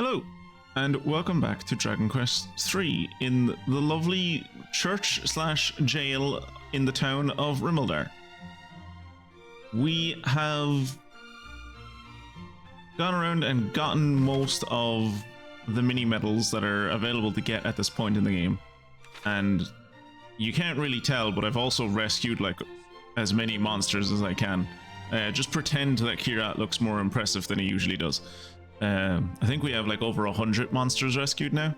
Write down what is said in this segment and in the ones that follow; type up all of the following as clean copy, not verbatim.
Hello, and welcome back to Dragon Quest III in the lovely church/jail in the town of Rimmeldar. We have gone around and gotten most of the mini medals that are available to get at this point in the game, and you can't really tell, but I've also rescued like as many monsters as I can. Just pretend that Kirat looks more impressive than he usually does. I think we have like over 100 monsters rescued now.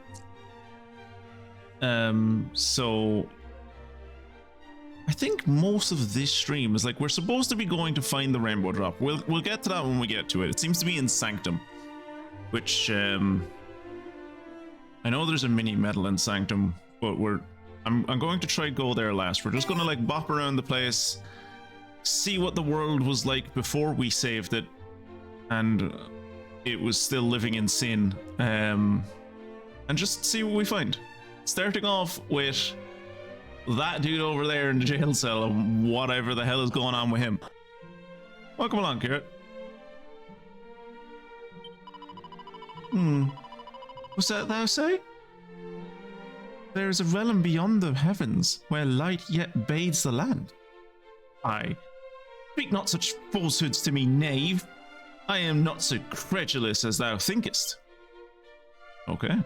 So I think most of this stream is like we're supposed to be going to find the rainbow drop. We'll get to that when we get to it. It seems to be in Sanctum, which I know there's a mini medal in Sanctum, but I'm going to try go there last. We're just gonna like bop around the place, see what the world was like before we saved it, and it was still living in sin, and just see what we find. Starting off with that dude over there in the jail cell and whatever the hell is going on with him. Welcome along, Kirat. What's that thou say? There is a realm beyond the heavens, where light yet bathes the land. Aye, speak not such falsehoods to me, knave. I am not so credulous as thou thinkest. Okay.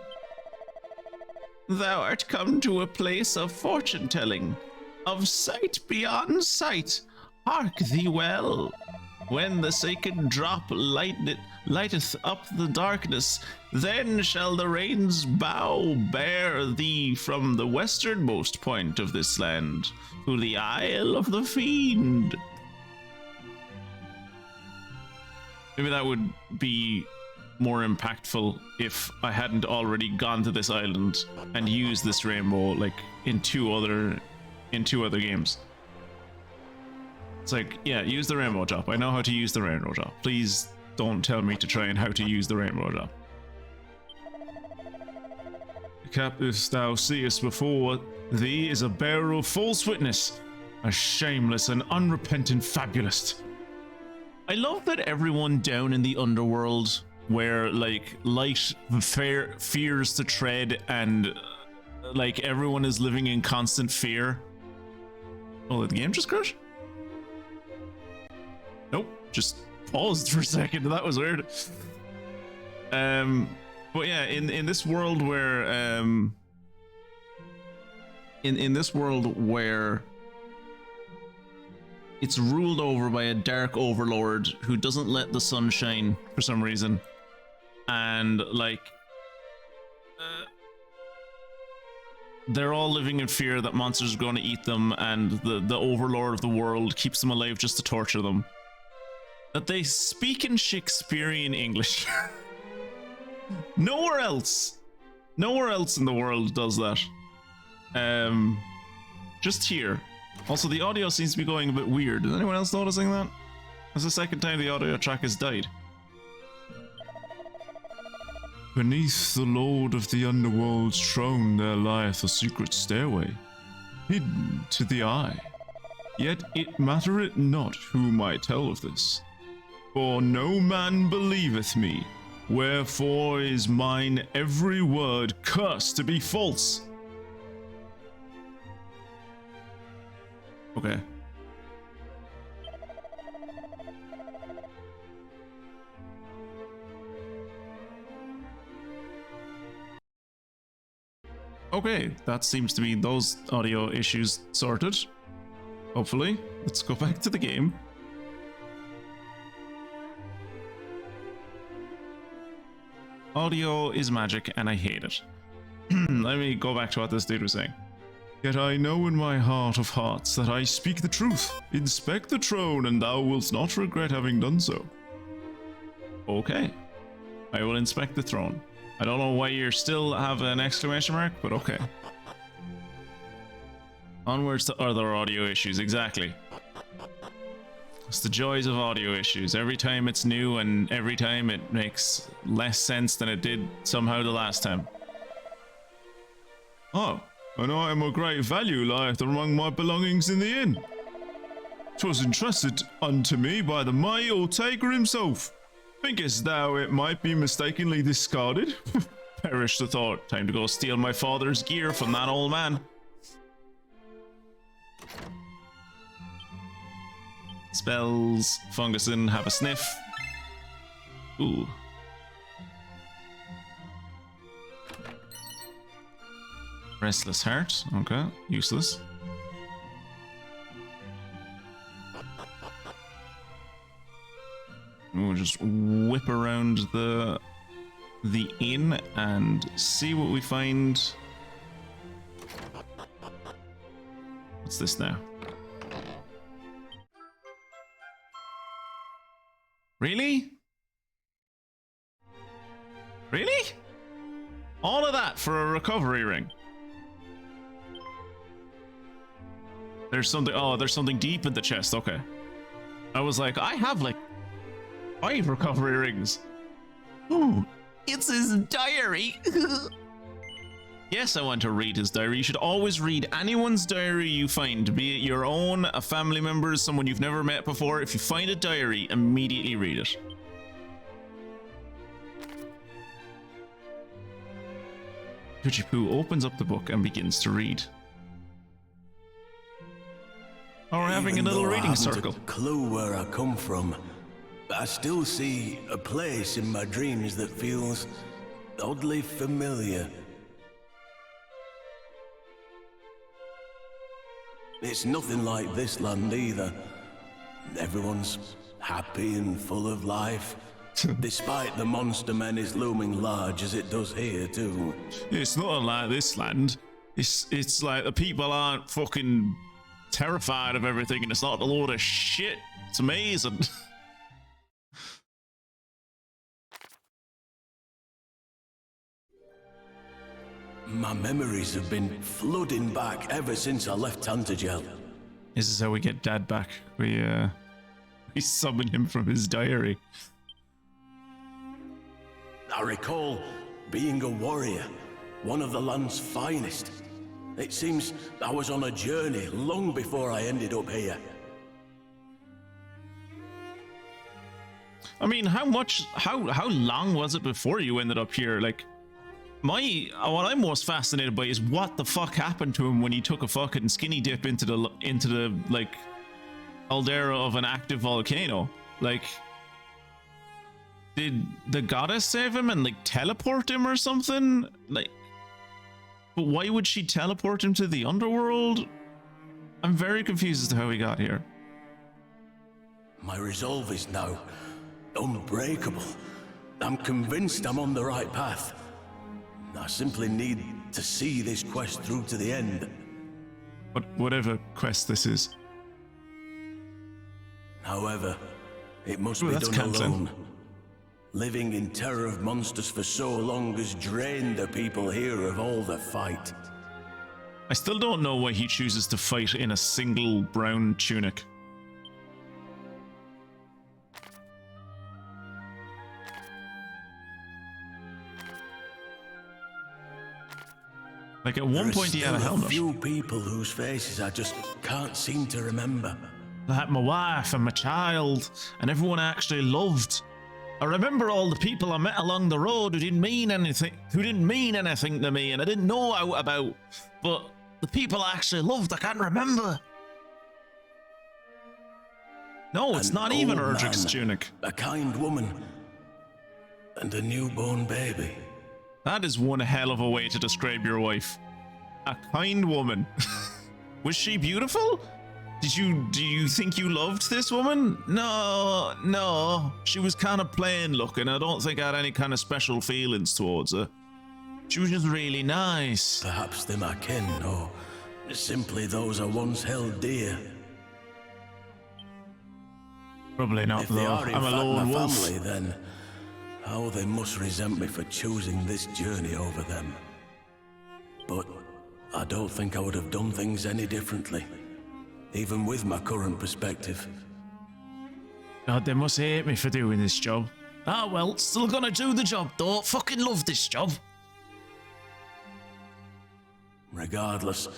Thou art come to a place of fortune-telling, of sight beyond sight. Hark thee well. When the sacred drop lighteth up the darkness, then shall the rain's bow bear thee from the westernmost point of this land to the Isle of the Fiend. Maybe that would be more impactful if I hadn't already gone to this island and used this rainbow like in two other games. It's like, yeah, use the rainbow drop. I know how to use the rainbow drop. Please don't tell me to try and how to use the rainbow drop. The captive thou seest before thee is a bearer of false witness, a shameless and unrepentant fabulist. I love that everyone down in the underworld, where like light fears to tread and like everyone is living in constant fear. Oh, did the game just crash? Nope, just paused for a second. That was weird. But yeah, in this world where in this world where it's ruled over by a dark overlord who doesn't let the sun shine for some reason, and like they're all living in fear that monsters are going to eat them, and the overlord of the world keeps them alive just to torture them. That they speak in Shakespearean English. Nowhere else in the world does that. Just here. Also, the audio seems to be going a bit weird. Is anyone else noticing that? That's the second time the audio track has died. Beneath the Lord of the Underworld's throne there lieth a secret stairway, hidden to the eye. Yet it mattereth not whom I tell of this, for no man believeth me, wherefore is mine every word cursed to be false. Okay. Okay, that seems to be those audio issues sorted. Hopefully. Let's go back to the game. Audio is magic and I hate it. Let me go back to what this dude was saying. Yet I know in my heart of hearts that I speak the truth. Inspect the throne, and thou wilt not regret having done so. Okay. I will inspect the throne. I don't know why you still have an exclamation mark, but okay. Onwards to other audio issues, exactly. It's the joys of audio issues. Every time it's new, and every time it makes less sense than it did somehow the last time. Oh. An item of great value lieth among my belongings in the inn. 'Twas entrusted unto me by the mighty Ortega himself. Thinkest thou it might be mistakenly discarded? Perish the thought. Time to go steal my father's gear from that old man. Spells. Fungusin, have a sniff. Ooh. Restless heart. Okay, useless. We'll just whip around the inn and see what we find. What's this now? Really? Really? All of that for a recovery ring? There's something. Oh, there's something deep in the chest. Okay. I was like, I have like 5 recovery rings. Ooh, it's his diary. Yes, I want to read his diary. You should always read anyone's diary you find, be it your own, a family member, someone you've never met before. If you find a diary, immediately read it. Kuchipu opens up the book and begins to read. Oh, we're having a little reading circle. A clue where I come from, but I still see a place in my dreams that feels oddly familiar. It's nothing like this land either. Everyone's happy and full of life, despite the monster menace looming large as it does here too. It's not like this land. It's like the people aren't fucking terrified of everything, and it's not a load of shit. It's amazing. My memories have been flooding back ever since I left Tantagel. This is how we get Dad back. We summon him from his diary. I recall being a warrior, one of the land's finest. It seems I was on a journey long before I ended up here. I mean, how long was it before you ended up here? Like, what I'm most fascinated by is what the fuck happened to him when he took a fucking skinny dip into the like caldera of an active volcano. Like, did the goddess save him and like teleport him or something? Like, but why would she teleport him to the underworld? I'm very confused as to how he got here. My resolve is now unbreakable. I'm convinced I'm on the right path. I simply need to see this quest through to the end. Whatever quest this is. However, it must be done alone. Living in terror of monsters for so long has drained the people here of all the fight. I still don't know why he chooses to fight in a single brown tunic. Like, at one point he had a helmet. There are few people whose faces I just can't seem to remember. Like my wife and my child, and everyone I actually loved. I remember all the people I met along the road who didn't mean anything to me, and I didn't know about. But the people I actually loved, I can't remember. No, it's not even Erdrick's tunic. A kind woman, and a newborn baby. That is one hell of a way to describe your wife. A kind woman. Was she beautiful? Do you think you loved this woman? No. She was kind of plain looking. I don't think I had any kind of special feelings towards her. She was just really nice. Perhaps they're my kin, or simply those I once held dear. Probably not, though. I'm a lone wolf. Family, then how they must resent me for choosing this journey over them. But I don't think I would have done things any differently, even with my current perspective. God, they must hate me for doing this job. Ah, well, still gonna do the job, though. Fucking love this job. Regardless,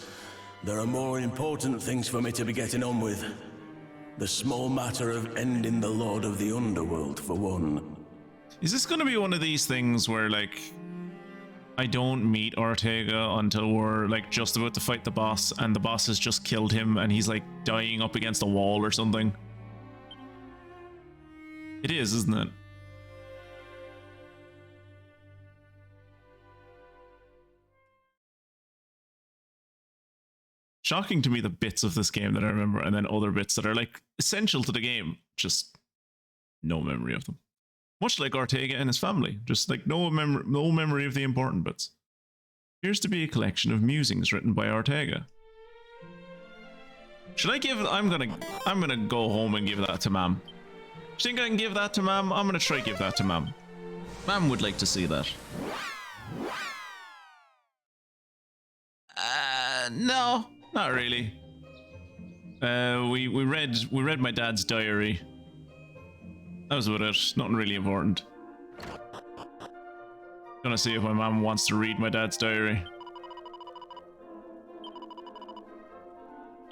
there are more important things for me to be getting on with. The small matter of ending the Lord of the Underworld, for one. Is this going to be one of these things where, like, I don't meet Ortega until we're, like, just about to fight the boss, and the boss has just killed him, and he's, like, dying up against a wall or something? It is, isn't it? Shocking to me, the bits of this game that I remember, and then other bits that are, like, essential to the game. Just no memory of them. Much like Ortega and his family, just like no memory of the important bits. Appears to be a collection of musings written by Ortega. Should I give? I'm gonna go home and give that to Mom. Do you think I can give that to Mom? I'm gonna try give that to Mom. Mom would like to see that. No, not really. We read my dad's diary. That was about it. Nothing really important. Gonna see if my mom wants to read my dad's diary.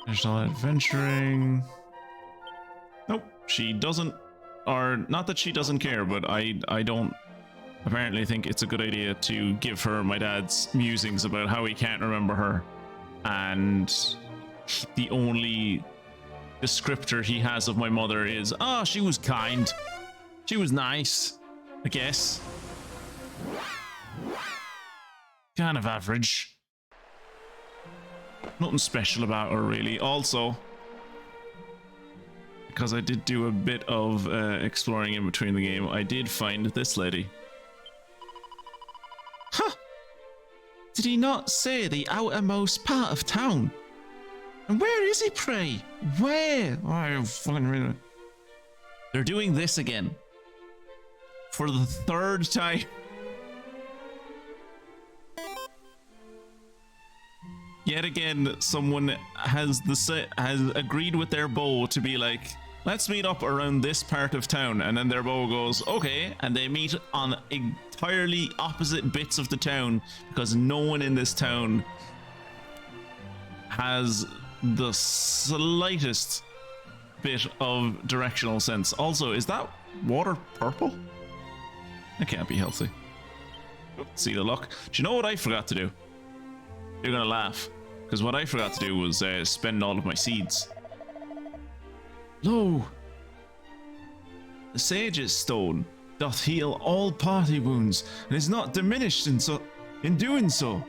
There's no adventuring. Nope, she doesn't. Or not that she doesn't care, but I don't apparently think it's a good idea to give her my dad's musings about how he can't remember her, and the only descriptor he has of my mother is, oh, she was kind, she was nice, I guess. Kind of average. Nothing special about her, really. Also, because I did do a bit of exploring in between the game, I did find this lady. Huh! Did he not say the outermost part of town? And where is he, pray? Where? Oh, I fucking really... They're doing this again. For the third time. Yet again, someone has agreed with their bow to be like, let's meet up around this part of town. And then their bow goes, okay. And they meet on entirely opposite bits of the town because no one in this town has the slightest bit of directional sense. Also, is that water purple? That can't be healthy. See the luck. Do you know what I forgot to do? You're gonna laugh, because what I forgot to do was spend all of my seeds. Lo, the sage's stone doth heal all party wounds and is not diminished in doing so.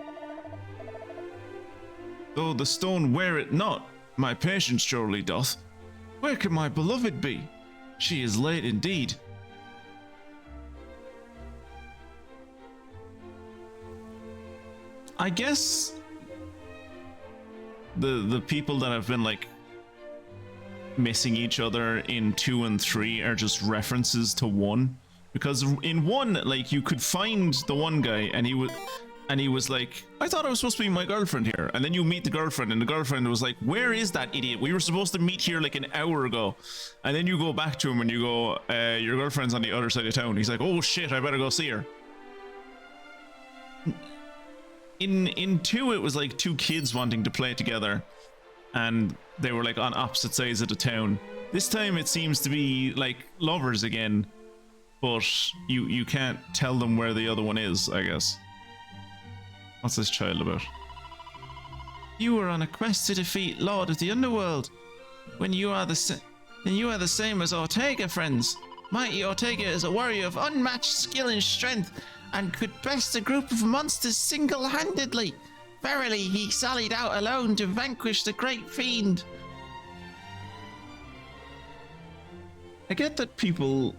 Though the stone wear it not, my patience surely doth. Where can my beloved be? She is late indeed. I guess the people that have been like missing each other in 2 and 3 are just references to 1, because in 1, like, you could find the one guy and he was like, I thought I was supposed to be my girlfriend here. And then you meet the girlfriend and the girlfriend was like, where is that idiot? We were supposed to meet here like an hour ago. And then you go back to him and you go, your girlfriend's on the other side of town. He's like, oh shit, I better go see her. In 2, it was like 2 kids wanting to play together and they were like on opposite sides of the town. This time it seems to be like lovers again, but you can't tell them where the other one is, I guess. What's this child about? You were on a quest to defeat Lord of the Underworld. When you are the same as Ortega, friends. Mighty Ortega is a warrior of unmatched skill and strength, and could best a group of monsters single-handedly. Verily, he sallied out alone to vanquish the great fiend. I get that people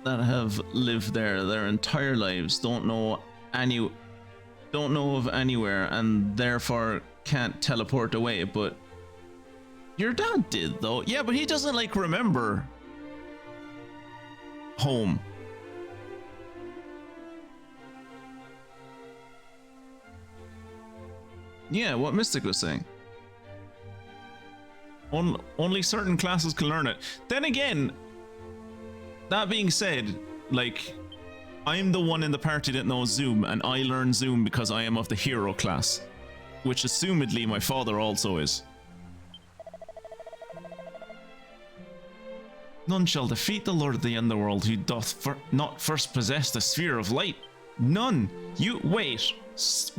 that have lived there their entire lives don't know of anywhere and therefore can't teleport away, but your dad did though. Yeah, but he doesn't like remember home. Yeah, what Mystic was saying. Only certain classes can learn it. Then again, that being said, like, I'm the one in the party that knows Zoom, and I learned Zoom because I am of the hero class, which assumedly my father also is. None shall defeat the Lord of the Underworld who doth not first possess the sphere of light. None. You wait, stop.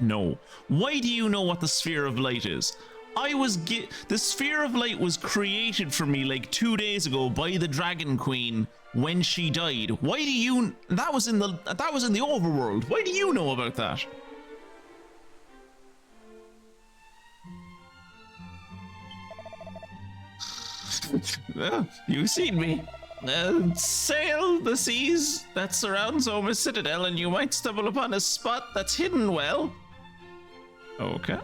No. Why do you know what the sphere of light is? The sphere of light was created for me like 2 days ago by the Dragon Queen when she died. Why do you? That was in the overworld. Why do you know about that? You've seen me. Sail the seas that surround Zoma's citadel, and you might stumble upon a spot that's hidden well. Okay.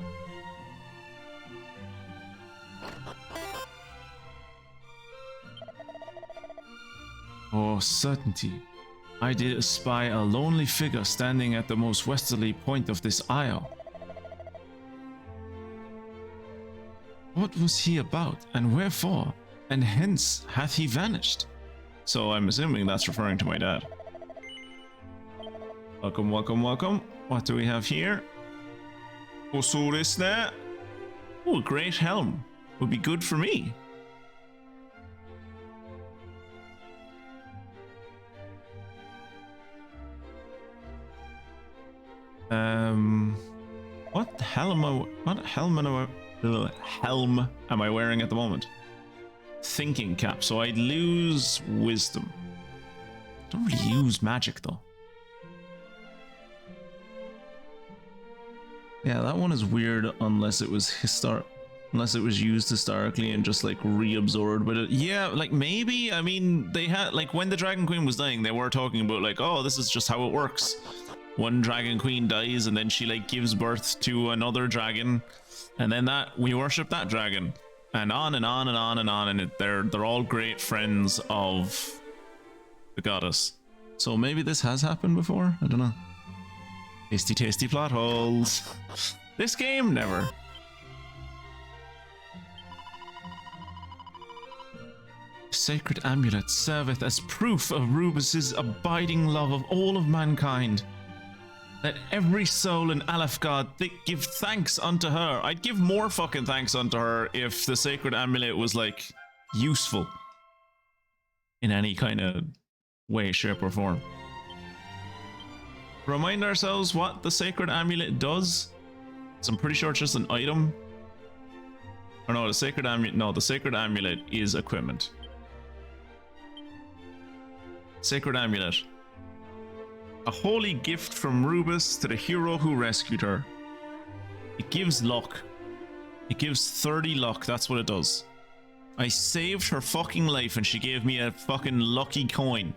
Oh, certainty. I did espy a lonely figure standing at the most westerly point of this isle. What was he about, and wherefore? And hence hath he vanished? So I'm assuming that's referring to my dad. Welcome, welcome, welcome. What do we have here? Oh, a great helm. Would be good for me. What helm am I wearing at the moment? Thinking cap, so I'd lose wisdom. Don't really use magic though. Yeah, that one is weird unless it was used historically and just like reabsorbed. But yeah, like maybe, I mean, they had, like, when the Dragon Queen was dying, they were talking about like, oh, this is just how it works. One Dragon Queen dies and then she like gives birth to another dragon, and then we worship that dragon, and on and on and on and on, and they're all great friends of the goddess. So maybe this has happened before. I don't know. Tasty plot holes. This game never. Sacred amulet serveth as proof of Rubus's abiding love of all of mankind. Let every soul in Alefgard give thanks unto her. I'd give more fucking thanks unto her if the sacred amulet was like useful in any kind of way, shape, or form. Remind ourselves what the sacred amulet does. So I'm pretty sure it's just an item. Or no, the sacred amulet is equipment. Sacred amulet. A holy gift from Rubus to the hero who rescued her. It gives luck. It gives 30 luck, that's what it does. I saved her fucking life and she gave me a fucking lucky coin.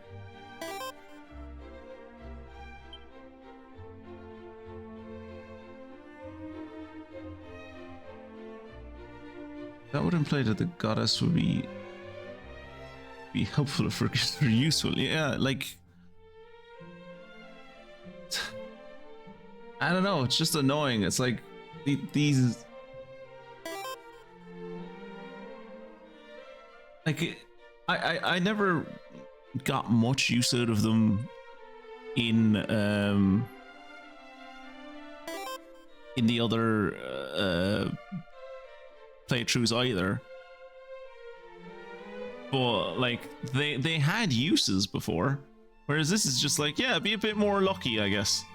That would imply that the goddess would be helpful for useful. Yeah, like, I don't know, it's just annoying. It's like these, like, I never got much use out of them in the other playthroughs either. But like they had uses before, whereas this is just like, yeah, be a bit more lucky, I guess.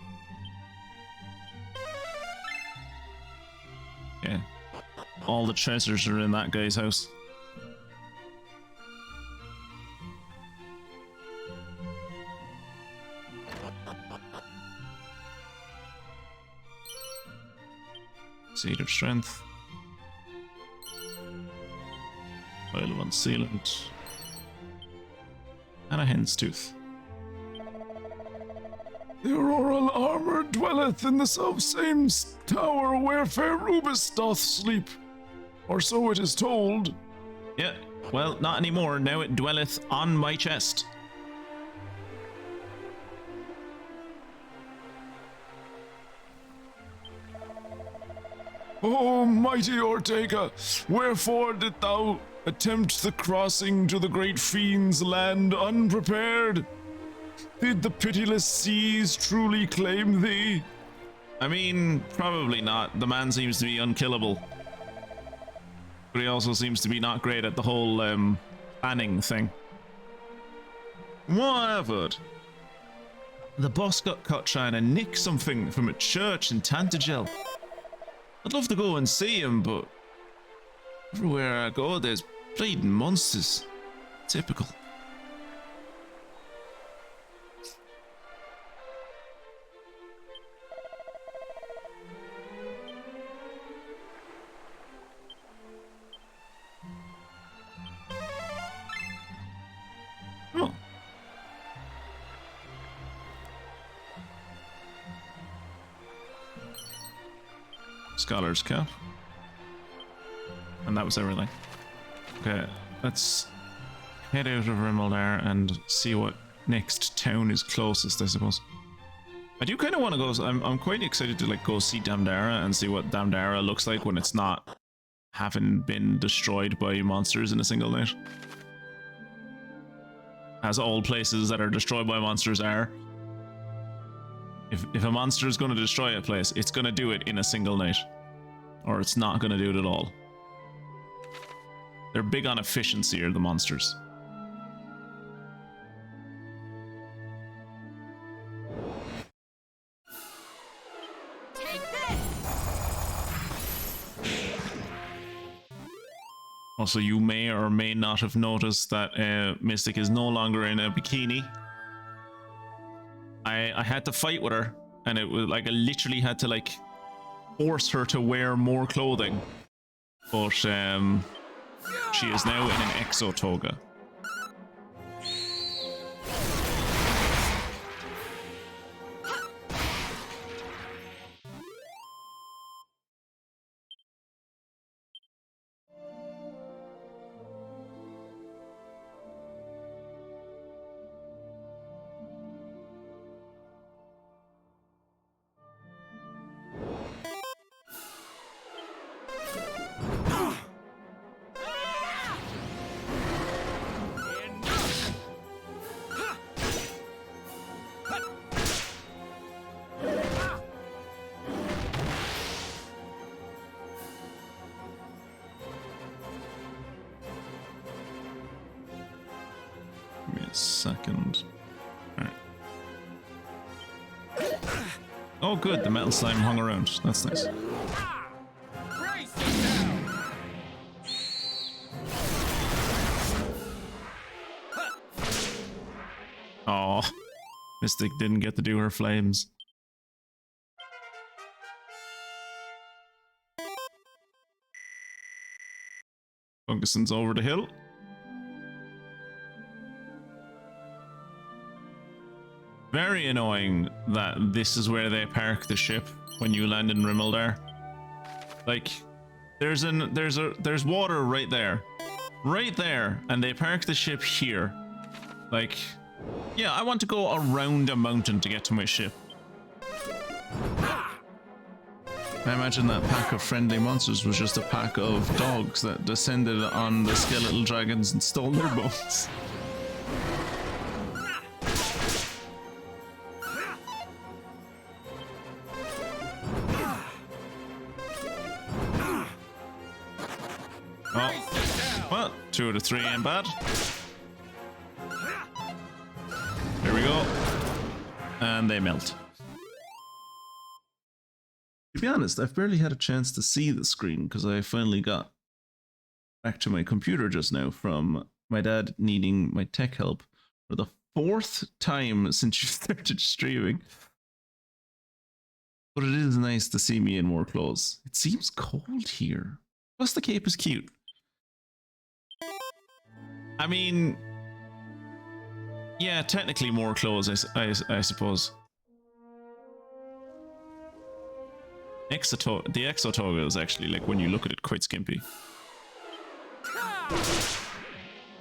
Yeah, all the treasures are in that guy's house. Seed of Strength. Oil of Unsealant. And a hen's tooth. The auroral armor dwelleth in the self-same tower where fair Rubus doth sleep, or so it is told. Yeah, well, not anymore. Now it dwelleth on my chest. O mighty Ortega, wherefore did thou attempt the crossing to the great fiend's land unprepared? Did the pitiless seas truly claim thee? I mean, probably not. The man seems to be unkillable. But he also seems to be not great at the whole planning thing. Whatever. The boss got caught trying to nick something from a church in Tantagel. I'd love to go and see him, but everywhere I go, there's bleeding monsters. Typical. Oh. Scholar's cap. And that was everything. Okay, let's head out of Remake and see what next town is closest, I suppose. I do kind of want to go. I'm quite excited to like go see Damdara and see what Damdara looks like when it's not having been destroyed by monsters in a single night. As all places that are destroyed by monsters are. If a monster is going to destroy a place, it's going to do it in a single night. Or it's not going to do it at all. They're big on efficiency, are the monsters. Take this! Also, you may or may not have noticed that Mystic is no longer in a bikini. I had to fight with her, and it was like I literally had to like force her to wear more clothing. But she is now in an exo toga. Give me a second. Alright. Oh good, the metal slime hung around. That's nice. Oh, Mystic didn't get to do her flames. Funkuson's over the hill. Very annoying that this is where they park the ship when you land in Rimildar. Like, there's water right there, and they park the ship here. Like, yeah, I want to go around a mountain to get to my ship. I imagine that pack of friendly monsters was just a pack of dogs that descended on the skeletal dragons and stole their bones. Oh, well, 2 out of 3 ain't bad. There we go. And they melt. To be honest, I've barely had a chance to see the screen because I finally got back to my computer just now from my dad needing my tech help for the 4th time since you started streaming. But it is nice to see me in more clothes. It seems cold here. Plus the cape is cute. I mean, yeah, technically more clothes, I suppose. The Exotoga is actually, like, when you look at it, quite skimpy.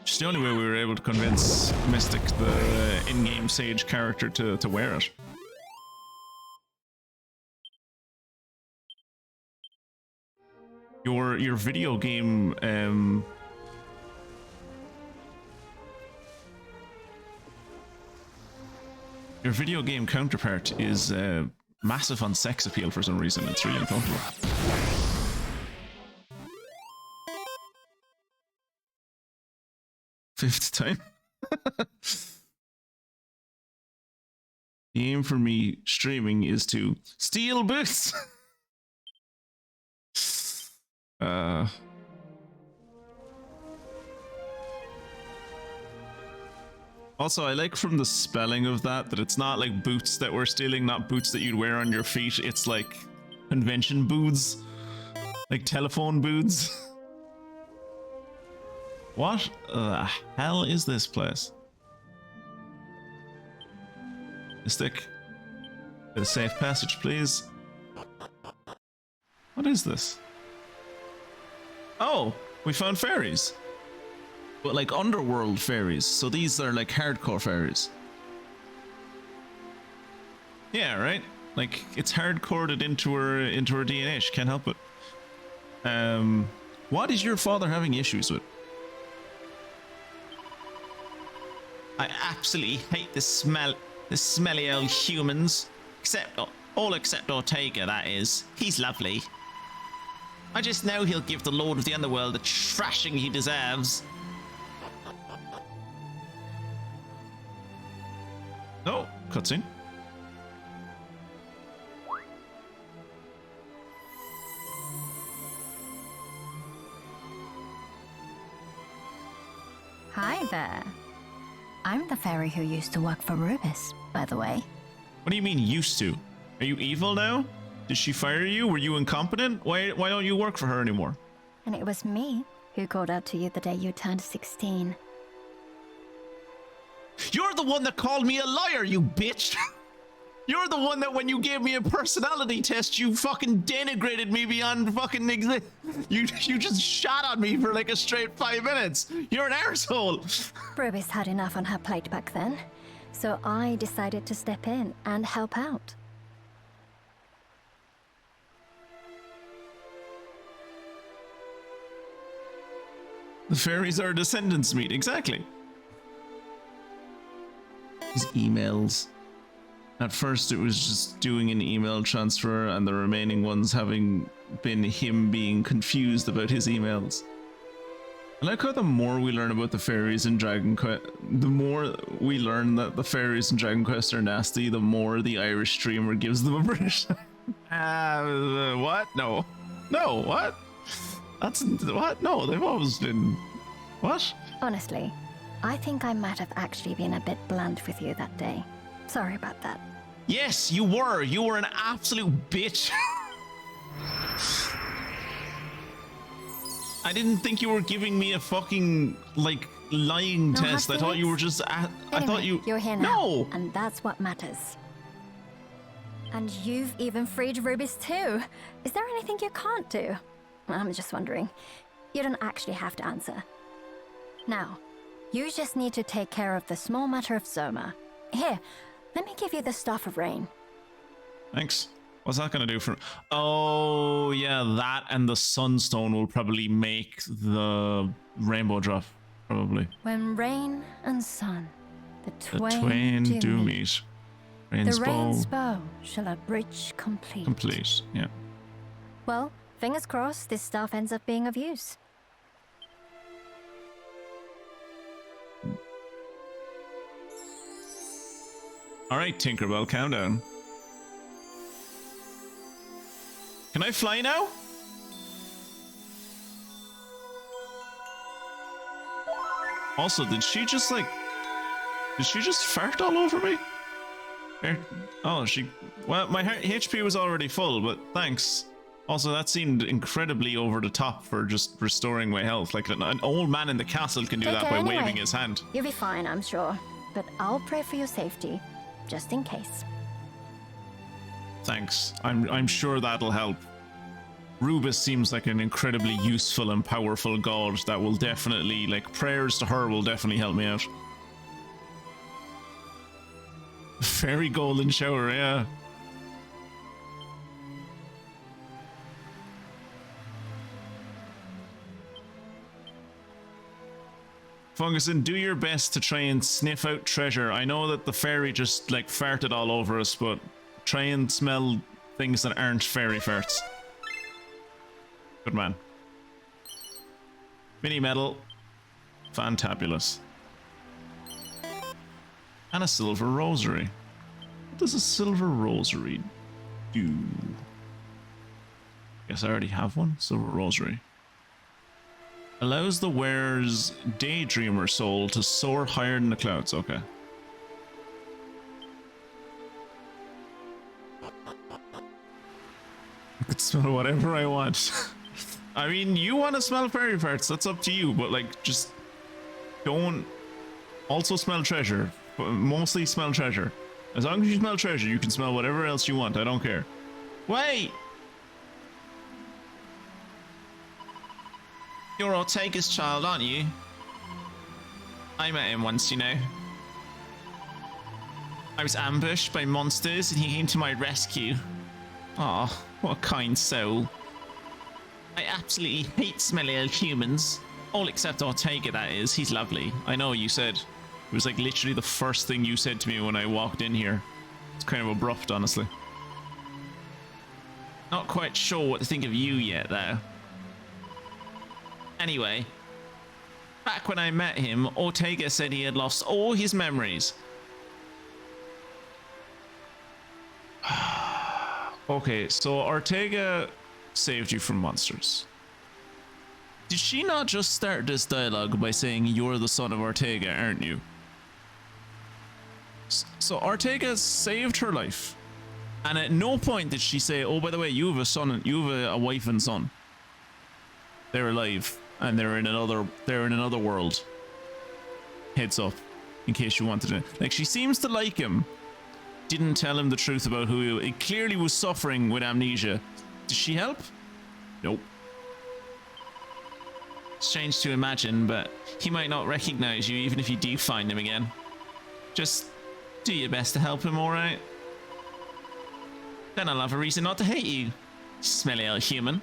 Just the only way we were able to convince Mystic, the in-game Sage character, to wear it. Your video game your video game counterpart is massive on sex appeal for some reason. It's really uncomfortable. 5th time. The aim for me streaming is to steal boots. Also, I like from the spelling of that it's not like boots that we're stealing, not boots that you'd wear on your feet. It's like convention boots, like telephone boots. What the hell is this place? Stick. A safe passage, please. What is this? Oh, we found fairies. But like underworld fairies. So these are like hardcore fairies. Yeah, right? Like it's hard-coded into her DNA. She can't help it. What is your father having issues with? I absolutely hate the smelly old humans. All except Ortega, that is. He's lovely. I just know he'll give the Lord of the Underworld the trashing he deserves. Oh, cutscene. Hi there. I'm the fairy who used to work for Rubis, by the way. What do you mean used to? Are you evil now? Did she fire you? Were you incompetent? Why don't you work for her anymore? And it was me who called out to you the day you turned 16. You're the one that called me a liar, you bitch! You're the one that when you gave me a personality test, you fucking denigrated me beyond fucking You just shot on me for like a straight 5 minutes. You're an arsehole. Rubis had enough on her plate back then, so I decided to step in and help out. The fairies are descendants meet, exactly. His emails. At first it was just doing an email transfer and the remaining ones having been him being confused about his emails. I like how the more we learn about the fairies in Dragon Quest, the more we learn that the fairies in Dragon Quest are nasty, the more the Irish streamer gives them a British. What? No. No, what? That's what? No, they've always been. What? Honestly, I think I might have actually been a bit blunt with you that day. Sorry about that. Yes, you were. You were an absolute bitch. I didn't think you were giving me a fucking, like, lying No test. I thought you were just. I thought you. You're here now. No! And that's what matters. And you've even freed Rubis too. Is there anything you can't do? I'm just wondering. You don't actually have to answer. Now, you just need to take care of the small matter of Zoma. Here, let me give you the Staff of Rain. Thanks. What's that gonna do for? Oh yeah, that and the Sunstone will probably make the rainbow drop. Probably. When rain and sun, the The twain, do meet. Rain's the bow. rain's bow shall a bridge complete. Complete. Yeah. Well, fingers crossed this staff ends up being of use. All right, Tinkerbell, countdown. Can I fly now? Also, did she just fart all over me? Oh, well, my HP was already full, but thanks. Also, that seemed incredibly over the top for just restoring my health. Like an old man in the castle can do Take that care by anyway. waving his hand. You'll be fine, I'm sure. But I'll pray for your safety, just in case. Thanks. I'm sure that'll help. Rubis seems like an incredibly useful and powerful god that will definitely, like, prayers to her will definitely help me out. Fairy golden shower, yeah. Funguson, do your best to try and sniff out treasure. I know that the fairy just, like, farted all over us, but try and smell things that aren't fairy farts. Good man. Mini medal. Fantabulous. And a silver rosary. What does a silver rosary do? Guess I already have one. Silver rosary. Allows the wearer's daydreamer soul to soar higher than the clouds. Okay. I could smell whatever I want. I mean, you want to smell fairy parts, that's up to you, but like, just don't also smell treasure. Mostly smell treasure. As long as you smell treasure, you can smell whatever else you want. I don't care. Wait! You're Ortega's child, aren't you? I met him once, you know. I was ambushed by monsters and he came to my rescue. Aw, what a kind soul. I absolutely hate smelly old humans. All except Ortega, that is. He's lovely. I know, you said. It was like literally the first thing you said to me when I walked in here. It's kind of abrupt, honestly. Not quite sure what to think of you yet, though. Anyway, back when I met him, Ortega said he had lost all his memories. Okay, so Ortega saved you from monsters. Did she not just start this dialogue by saying you're the son of Ortega, aren't you? So Ortega saved her life, and at no point did she say, "Oh, by the way, you have a son, you have a wife and son. They're alive, and they're in another world. Heads up, in case you wanted to." Like, she seems to like him. Didn't tell him the truth about who he clearly was suffering with amnesia. Did she help? Nope. Strange to imagine, but he might not recognize you even if you do find him again. Just do your best to help him, alright? Then I'll have a reason not to hate you, smelly old human.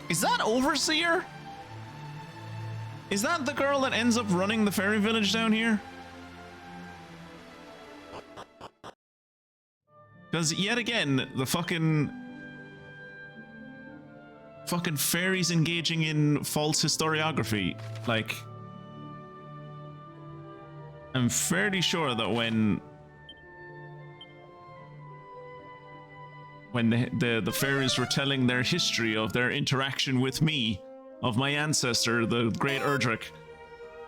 Is that Overseer? Is that the girl that ends up running the fairy village down here? Because yet again, the fucking fairies engaging in false historiography. Like, I'm fairly sure that when the fairies were telling their history of their interaction with me, of my ancestor, the great Erdrick,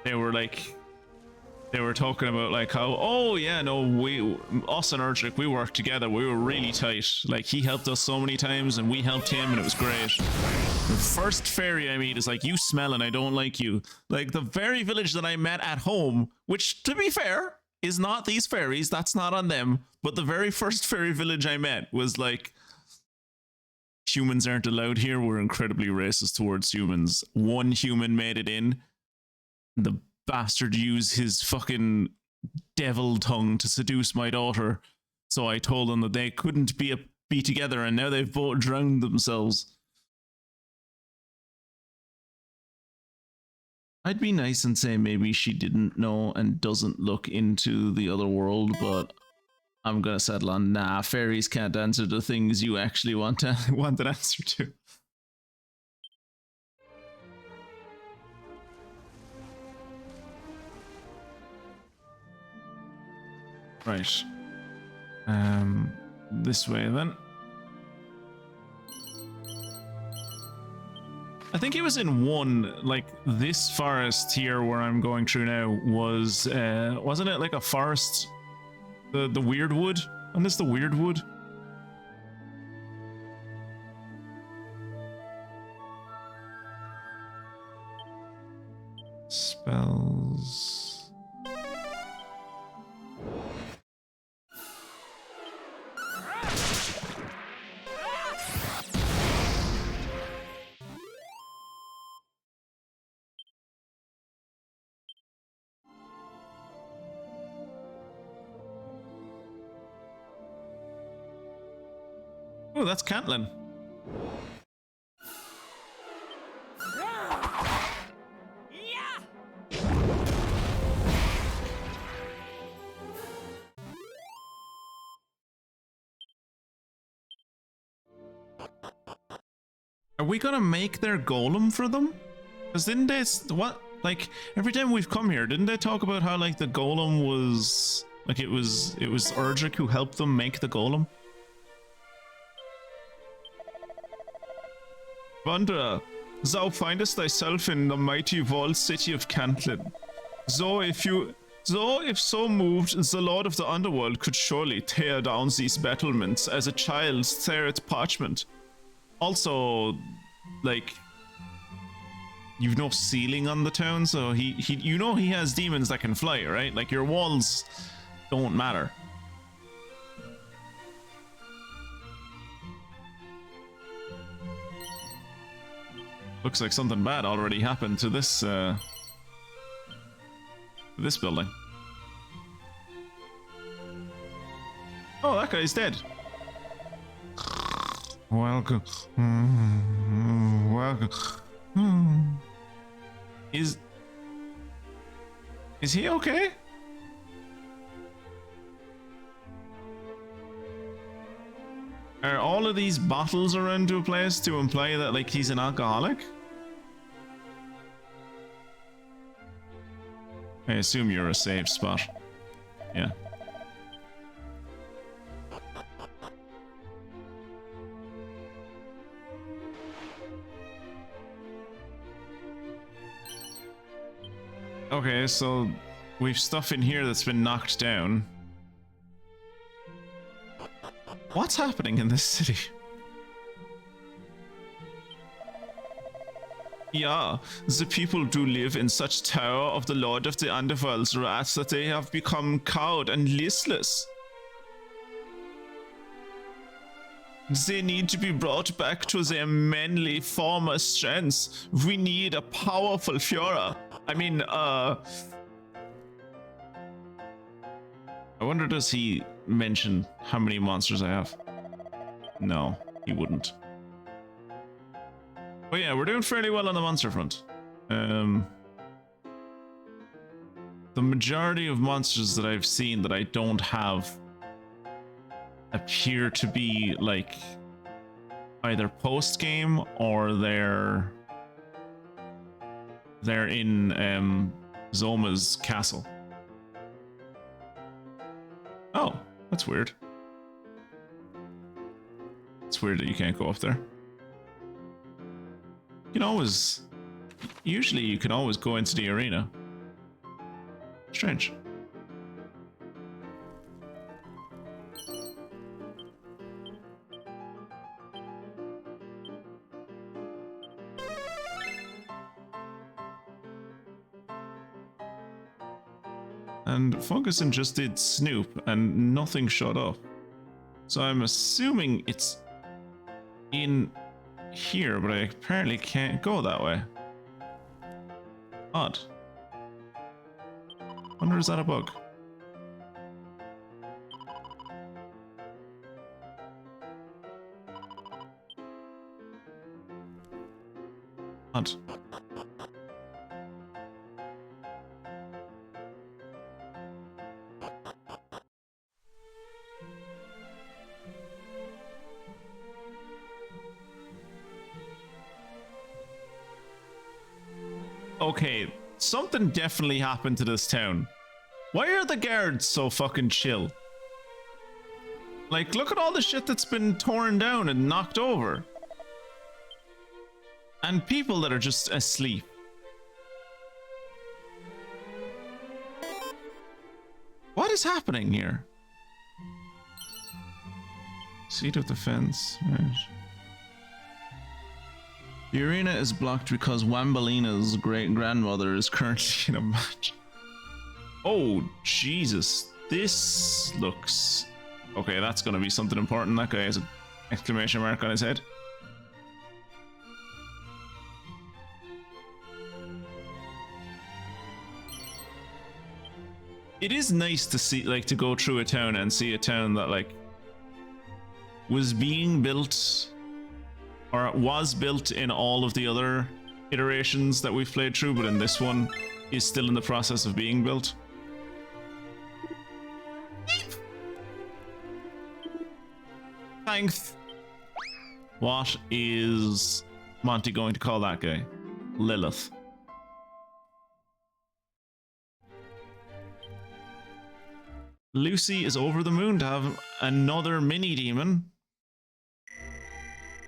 they were talking about like how, oh yeah, no, us and Erdrick, we worked together, we were really tight. Like, he helped us so many times and we helped him and it was great. The first fairy I meet is like, you smell and I don't like you. Like, the very village that I met at home, which to be fair is not these fairies, that's not on them, but the very first fairy village I met was like, humans aren't allowed here, we're incredibly racist towards humans. One human made it in. The bastard used his fucking devil tongue to seduce my daughter. So I told them that they couldn't be together, and now they've both drowned themselves. I'd be nice and say maybe she didn't know and doesn't look into the other world, but I'm gonna settle on, nah, fairies can't answer the things you actually want an answer to. Right. This way then. I think it was in one, like, this forest here where I'm going through now was, wasn't it like a forest? The weird wood? And this the weird wood? Spells. Oh, that's Caitlin. Are we gonna make their golem for them? Because didn't they, what, like, every time we've come here, didn't they talk about how, like, the golem was, like, it was Urgic who helped them make the golem? Vandra, thou findest thyself in the mighty walled city of Cantlin. Though if so moved, the Lord of the Underworld could surely tear down these battlements as a child teareth parchment. Also, like, you've no ceiling on the town, so he you know he has demons that can fly, right? Like, your walls don't matter. Looks like something bad already happened to this building. Oh, that guy's dead. Welcome. Welcome. Is he okay? Are all of these bottles around to a place to imply that, like, he's an alcoholic? I assume you're a safe spot. Yeah. Okay, so we've stuff in here that's been knocked down. What's happening in this city? Yeah, the people do live in such terror of the Lord of the Underworld's wrath that they have become cowed and listless. They need to be brought back to their manly former strengths. We need a powerful Führer. I mean, I wonder, does he mention how many monsters I have? No, he wouldn't. Oh yeah, we're doing fairly well on the monster front. The majority of monsters that I've seen that I don't have appear to be, like, either post-game or they're in Zoma's castle. Oh, that's weird. It's weird that you can't go up there. You can always... Usually you can always go into the arena. Strange. And Funguson just did snoop and nothing showed up. So I'm assuming it's in here, but I apparently can't go that way. Odd. Wonder, is that a bug? Odd. Okay, something definitely happened to this town. Why are the guards so fucking chill? Like, look at all the shit that's been torn down and knocked over. And people that are just asleep. What is happening here? Seat of defense. Right. The arena is blocked because Wambalina's great-grandmother is currently in a match. Oh, Jesus. This looks... Okay, that's going to be something important. That guy has an exclamation mark on his head. It is nice to see, like, to go through a town and see a town that, like, was being built... or it was built in all of the other iterations that we've played through, but in this one is still in the process of being built. Thanks. What is Monty going to call that guy? Lilith. Lucy is over the moon to have another mini demon.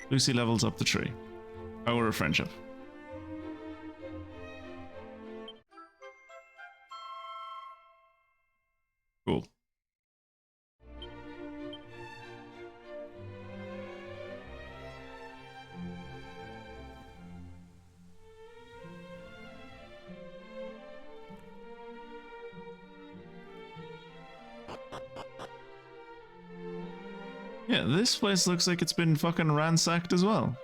Lucy levels up the tree. Power of friendship. Cool. Yeah, this place looks like it's been fucking ransacked as well.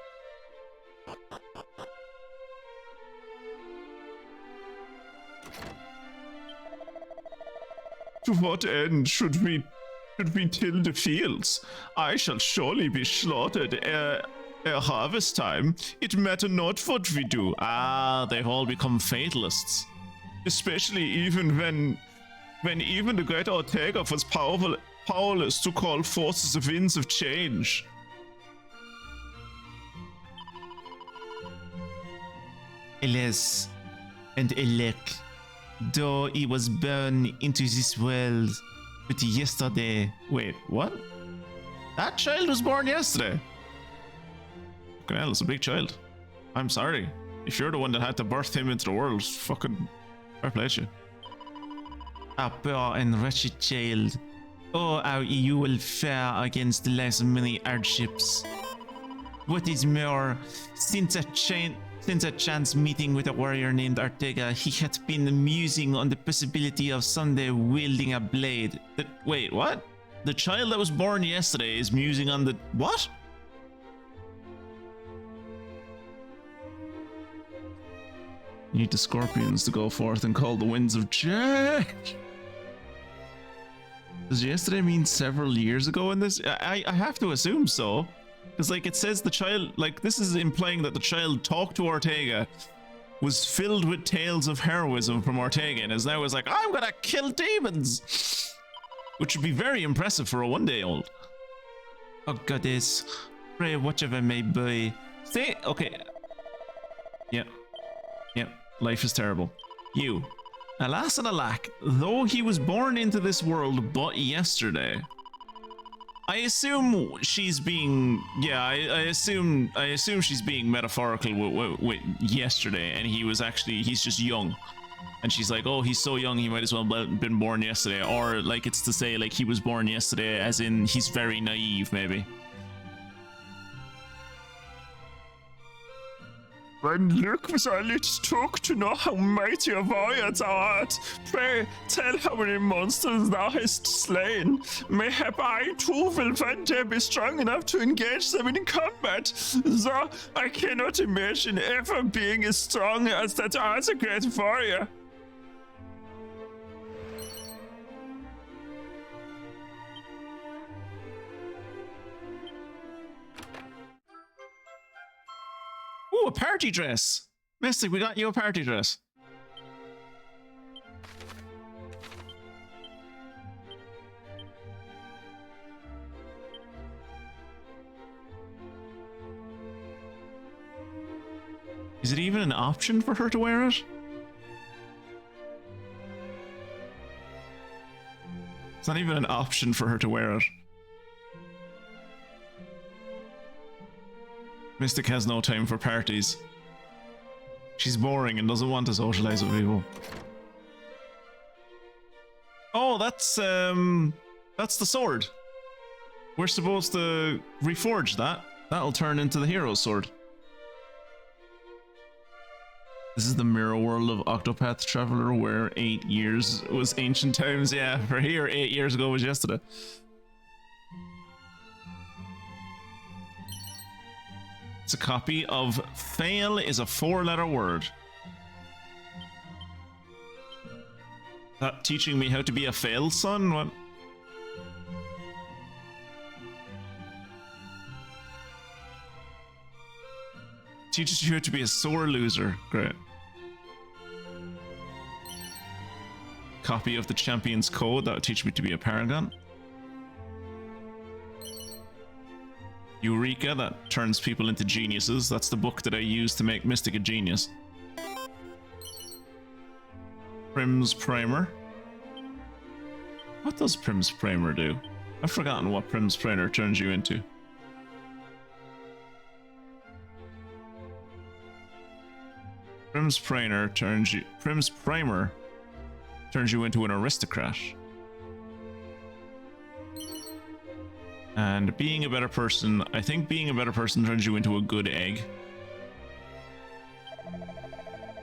To what end should we till the fields? I shall surely be slaughtered ere harvest time. It matter not what we do. Ah, they've all become fatalists. Especially even when even the great Ortega was powerless to call forces of winds of change. Alas, and alack, though he was born into this world, but yesterday. Wait, what? That child was born yesterday. Fucking hell, it's a big child. I'm sorry. If you're the one that had to birth him into the world, fucking fair play to you. A poor and wretched child. Oh, how you will fare against the last many hardships. What is more, since a chance meeting with a warrior named Ortega, he had been musing on the possibility of someday wielding a blade. Wait, what? The child that was born yesterday is musing on the... what? You need the scorpions to go forth and call the winds of change. Does yesterday mean several years ago in this? I have to assume so. Because, like, it says the child, like, this is implying that the child talked to Ortega, was filled with tales of heroism from Ortega, and is now like, I'm gonna kill demons! Which would be very impressive for a one-day-old. Oh, goddess. Pray whatever may be. Stay, okay. Yep. Yep. Life is terrible. You. Alas and alack, though he was born into this world but yesterday. I assume she's being, yeah, I assume she's being metaphorical with yesterday, and he was actually, he's just young. And she's like, oh, he's so young, he might as well have been born yesterday. Or like it's to say like he was born yesterday as in he's very naive, maybe. When look was all it took to know how mighty a warrior thou art. Pray, tell how many monsters thou hast slain. Mayhap I too will one day be strong enough to engage them in combat. Though I cannot imagine ever being as strong as that other great warrior. Ooh, a party dress! Mystic, we got you a party dress. Is it even an option for her to wear it? It's not even an option for her to wear it. Mystic has no time for parties. She's boring and doesn't want to socialize with people. Oh, that's the sword. We're supposed to reforge that. That'll turn into the hero's sword. This is the mirror world of Octopath Traveler, where 8 years was ancient times. Yeah, for here, 8 years ago was yesterday. It's a copy of fail is a 4-letter word. That teaching me how to be a fail son? What? Teaches you how to be a sore loser. Great. Copy of the Champion's Code. That would teach me to be a paragon. Eureka, that turns people into geniuses. That's the book that I use to make Mystic a genius. Prim's Primer. What does Prim's Primer do? I've forgotten what Prim's Primer turns you into. Prim's Primer turns you into an aristocrat. And being a better person, I think being a better person turns you into a good egg.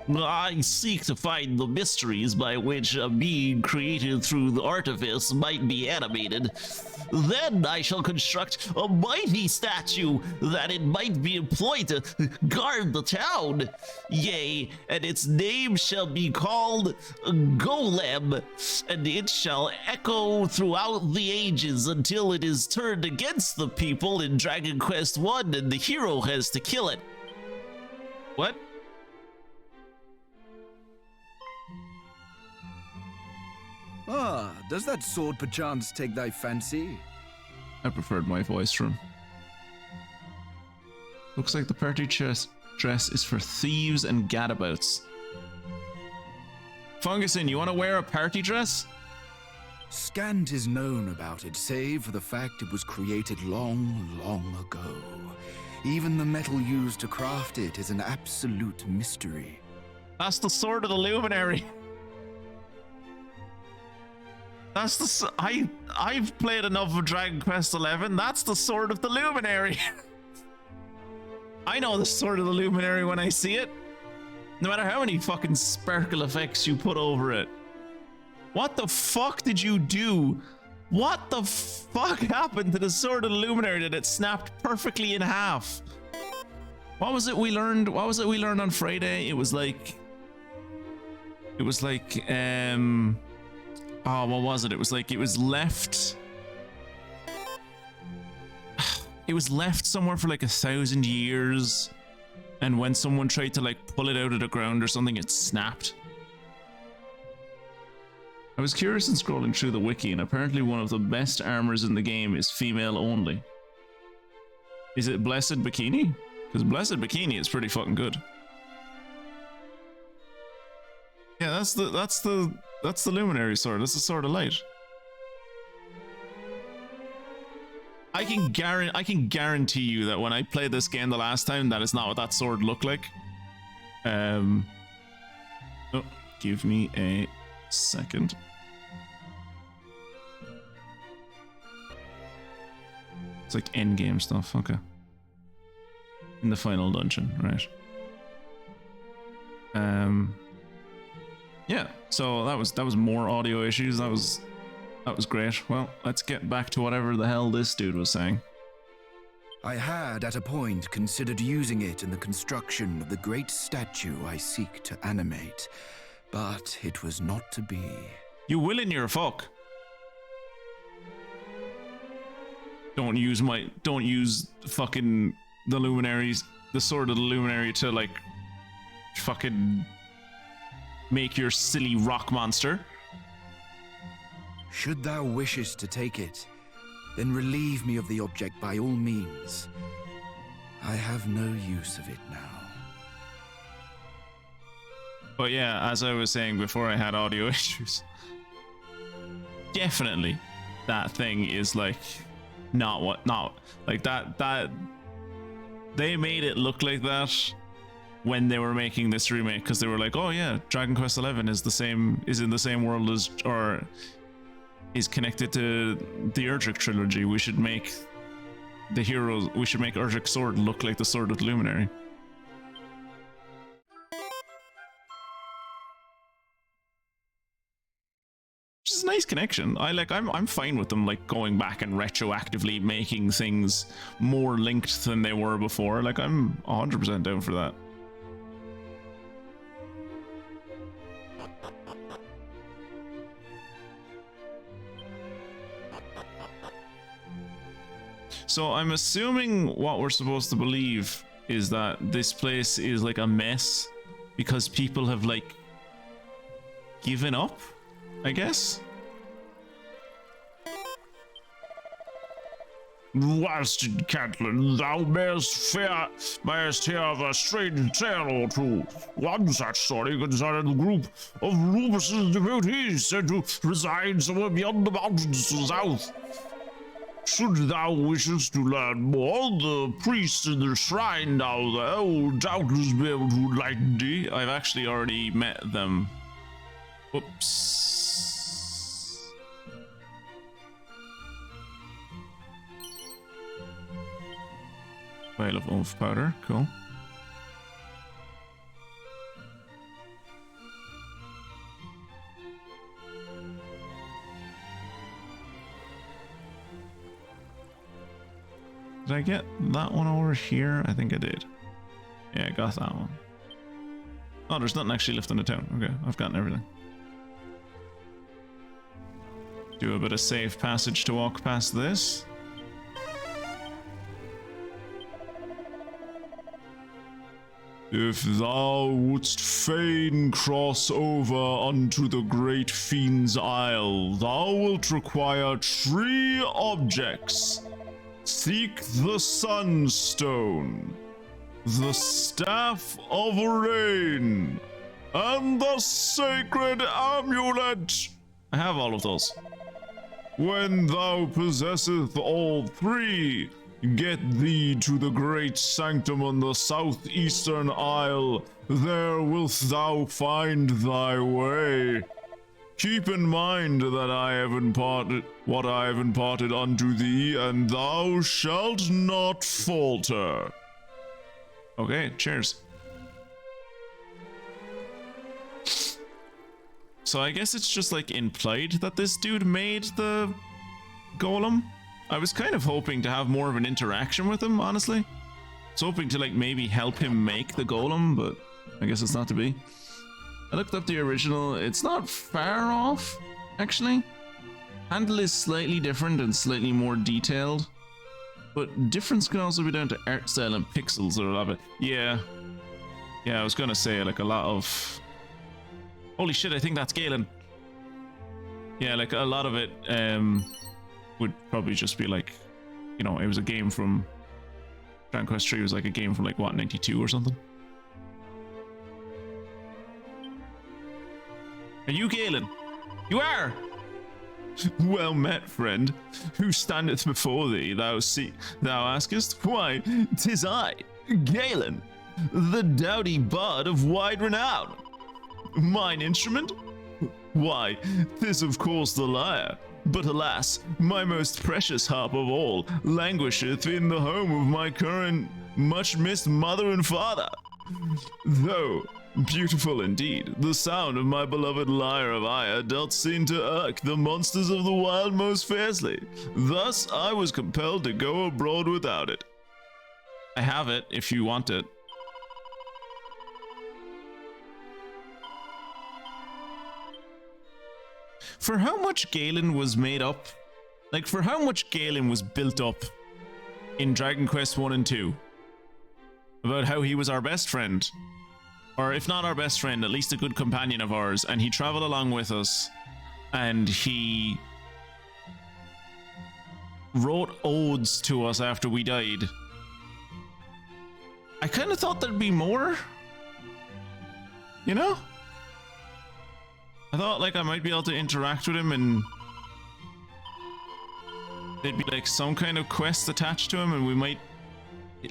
I seek to find the mysteries by which a being created through the artifice might be animated. Then I shall construct a mighty statue that it might be employed to guard the town. Yea, and its name shall be called Golem, and it shall echo throughout the ages until it is turned against the people in Dragon Quest I and the hero has to kill it. What? Ah, does that sword perchance take thy fancy? I preferred my voice from. Looks like the party dress is for thieves and gadabouts. Fungusin, you want to wear a party dress? Scant is known about it, save for the fact it was created long, long ago. Even the metal used to craft it is an absolute mystery. That's the sword of the Luminary. That's the I've played enough of Dragon Quest XI. That's the sword of the Luminary. I know the sword of the Luminary when I see it. No matter how many fucking sparkle effects you put over it. What the fuck did you do? What the fuck happened to the sword of the Luminary that it snapped perfectly in half? What was it we learned? What was it we learned on Friday? It was like oh, what was it? It was like it was left somewhere for like 1,000 years, and when someone tried to like pull it out of the ground or something, it snapped. I was curious in scrolling through the wiki, and apparently one of the best armors in the game is female only. Is it Blessed Bikini? Because Blessed Bikini is pretty fucking good. Yeah, that's the Luminary sword. That's the Sword of Light. I can guarantee you that when I played this game the last time, that is not what that sword looked like. Oh, give me a second. It's like end game stuff. Okay. In the final dungeon, right? Yeah, so that was more audio issues. That was great. Well, let's get back to whatever the hell this dude was saying. I had at a point considered using it in the construction of the great statue I seek to animate, but it was not to be. You will in your fuck. Don't use fucking the Luminaries, the Sword of the Luminary to like fucking make your silly rock monster. Should thou wishes to take it, then relieve me of the object by all means. I have no use of it now. But yeah, as I was saying before I had audio issues, definitely that thing is like not like that they made it look like that when they were making this remake, because they were like, oh yeah, Dragon Quest XI is in the same world as, or is connected to the Erdrick trilogy. We should make Erdrick's sword look like the Sword of the Luminary. Which is a nice connection. I'm fine with them like going back and retroactively making things more linked than they were before. Like, I'm 100% down for that. So I'm assuming what we're supposed to believe is that this place is like a mess because people have like given up, I guess. Whilst in Catlin, thou mayest hear of a strange tale or two. One such story concerning the group of Rufus's devotees said to reside somewhere beyond the mountains to the south. Should thou wishes to learn more, the priest in the shrine down there will doubtless be able to enlighten thee. I've actually already met them. Whoops. Vial of oath powder, cool. Did I get that one over here? I think I did. Yeah, I got that one. Oh, there's nothing actually left in the town. Okay, I've gotten everything. Do a bit of safe passage to walk past this. If thou wouldst fain cross over unto the great fiend's isle, thou wilt require 3 objects. Seek the Sunstone, the Staff of Rain, and the Sacred Amulet. I have all of those. When thou possesseth all 3, get thee to the great sanctum on the southeastern isle. There wilt thou find thy way. Keep in mind that I have imparted what I have imparted unto thee, and thou shalt not falter. Okay, cheers. So I guess it's just like implied that this dude made the golem. I was kind of hoping to have more of an interaction with him, honestly. I was hoping to like maybe help him make the golem, but I guess it's not to be. I looked up the original. It's not far off, actually. Handle is slightly different and slightly more detailed, but difference can also be down to art style and pixels or a lot of it. Yeah, I was gonna say like a lot of. Holy shit! I think that's Galen. Yeah, like a lot of it would probably just be like, you know, it was a game from Dragon Quest 3 was like a game from like what, 92 or something. Are you Galen? You are! Well met, friend. Who standeth before thee, thou askest? Why, 'tis I, Galen, the doughty bard of wide renown. Mine instrument? Why, 'tis of course the lyre. But alas, my most precious harp of all languisheth in the home of my current much-missed mother and father. Though beautiful indeed, the sound of my beloved lyre of Aya doth seem to irk the monsters of the wild most fiercely. Thus I was compelled to go abroad without it. I have it if you want it. For how much Galen was made up, like for how much Galen was built up in Dragon Quest 1 and 2, about how he was our best friend, or if not our best friend, at least a good companion of ours, and he traveled along with us, and he wrote odes to us after we died. I kind of thought there'd be more, you know? I thought like I might be able to interact with him and there'd be like some kind of quest attached to him and we might,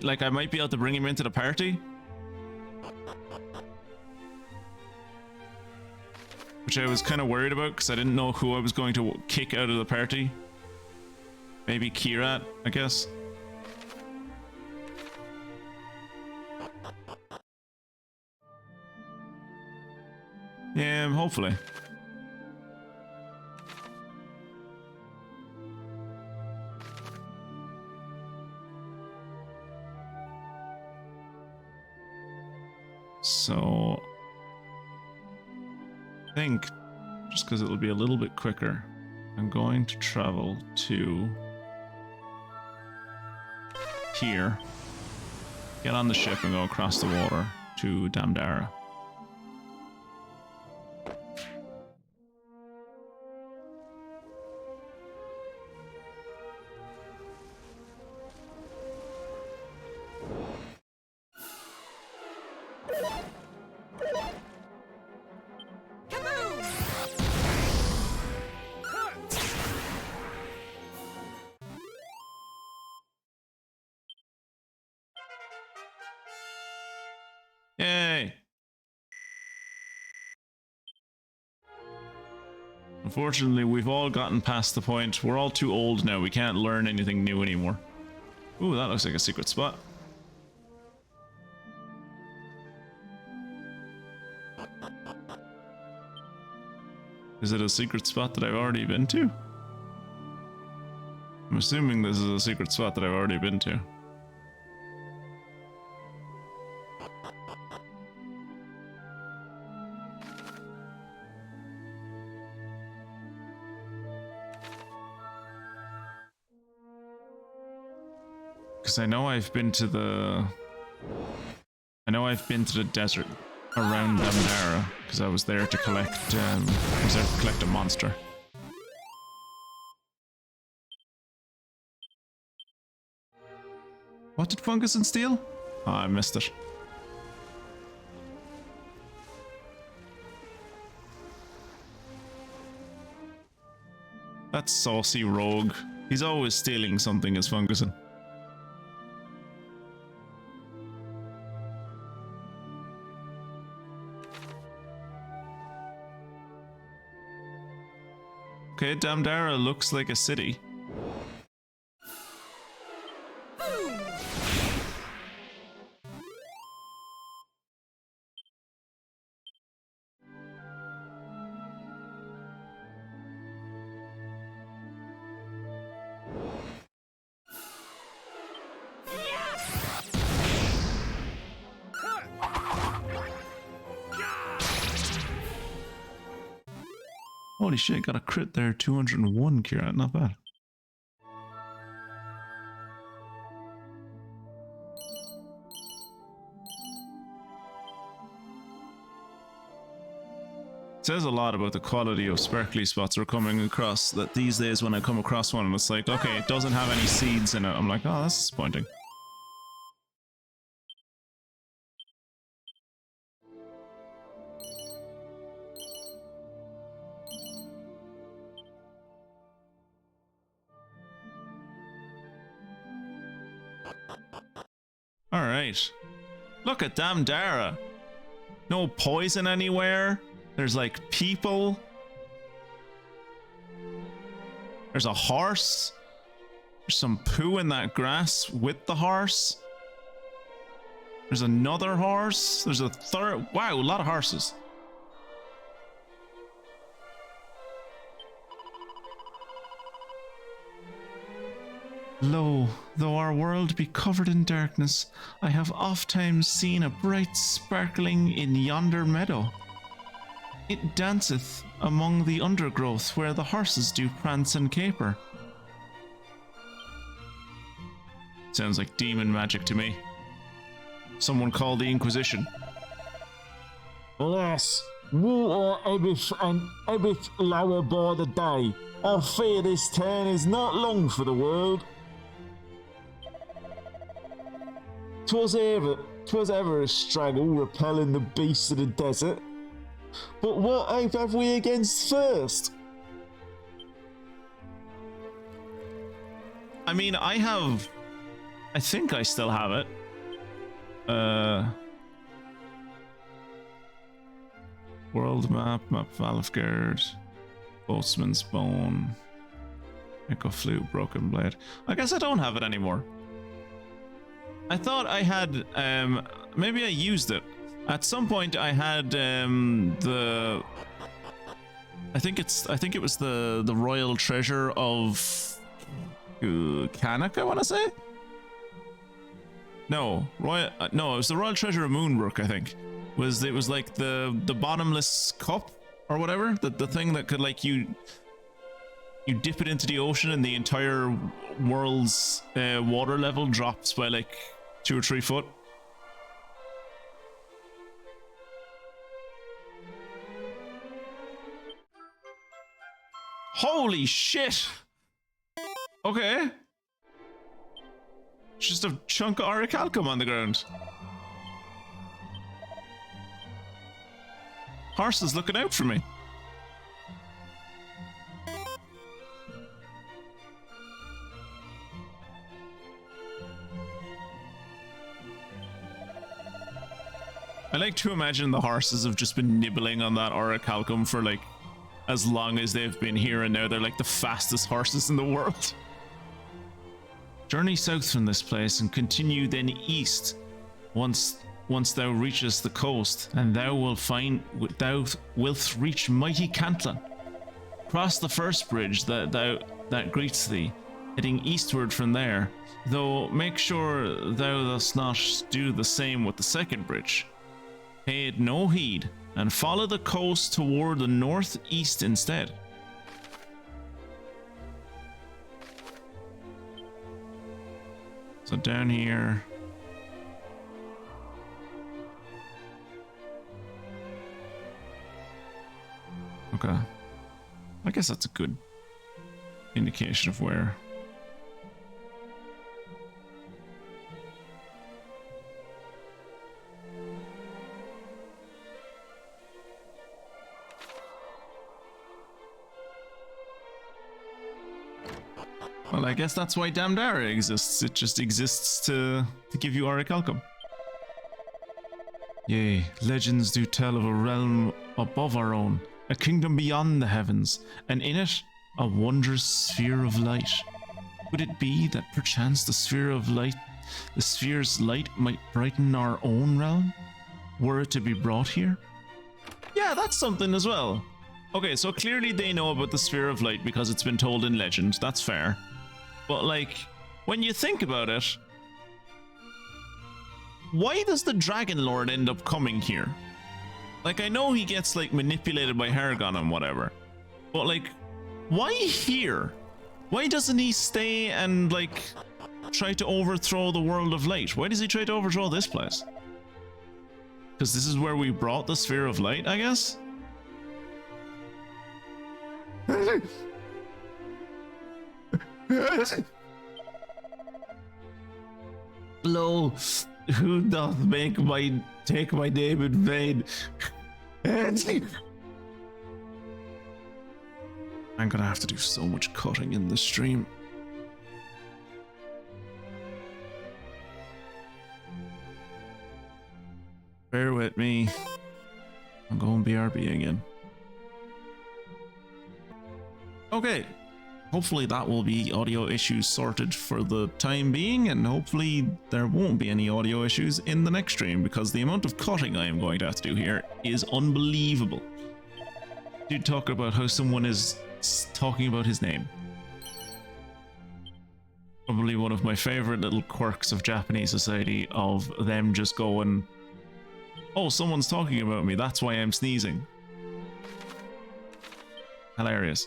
like I might be able to bring him into the party. Which I was kind of worried about because I didn't know who I was going to kick out of the party. Maybe Kirat, I guess. Yeah, hopefully. So I think just because it'll be a little bit quicker, I'm going to travel to here, get on the ship and go across the water to Damdara. Unfortunately, we've all gotten past the point. We're all too old now. We can't learn anything new anymore. Ooh, that looks like a secret spot. Is it a secret spot that I've already been to? I'm assuming this is a secret spot that I've already been to. Because I know I've been to the... desert around Damdara, because I was there to collect, a monster. What did Funguson steal? Oh, I missed it. That saucy rogue. He's always stealing something as Funguson. Okay, Damdara looks like a city. Holy shit, got a crit there, 201 Kira, not bad. It says a lot about the quality of sparkly spots we're coming across, that these days when I come across one and it's like, okay, it doesn't have any seeds in it, I'm like, oh, that's disappointing. Alright. Look at Damdara. No poison anywhere. There's like people. There's a horse. There's some poo in that grass with the horse. There's another horse. There's a third. Wow, a lot of horses. Lo, though our world be covered in darkness, I have ofttimes seen a bright sparkling in yonder meadow. It danceth among the undergrowth where the horses do prance and caper. Sounds like demon magic to me. Someone call the Inquisition. Alas, water ebbeth and ebbeth lower by the day. I fear this town is not long for the world. 'Twas ever a struggle repelling the beasts of the desert. But what hope have we against thirst? I mean, I think I still have it. World map Valfgard, Boatsman's Bone, Echo Flute, Broken Blade. I guess I don't have it anymore. I thought I had, maybe I used it. At some point I had, I think it was the Royal Treasure of Canuck, I want to say? No, no, it was the Royal Treasure of Moonbrook, I think. It was like the bottomless cup or whatever, the thing that could, like, you dip it into the ocean and the entire world's water level drops by like 2 or 3 foot. Holy shit! Okay. It's just a chunk of orichalcum on the ground. Horse is looking out for me. I like to imagine the horses have just been nibbling on that orichalcum for like as long as they've been here, and now they're like the fastest horses in the world. Journey south from this place and continue then east. Once thou reachest the coast, and thou wilt reach mighty Cantlan. Cross the first bridge that greets thee, heading eastward from there, though make sure thou dost not do the same with the second bridge. Pay it no heed, and follow the coast toward the northeast instead. So down here. Okay. I guess that's a good indication of where. Well, I guess that's why Damdara exists. It just exists to give you Orichalcum. Yea, legends do tell of a realm above our own, a kingdom beyond the heavens, and in it, a wondrous sphere of light. Could it be that perchance the sphere's light might brighten our own realm, were it to be brought here? Yeah, that's something as well. Okay, so clearly they know about the sphere of light because it's been told in legend. That's fair. But like, when you think about it, why does the Dragon Lord end up coming here? Like, I know he gets like manipulated by Haragon and whatever, but like, why here? Why doesn't he stay and like try to overthrow the world of light? Why does he try to overthrow this place? Because this is where we brought the sphere of light, I guess? Lo, who doth take my name in vain? I'm gonna have to do so much cutting in this stream. Bear with me. I'm going BRB again. Okay. Hopefully that will be audio issues sorted for the time being, and hopefully there won't be any audio issues in the next stream, because the amount of cutting I am going to have to do here is unbelievable. Dude, talk about how someone is talking about his name. Probably one of my favorite little quirks of Japanese society, of them just going, oh, someone's talking about me, that's why I'm sneezing. Hilarious.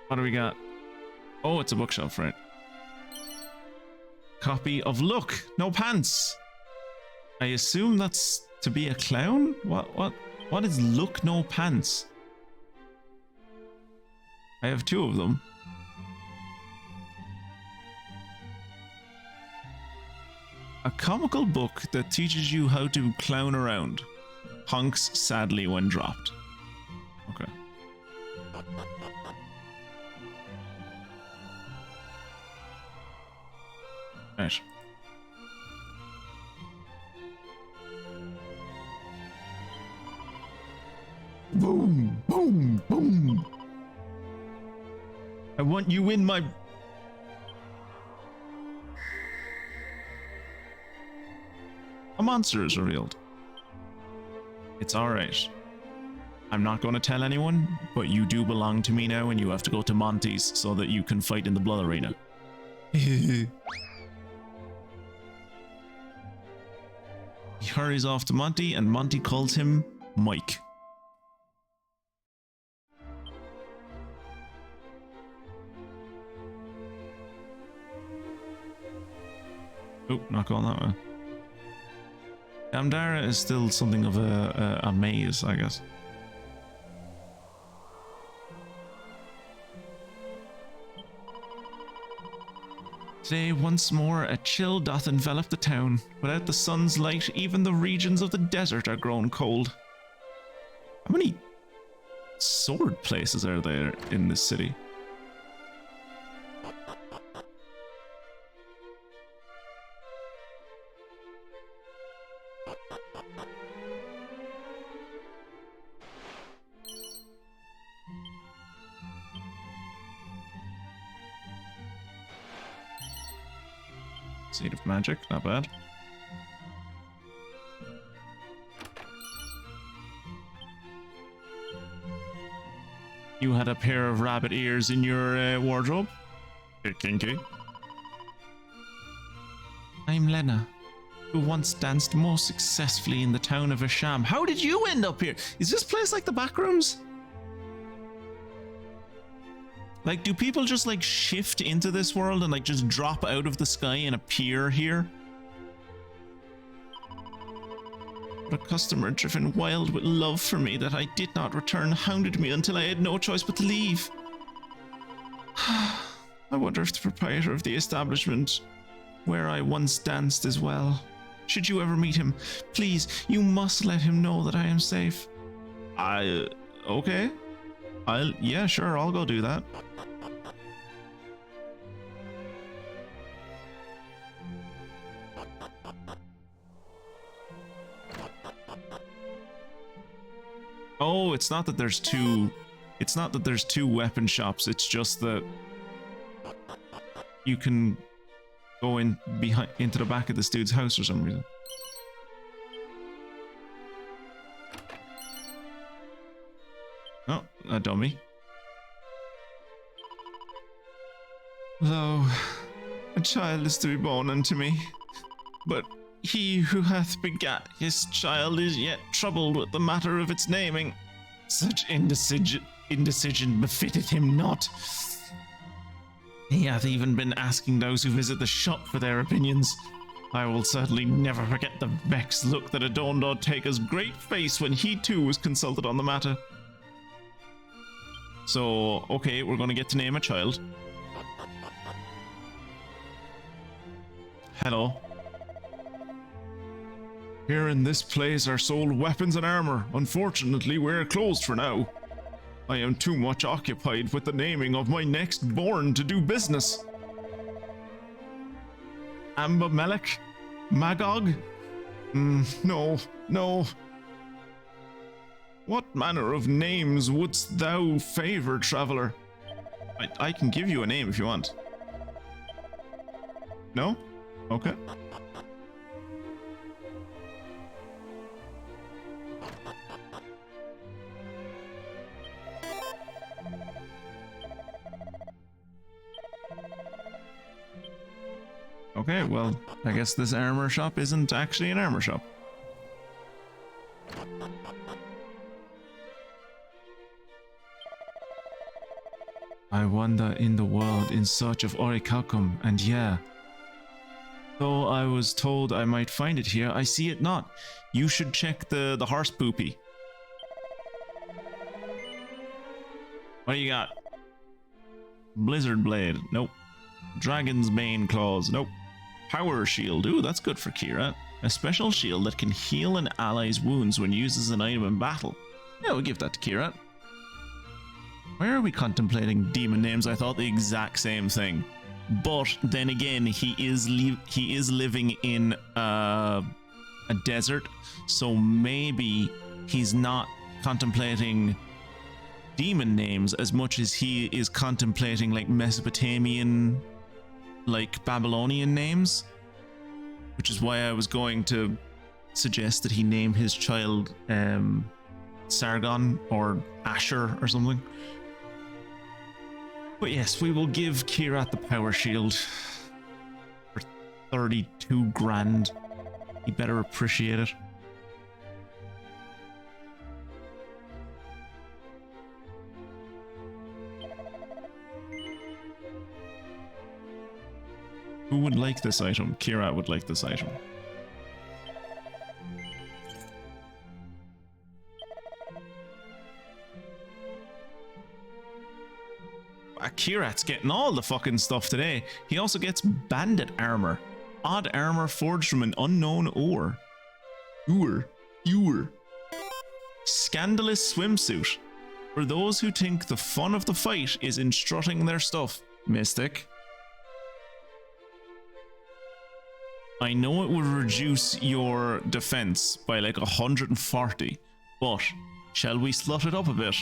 What do we got? Oh, it's a bookshelf, right? Copy of Look, No Pants. I assume that's to be a clown? What is Look, No Pants? I have two of them. A comical book that teaches you how to clown around. Honks sadly when dropped. Okay. Right. Boom, boom, boom. I want you in my... A monster is revealed. It's alright. I'm not going to tell anyone, but you do belong to me now, and you have to go to Monty's so that you can fight in the blood arena. He hurries off to Monty, and Monty calls him Mike. Oh, not going that way. Damdara is still something of a maze, I guess. Today, once more, a chill doth envelop the town. Without the sun's light, even the regions of the desert are grown cold. How many sword places are there in this city? Seed of magic, not bad. You had a pair of rabbit ears in your wardrobe? Bit kinky. I'm Lena, who once danced most successfully in the town of Asham. How did you end up here? Is this place like the Backrooms? Like, do people just like shift into this world and like just drop out of the sky and appear here? But a customer driven wild with love for me that I did not return hounded me until I had no choice but to leave. I wonder if the proprietor of the establishment where I once danced as well. Should you ever meet him, please, you must let him know that I am safe. Okay. Yeah, sure, I'll go do that. Oh, it's not that there's two weapon shops, it's just that you can go in behind into the back of this dude's house for some reason. Oh, a dummy. Lo, a child is to be born unto me, but he who hath begat his child is yet troubled with the matter of its naming. Such indecision befitteth him not. He hath even been asking those who visit the shop for their opinions. I will certainly never forget the vexed look that adorned Ortega's great face when he too was consulted on the matter. So, okay, we're going to get to name a child. Hello. Here in this place are sold weapons and armor. Unfortunately, we're closed for now. I am too much occupied with the naming of my next born to do business. Ambamelech? Magog? No. What manner of names wouldst thou favor, traveler? I can give you a name if you want. No? Okay. Okay, well, I guess this armor shop isn't actually an armor shop. I wander in the world in search of Orichalcum, and yeah, though I was told I might find it here, I see it not. You should check the horse poopy. What do you got? Blizzard Blade, nope. Dragon's Bane Claws, nope. Power Shield, ooh, that's good for Kira. A special shield that can heal an ally's wounds when used as an item in battle. Yeah, we'll give that to Kira. Why are we contemplating demon names? I thought the exact same thing. But then again, he is living in a desert, so maybe he's not contemplating demon names as much as he is contemplating like Mesopotamian, like Babylonian names, which is why I was going to suggest that he name his child Sargon or Asher or something. But yes, we will give Kirat the power shield for 32 grand. He better appreciate it. Who would like this item? Kirat would like this item. Kirat's getting all the fucking stuff today. He also gets bandit armor. Odd armor forged from an unknown ore. Ure. Scandalous swimsuit. For those who think the fun of the fight is in strutting their stuff. Mystic. I know it would reduce your defense by like 140, but shall we slut it up a bit?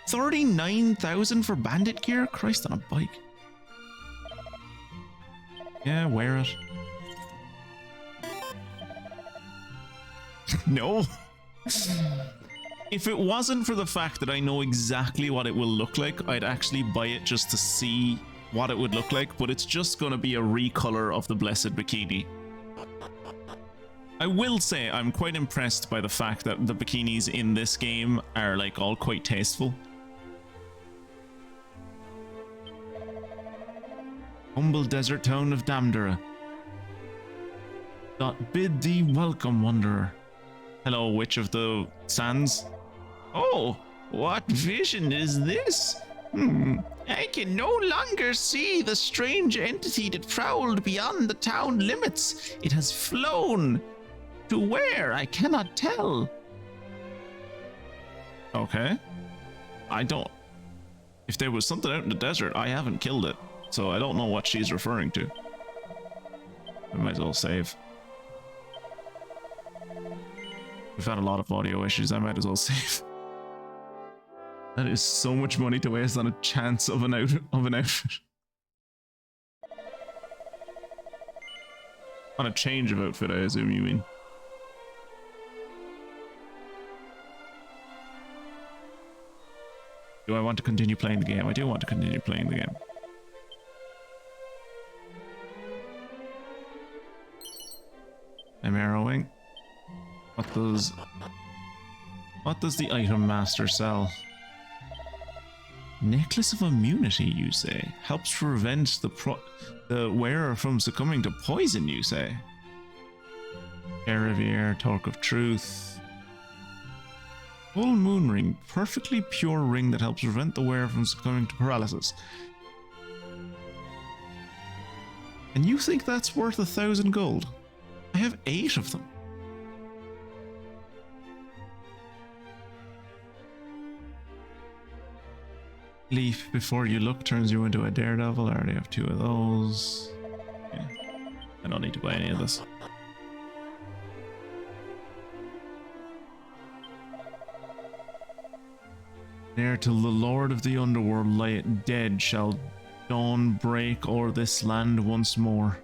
39,000 for bandit gear? Christ on a bike. Yeah, wear it. No. If it wasn't for the fact that I know exactly what it will look like, I'd actually buy it just to see what it would look like, but it's just going to be a recolor of the Blessed Bikini. I will say I'm quite impressed by the fact that the bikinis in this game are like all quite tasteful. Humble desert town of Damdara. Bid thee welcome, wanderer. Hello, Witch of the Sands. Oh, what vision is this? I can no longer see the strange entity that prowled beyond the town limits. It has flown. To where? I cannot tell. Okay. I don't... If there was something out in the desert, I haven't killed it. So I don't know what she's referring to. I might as well save. We've had a lot of audio issues, I might as well save. That is so much money to waste on a chance of an outfit. On a change of outfit, I assume you mean. Do I want to continue playing the game? I do want to continue playing the game. I'm arrowing. What does the item master sell? Necklace of immunity, you say? Helps prevent the wearer from succumbing to poison, you say? Air Riviere, Talk of Truth. Full moon ring, perfectly pure ring that helps prevent the wearer from succumbing to paralysis. And you think that's worth 1,000 gold? I have 8 of them. Leaf before you look turns you into a daredevil. I already have 2 of those. Yeah. I don't need to buy any of this. There till the Lord of the Underworld lie dead shall dawn break o'er this land once more.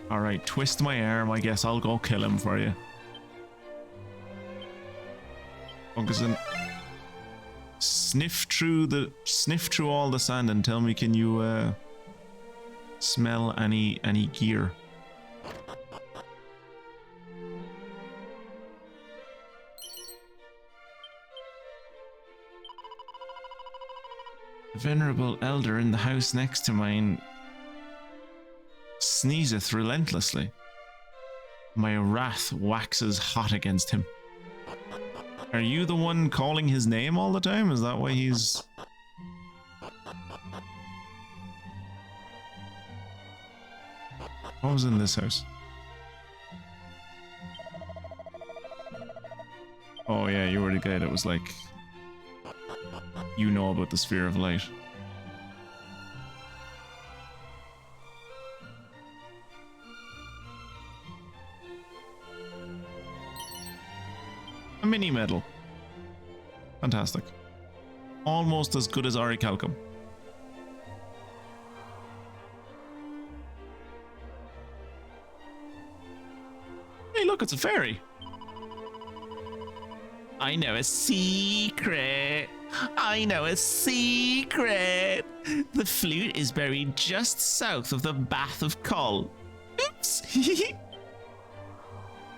Alright, twist my arm, I guess I'll go kill him for you. Focus in. Sniff through all the sand and tell me, can you smell any gear? The venerable elder in the house next to mine sneezeth relentlessly. My wrath waxes hot against him. Are you the one calling his name all the time? Is that why he's... What was in this house? Oh yeah, you were the guy that was like... You know about the sphere of light. A mini medal. Fantastic. Almost as good as Orichalcum. Hey look, it's a fairy. I know a secret. I know a secret. The flute is buried just south of the Bath of Coll. Oops.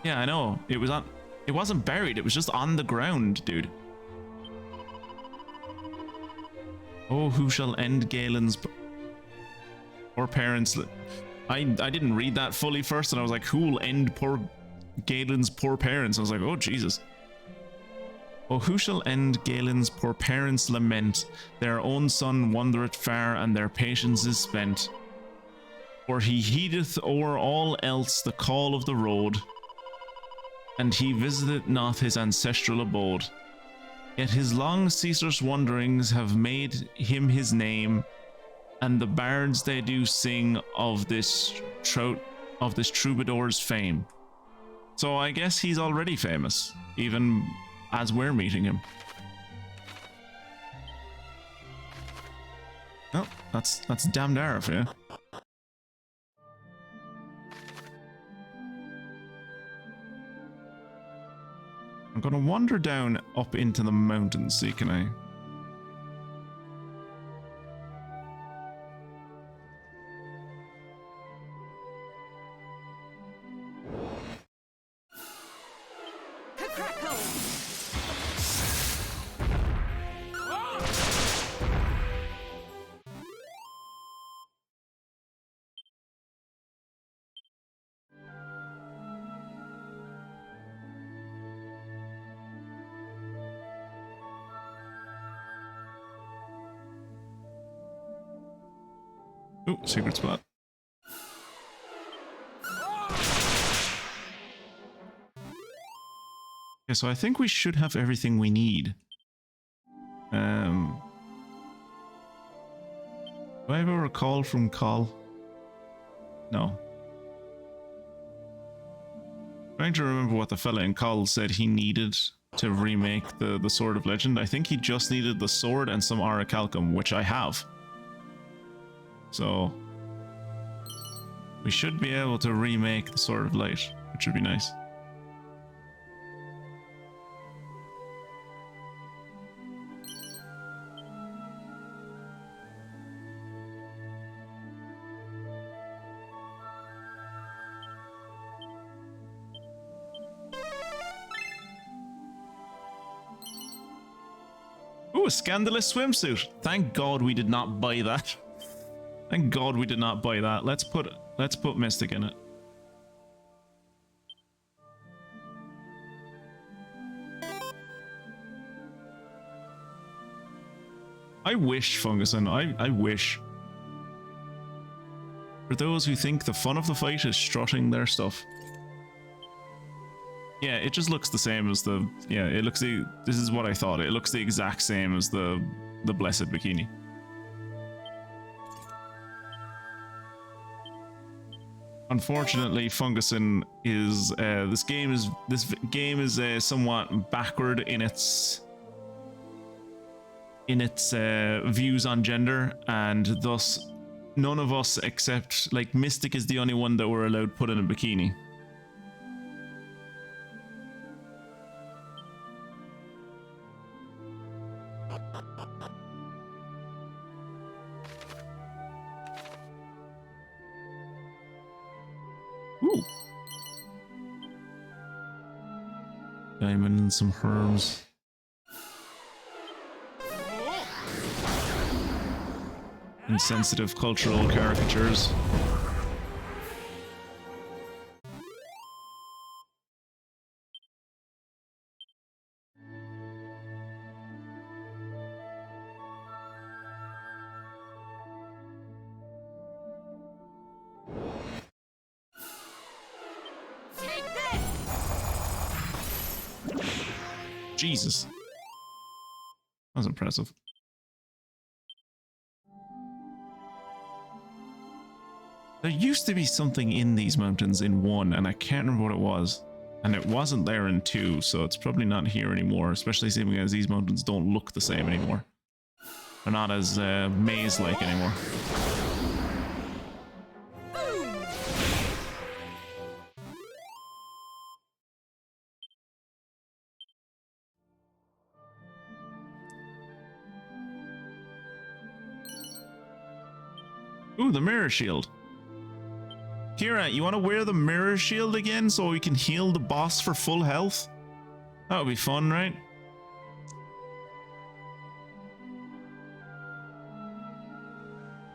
Yeah, I know. It wasn't buried, it was just on the ground, dude. Oh, who shall end Galen's poor parents? I didn't read that fully first, and I was like, who will end poor Galen's poor parents? I was like, oh Jesus. Oh, who shall end Galen's poor parents' lament? Their own son wandereth far, and their patience is spent. For he heedeth o'er all else the call of the road, and he visiteth not his ancestral abode. Yet his long ceaseless wanderings have made him his name, and the bards they do sing of this troubadour's fame. So I guess he's already famous, even as we're meeting him. Oh, that's damned Arif, yeah. I'm gonna wander down up into the mountains, see can I? Oh, secret spot. Okay, so I think we should have everything we need. Do I have a recall from Call? No. Trying to remember what the fella in Call said he needed to remake the Sword of Legend. I think he just needed the sword and some Orichalcum, which I have. So we should be able to remake the Sword of Light, which would be nice. Ooh, a scandalous swimsuit. Thank God we did not buy that. Thank God we did not buy that. Let's put Mystic in it. I wish, Funguson, I wish. For those who think the fun of the fight is strutting their stuff. Yeah, it just looks the same as the... Yeah, it looks the... This is what I thought. It looks the exact same as the Blessed Bikini. Unfortunately, Funguson is this game is somewhat backward in its views on gender, and thus none of us except like Mystic is the only one that we're allowed put in a bikini. Ooh. Diamond and some herbs. Insensitive cultural caricatures. Jesus. That was impressive. There used to be something in these mountains in 1, and I can't remember what it was. And it wasn't there in 2, so it's probably not here anymore, especially seeing as these mountains don't look the same anymore. They're not as maze-like anymore. Ooh, the mirror shield. Kira, you want to wear the mirror shield again so we can heal the boss for full health? That would be fun, right?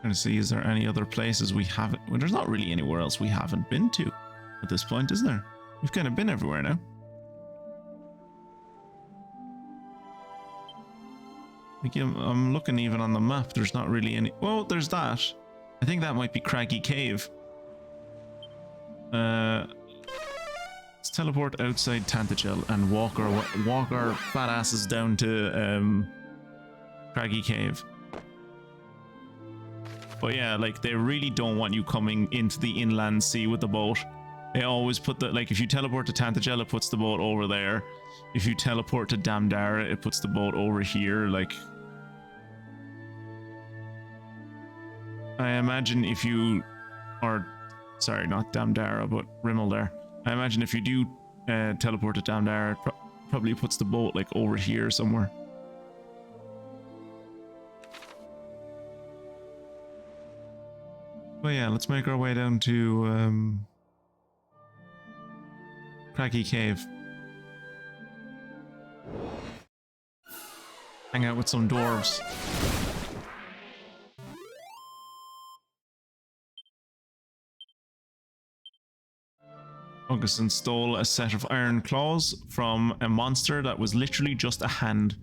Trying to see, is there any other places we haven't... Well, there's not really anywhere else we haven't been to at this point, is there? We've kind of been everywhere now. I'm looking even on the map, there's not really any... Well, there's that. I think that might be Craggy Cave. Let's teleport outside Tantagel and walk our fat asses down to Craggy Cave. But yeah, like they really don't want you coming into the inland sea with the boat. They always put the, like, if you teleport to Tantagel, it puts the boat over there. If you teleport to Damdara, it puts the boat over here. Like, I imagine if you, or sorry, not Damdara, but Rimmel there. I imagine if you do teleport to Damdara, it probably puts the boat like over here somewhere. But yeah, let's make our way down to Craggy Cave. Hang out with some dwarves. Augustin stole a set of iron claws from a monster that was literally just a hand.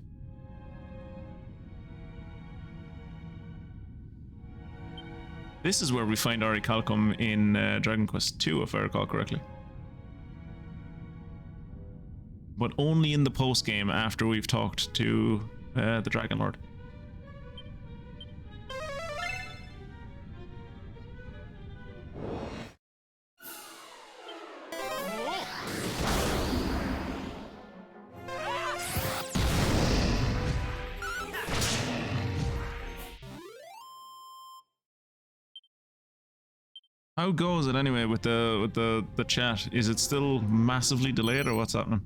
This is where we find Orichalcum in Dragon Quest II, if I recall correctly. But only in the post-game after we've talked to the Dragon Lord. How goes it anyway with the chat? Is it still massively delayed or what's happening?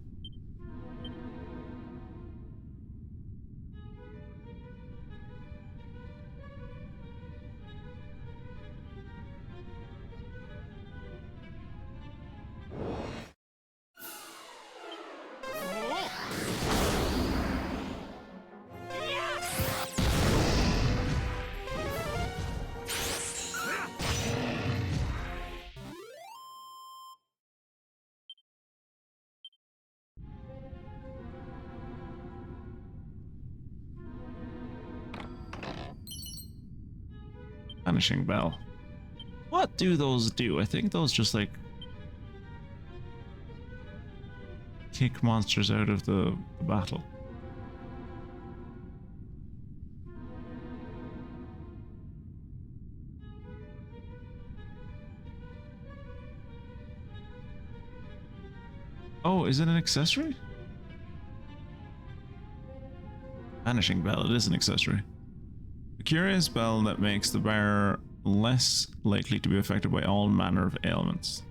Vanishing Bell. What do those do? I think those just like kick monsters out of the battle. Oh, is it an accessory? Vanishing Bell, it is an accessory. A curious bell that makes the bearer less likely to be affected by all manner of ailments.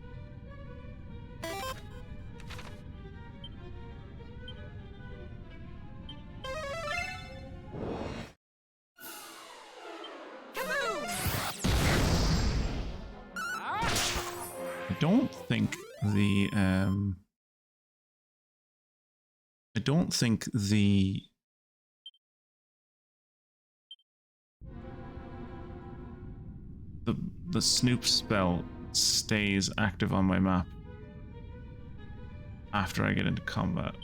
I don't think the Snoop spell stays active on my map after I get into combat.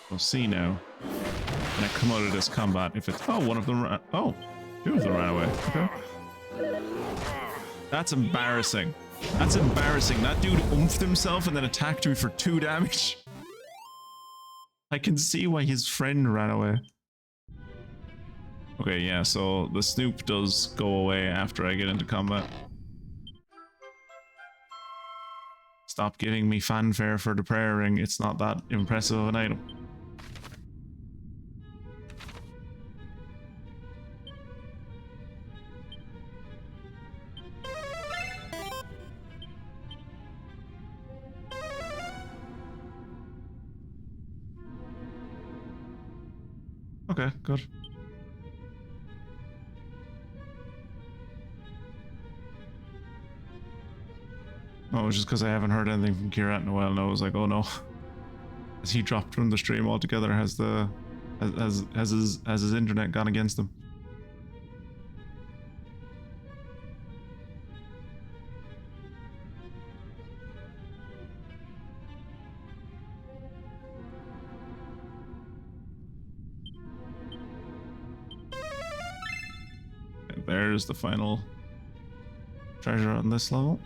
We'll see now when I come out of this combat if it's... Oh, one of them ran... Oh, two of them ran away. Okay. That's embarrassing. That's embarrassing. That dude oomphed himself and then attacked me for 2 damage. I can see why his friend ran away. Okay, yeah, so the Snoop does go away after I get into combat. Stop giving me fanfare for the prayer ring. It's not that impressive of an item. Okay, good. Oh, it's just because I haven't heard anything from Kirat in a while, and I was like, oh no. Has he dropped from the stream altogether? Has his internet gone against him? Okay, there's the final treasure on this level.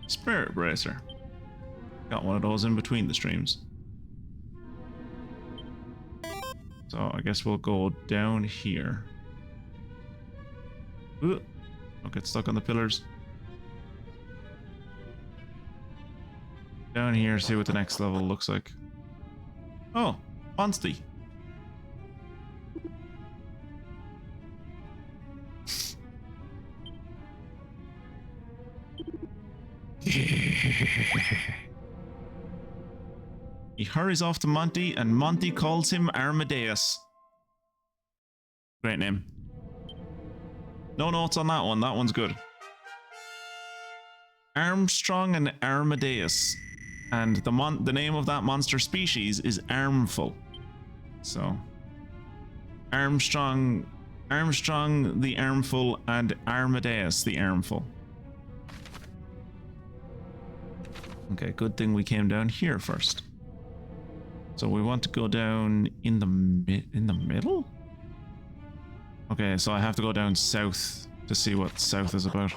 Spirit Bracer. Got one of those in between the streams. So I guess we'll go down here. Ooh, don't get stuck on the pillars. Down here, see what the next level looks like. Oh, Monsty. He hurries off to Monty, and Monty calls him Armadeus. Great name. No notes on that one. That one's good. Armstrong and Armadeus. And the name of that monster species is Armful. So Armstrong the Armful and Armadeus the Armful. Okay, good thing we came down here first. So we want to go down in the middle? Okay, so I have to go down south to see what south is about.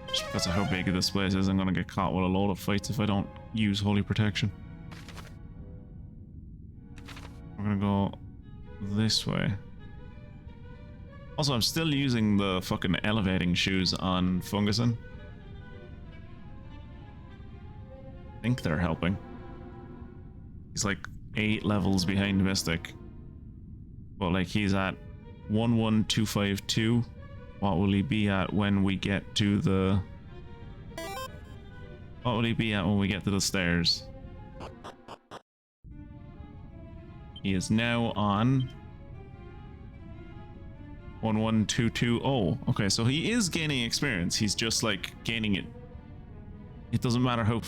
Just because of how big this place is, I'm gonna get caught with a load of fights if I don't use Holy Protection. I'm gonna go this way. Also, I'm still using the fucking elevating shoes on Funguson. I think they're helping. He's like 8 levels behind Mystic. But like he's at 11252. What will he be at when we get to the... What will he be at when we get to the stairs? He is now on 11220. Okay, so he is gaining experience. He's just like gaining it. It doesn't matter how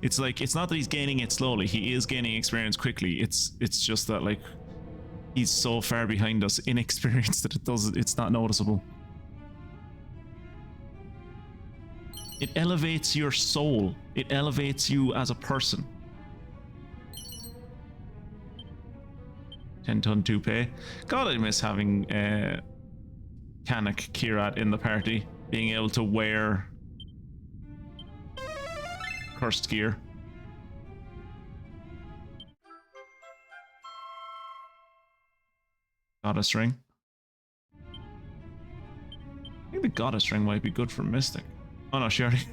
it's like, it's not that he's gaining it slowly. He is gaining experience quickly. It's just that like he's so far behind us in experience that it's not noticeable. It elevates your soul. It elevates you as a person. 10-ton toupee. God, I miss having Kanak Kirat in the party, being able to wear cursed gear. Goddess ring. I think the goddess ring might be good for Mystic. Oh no, she already...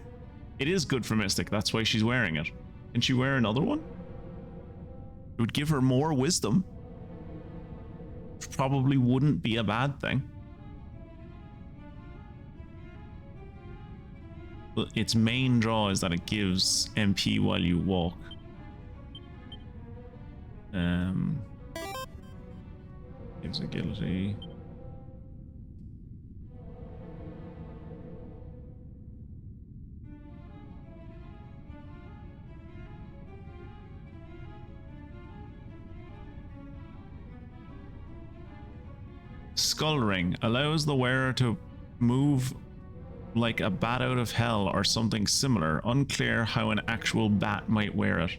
It is good for Mystic, that's why she's wearing it. Can she wear another one? It would give her more wisdom. Probably wouldn't be a bad thing. But its main draw is that it gives MP while you walk. Gives agility. Skull ring allows the wearer to move like a bat out of hell or something similar. Unclear how an actual bat might wear it.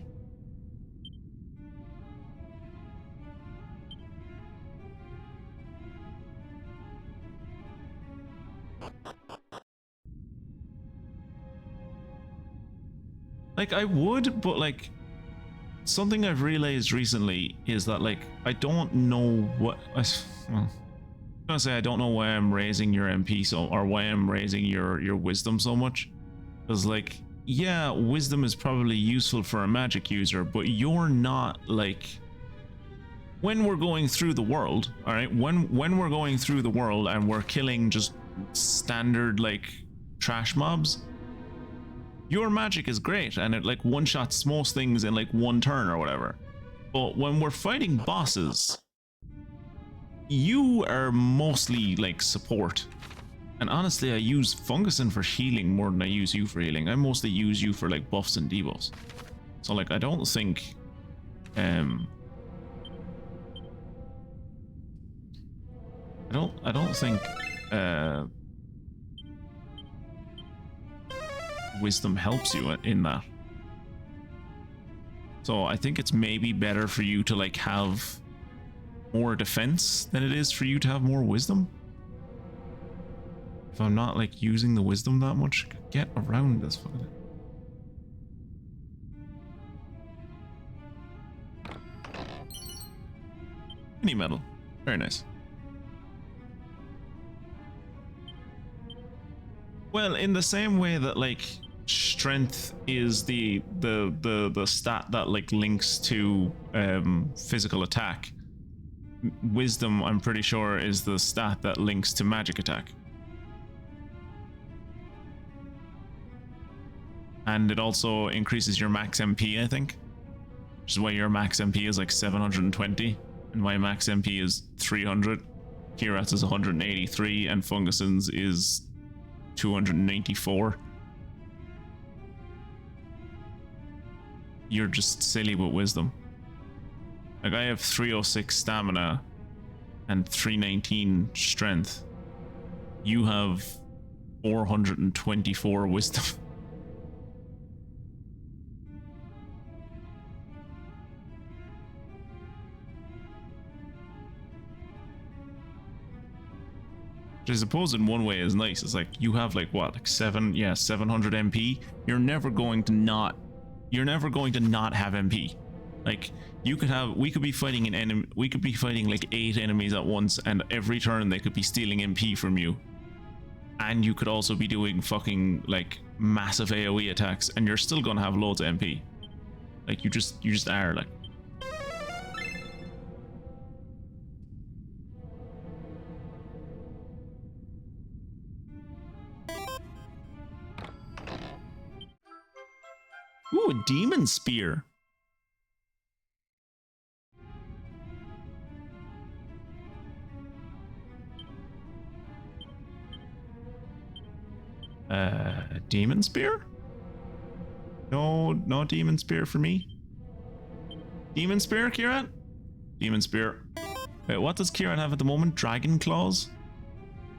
Like I would, but like something I've realized recently is that like I don't know what I'm gonna say I don't know why I'm raising your MP so, or why I'm raising your wisdom so much. Because like, yeah, wisdom is probably useful for a magic user, but you're not like, when we're going through the world, all right, when we're going through the world and we're killing just standard like trash mobs, your magic is great and it like one-shots most things in like one turn or whatever. But when we're fighting bosses, you are mostly like support. And honestly, I use Funguson for healing more than I use you for healing. I mostly use you for like buffs and debuffs. So like I don't think I don't think wisdom helps you in that. So I think it's maybe better for you to like have more defense than it is for you to have more wisdom. if I'm not like using the wisdom that much, I could get around this fucking thing. Mini metal. Very nice. Well, in the same way that like strength is the stat that like links to physical attack, wisdom I'm pretty sure is the stat that links to magic attack. And it also increases your max MP, I think. Which is why your max MP is like 720 and my max MP is 300. Kirat's is 183 and Funguson's is 294. You're just silly with wisdom. Like I have 306 stamina and 319 strength. You have 424 wisdom. Which I suppose in one way is nice. It's like you have like what, like 700 MP. You're never going to not have MP. Like we could be fighting an enemy, we could be fighting like 8 enemies at once, and every turn they could be stealing MP from you. And you could also be doing fucking like massive AoE attacks, and you're still gonna have loads of MP. Like you just are like. Ooh, a demon spear. Demon spear? No demon spear for me. Demon spear, Kirat? Demon spear. Wait, what does Kirat have at the moment? Dragon claws?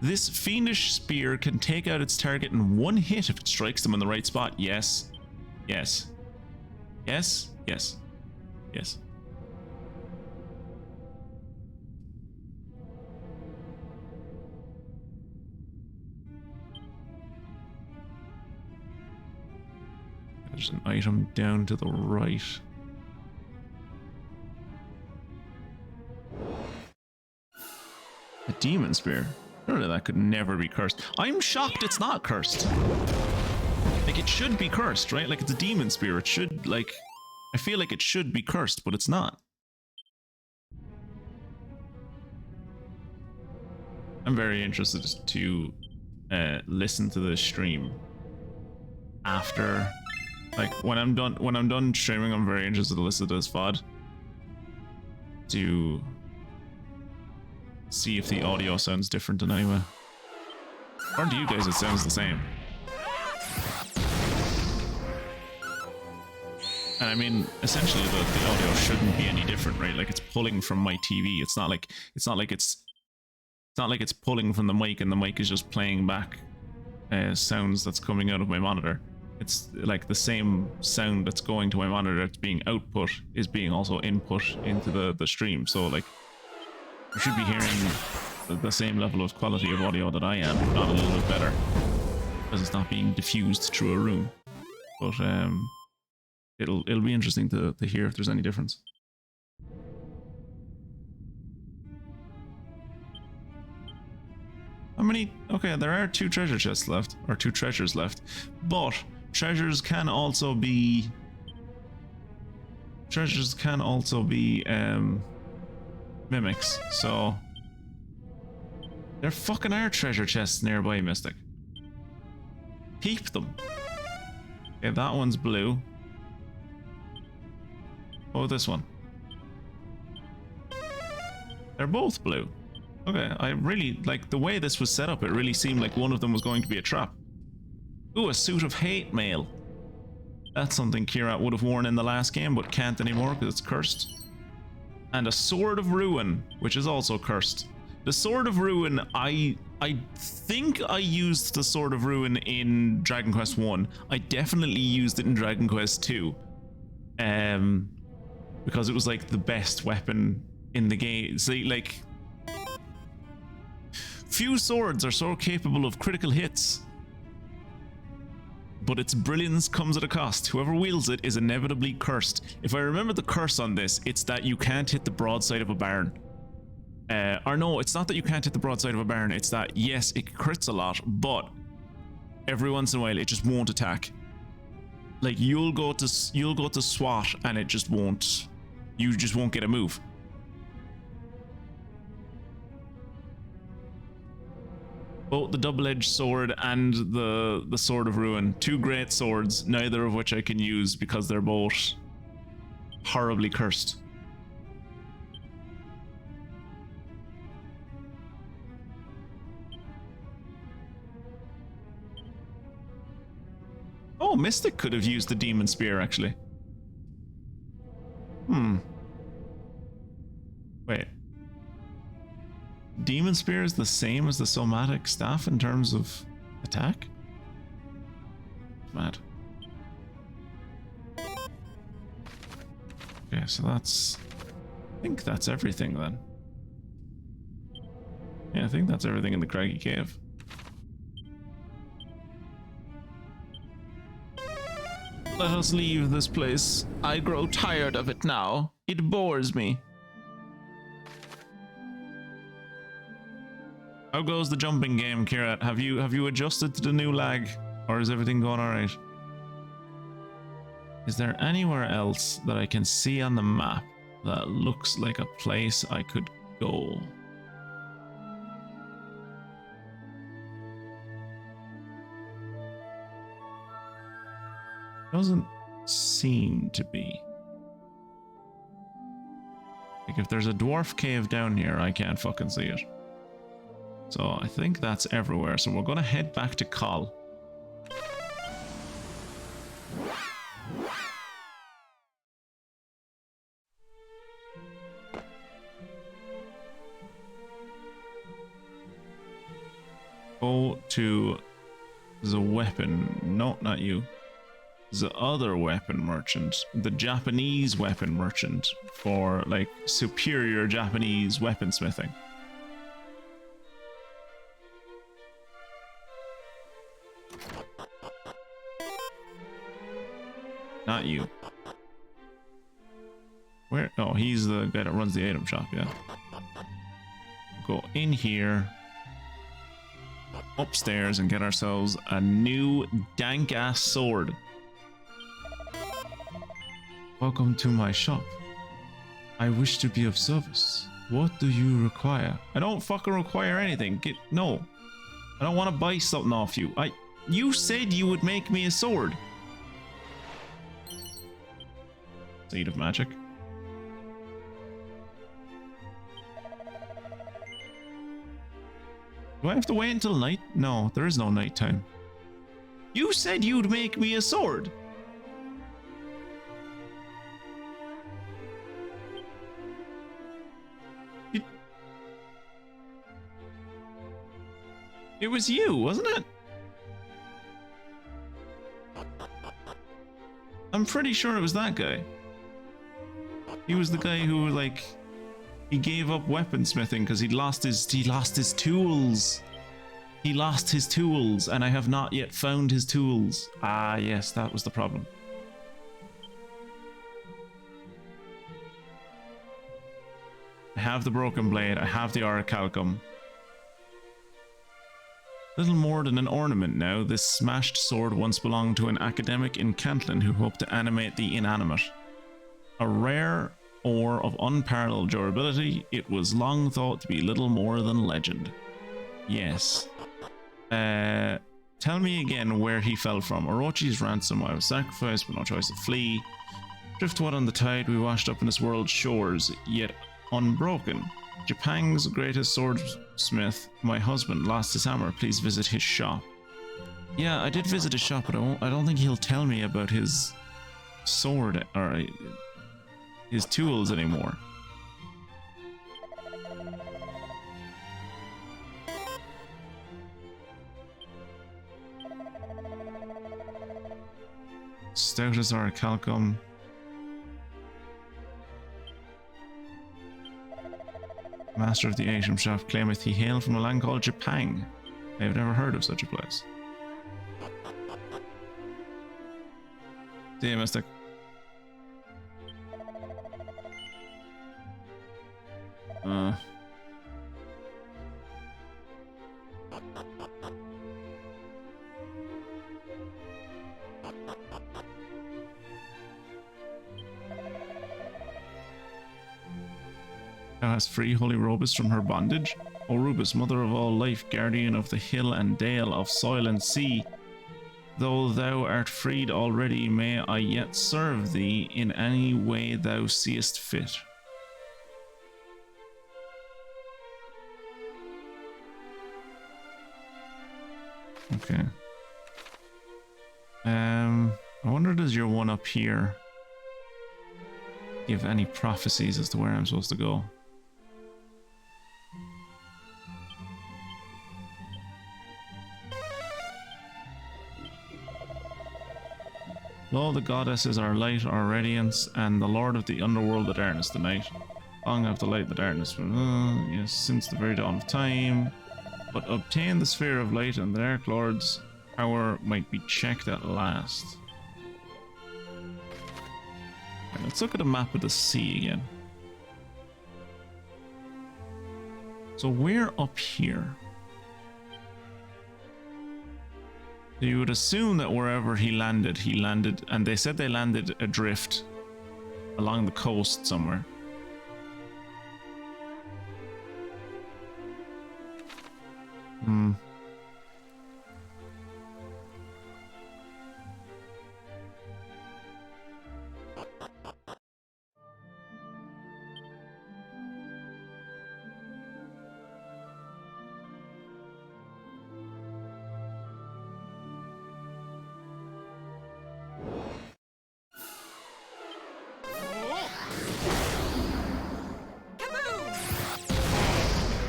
This fiendish spear can take out its target in one hit if it strikes them in the right spot. Yes. Yes. Yes. Yes. Yes. There's an item down to the right. A demon spear. Surely that could never be cursed. I'm shocked it's not cursed. Like, it should be cursed, right? Like, it's a demon spear. It should, like... I feel like it should be cursed, but it's not. I'm very interested to listen to the stream after... Like, when I'm done streaming, I'm very interested to listen to this VoD. To... see if the audio sounds different in any way. Or to you guys, it sounds the same. And I mean, essentially, the audio shouldn't be any different, right? Like, it's pulling from my TV. It's not like it's pulling from the mic and the mic is just playing back sounds that's coming out of my monitor. It's like the same sound that's going to my monitor that's being output is being also input into the stream. So like, you should be hearing the same level of quality of audio that I am, if not a little bit better, because it's not being diffused through a room. But it'll be interesting to hear if there's any difference. How many? Okay, there are 2 treasure chests left, or 2 treasures left, but treasures can also be mimics, so there fucking are treasure chests nearby, Mystic. Peep them. Okay, that one's blue. Oh, this one. They're both blue. Okay, I really like the way this was set up. It really seemed like one of them was going to be a trap. Ooh, a suit of hate mail. That's something Kirat would have worn in the last game, but can't anymore because it's cursed. And a sword of ruin, which is also cursed. The sword of ruin, I think I used the sword of ruin in Dragon Quest 1. I definitely used it in Dragon Quest 2. Because it was like the best weapon in the game. See, like, Few swords are so capable of critical hits, but its brilliance comes at a cost. Whoever wields it is inevitably cursed. If I remember the curse on this, it's that you can't hit the broadside of a barn. Or no, it's not that you can't hit the broadside of a barn, it's that, yes, it crits a lot, but every once in a while it just won't attack. Like, you'll go to swat and it just won't, you just won't get a move. Both the double-edged sword and the Sword of Ruin. Two great swords, neither of which I can use because they're both horribly cursed. Oh, Mystic could have used the Demon Spear, actually. Wait. Demon Spear is the same as the Somatic Staff in terms of attack? Mad. Okay, so that's... I think that's everything then. Yeah, I think that's everything in the Craggy Cave. Let us leave this place. I grow tired of it now. It bores me. How goes the jumping game, Kirat? Have you adjusted to the new lag, or is everything going alright? Is there anywhere else that I can see on the map that looks like a place I could go? Doesn't seem to be. Like, if there's a dwarf cave down here, I can't fucking see it. So I think that's everywhere. So we're gonna head back to Kol. Go to the weapon. No, not you. The other weapon merchant. The Japanese weapon merchant for, like, superior Japanese weaponsmithing. Not you. Where? Oh, he's the guy that runs the item shop, yeah. Go in here, upstairs, and get ourselves a new dank-ass sword. Welcome to my shop. I wish to be of service. What do you require? I don't fucking require anything. No. I don't want to buy something off you. You said you would make me a sword. Seed of Magic. Do I have to wait until night? No, there is no nighttime. You said you'd make me a sword. It was you, wasn't it? I'm pretty sure it was that guy. He was the guy who, like, he gave up weaponsmithing because he lost his tools. He lost his tools, and I have not yet found his tools. Ah, yes, that was the problem. I have the broken blade. I have the orichalcum. Little more than an ornament now, this smashed sword once belonged to an academic in Cantlin who hoped to animate the inanimate. A rare ore of unparalleled durability, it was long thought to be little more than legend. Yes. Tell me again where he fell from. Orochi's ransom, I was sacrificed, but no choice to flee. Driftwood on the tide, we washed up in this world's shores, yet unbroken. Japang's greatest swordsmith, my husband, lost his hammer. Please visit his shop. Yeah, I did visit his shop, but I don't think he'll tell me about his sword or his tools anymore. Stout as orichalcum. Master of the item shop claimeth he hailed from a land called Japan. I have never heard of such a place. Damn, Mystic. Thou hast free holy Robus from her bondage. O Rubus, mother of all life, guardian of the hill and dale, of soil and sea, though thou art freed already, may I yet serve thee in any way thou seest fit. Okay. I wonder, does your one up here give any prophecies as to where I'm supposed to go? Lo, the goddesses are light, our radiance, and the lord of the underworld, the darkness, the night. Long have the light, the darkness, yes, since the very dawn of time. But obtain the sphere of light, and the dark lord's power might be checked at last. Right, let's look at a map of the sea again. So we're up here. You would assume that wherever he landed, and they said they landed adrift along the coast somewhere.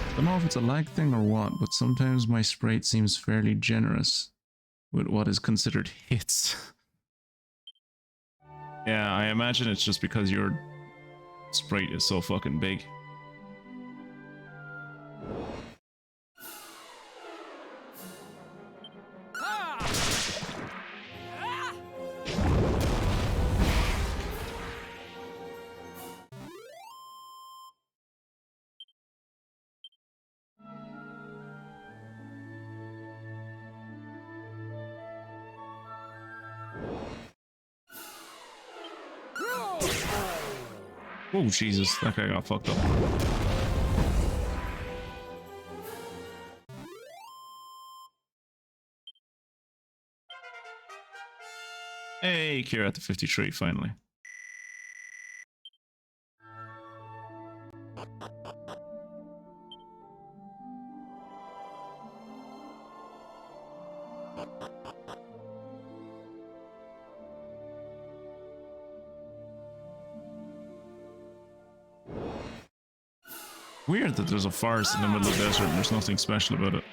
I don't know if it's a lag thing or what, but sometimes my sprite seems fairly generous with what is considered hits. Yeah, I imagine it's just because your sprite is so fucking big. Oh Jesus, that guy got fucked up. Hey, Kira at the 53 finally. Weird that there's a forest in the middle of the desert and there's nothing special about it.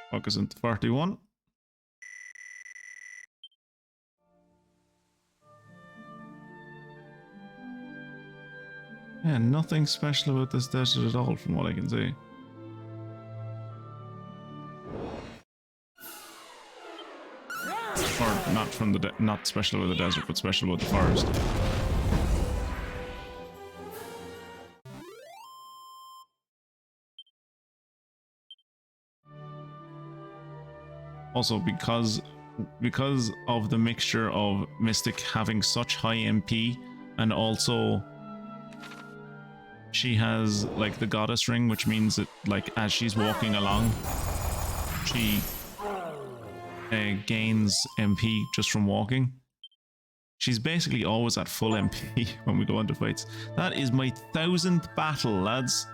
Focus into 41. Yeah, nothing special about this desert at all from what I can see. Or not from the not special about the desert, but special about the forest. Also, because of the mixture of Mystic having such high MP, and also she has like the goddess ring, which means that like as she's walking along, she gains MP just from walking. She's basically always at full MP when we go into fights. That is my 1000th battle, lads.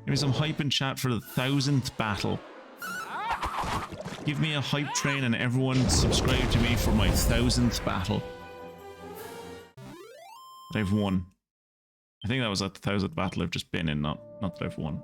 Give me some hype in chat for the 1000th battle. Give me a hype train and everyone subscribe to me for my 1000th battle that I've won. I think that was at the 1000th battle I've just been in, not that I've won.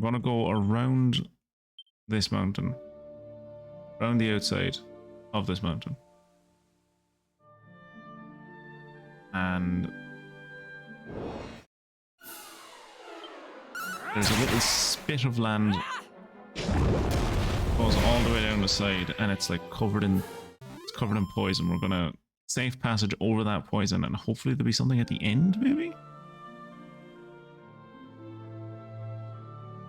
I'm gonna go around this mountain, around the outside of this mountain, and there's a little spit of land goes all the way down the side, and it's like covered in poison. We're gonna safe passage over that poison, and hopefully there'll be something at the end, maybe?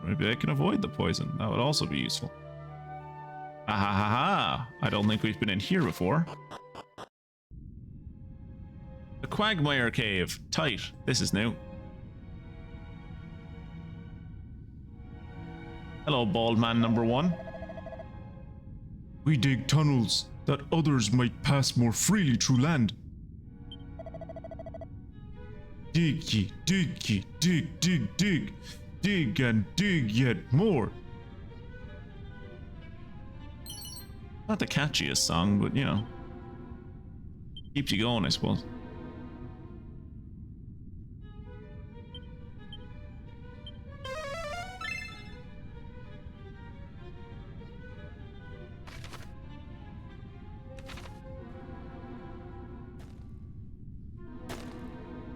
Maybe I can avoid the poison. That would also be useful. Ah ha ha ha! I don't think we've been in here before. The Quagmire Cave. Tight. This is new. Hello, bald man number 1. We dig tunnels that others might pass more freely through land. Dig ye, dig ye, dig, dig, dig. Dig and dig yet more. Not the catchiest song, but you know, keeps you going, I suppose.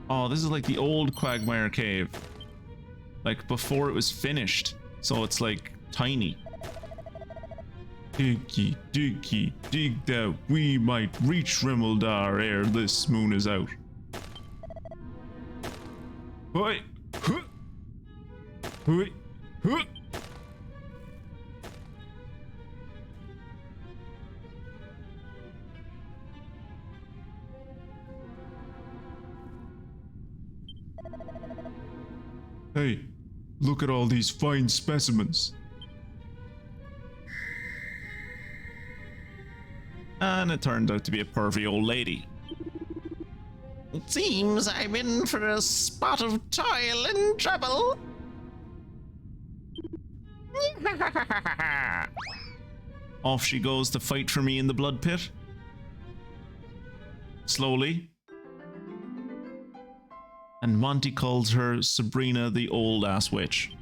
Oh, this is like the old Quagmire Cave. Like before it was finished. So it's like tiny. Dig ye, dig that we might reach Rimeldar ere this moon is out. Hoi! Huh! Hoi! Huh! Hey, look at all these fine specimens. And it turned out to be a pervy old lady. It seems I'm in for a spot of toil and trouble. Off she goes to fight for me in the blood pit. Slowly. And Monty calls her Sabrina the old ass witch.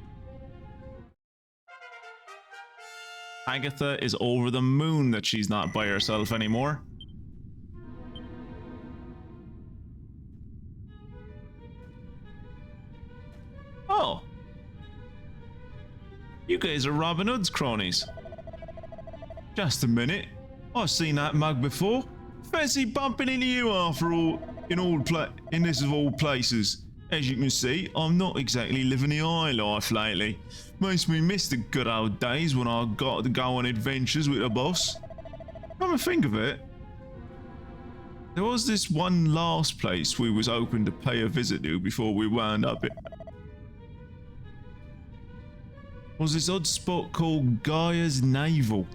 Agatha is over the moon that she's not by herself anymore. Oh. You guys are Robin Hood's cronies. Just a minute. I've seen that mug before. Fancy bumping into you after all in this of all places. As you can see, I'm not exactly living the high life lately. Makes me miss the good old days when I got to go on adventures with the boss. Come to think of it, there was this one last place we was hoping to pay a visit to before we wound up it. Was this odd spot called Gaia's Navel.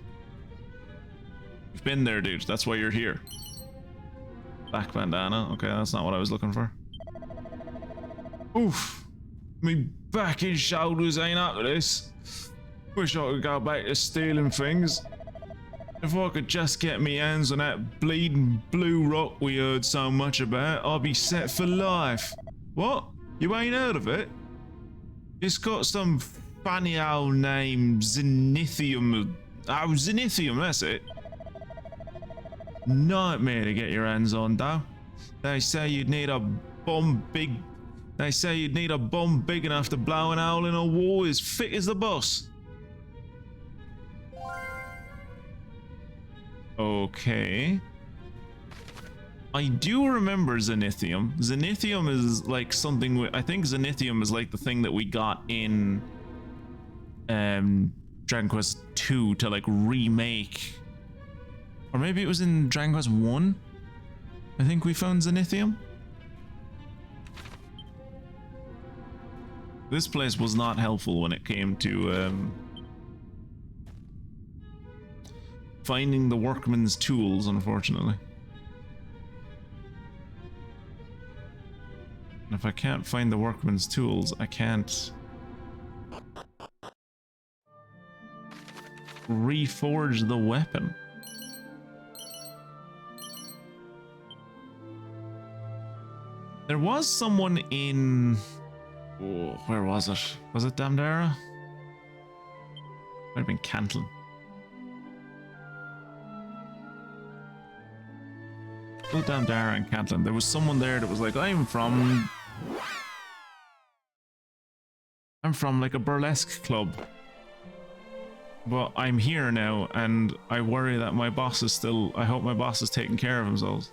You've been there, dude. That's why you're here. Black bandana. Okay, that's not what I was looking for. Oof. Me back and shoulders ain't up to this. Wish I could go back to stealing things. If I could just get me hands on that bleeding blue rock we heard so much about, I'd be set for life. What? You ain't heard of it? It's got some funny old name, Zenithium. Oh, Zenithium, that's it. Nightmare to get your hands on, though. They say you'd need a bomb big enough to blow an hole in a wall as thick as the boss. Okay. I do remember Zenithium. Zenithium is like something. I think Zenithium is like the thing that we got in Dragon Quest 2 to like remake, or maybe it was in Dragon Quest 1. I think we found Zenithium. This place was not helpful when it came to finding the workman's tools, unfortunately. And if I can't find the workman's tools, I can't reforge the weapon. There was someone in... Oh, where was it? Was it Damdara? Might have been Cantlin. Well, down Dara and Cantlin. There was someone there that was like, I'm from like a burlesque club. But I'm here now, and I worry that my boss is still... I hope my boss is taking care of himself.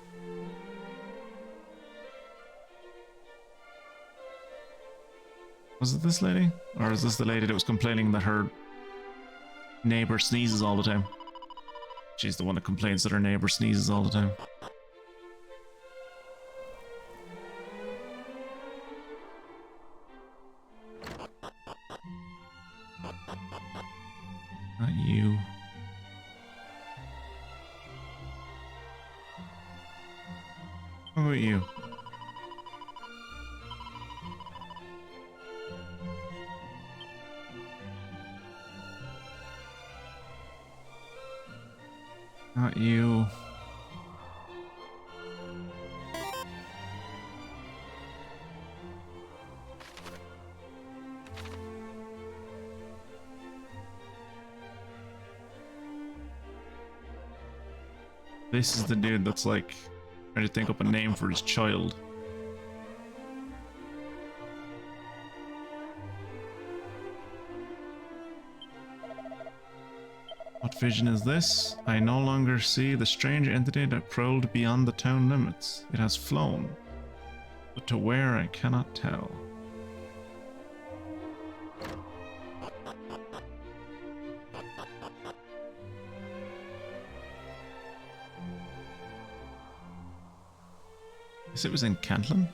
Was it this lady? Or is this the lady that was complaining that her neighbor sneezes all the time? She's the one that complains that her neighbor sneezes all the time. Not you. How about you? Not you. This is the dude that's like trying to think up a name for his child. What vision is this? I no longer see the strange entity that prowled beyond the town limits. It has flown, but to where I cannot tell. Guess it was in Cantlin?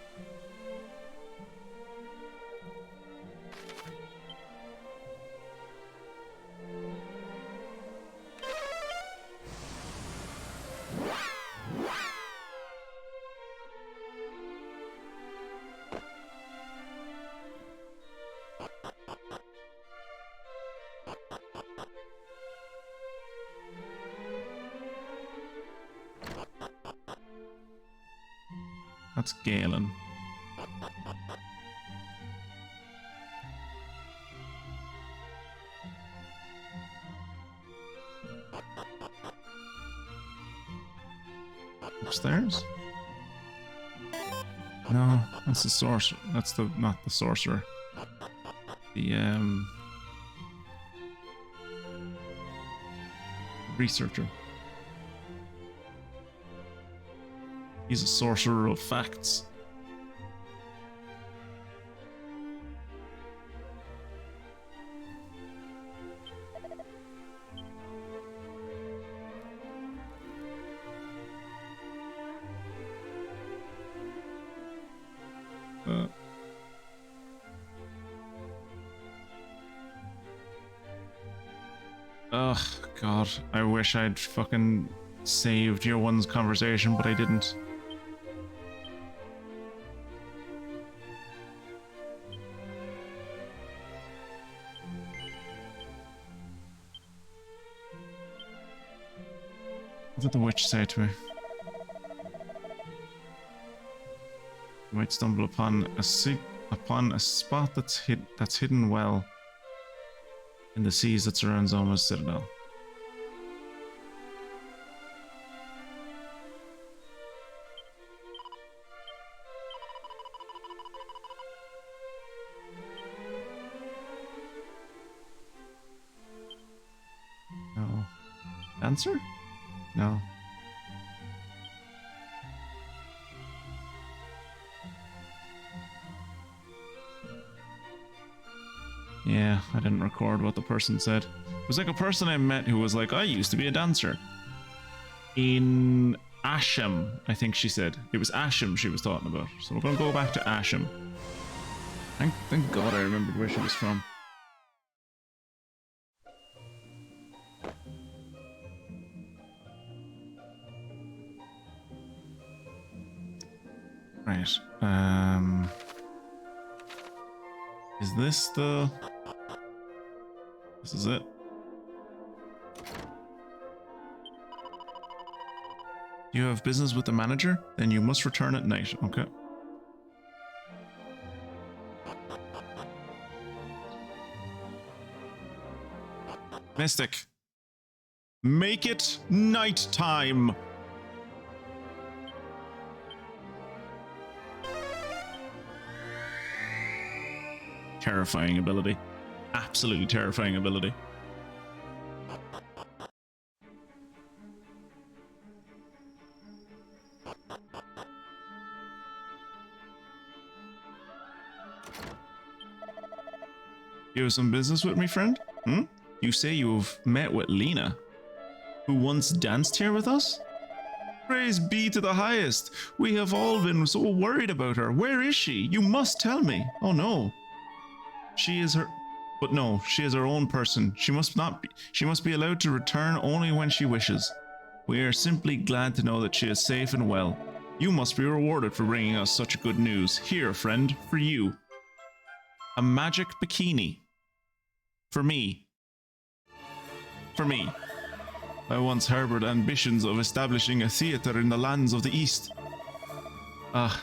That's Galen. Upstairs? No, that's the sorcerer. That's not the sorcerer. The researcher. He's a sorcerer of facts. Ugh, God, I wish I'd fucking saved your one's conversation, but I didn't. What did the witch say to me? You might stumble upon a spot that's hidden well in the seas that surround Zoma's citadel. No. Answer? No. Yeah, I didn't record what the person said. It was like a person I met who was like, I used to be a dancer. In Asham, I think she said. It was Asham she was talking about. So we're going to go back to Asham. Thank God I remembered where she was from. Right. Is this the... This is it. You have business with the manager? Then you must return at night, okay? Mystic. Make it night time. Terrifying ability. Absolutely terrifying ability. You have some business with me, friend? Hmm? You say you've met with Lena, who once danced here with us? Praise be to the highest. We have all been so worried about her. Where is she? You must tell me. Oh no. She is her... But no, she is her own person. She must be allowed to return only when she wishes. We are simply glad to know that she is safe and well. You must be rewarded for bringing us such good news. Here, friend, for you. A magic bikini. For me. For me. I once harbored ambitions of establishing a theater in the lands of the East. Ah,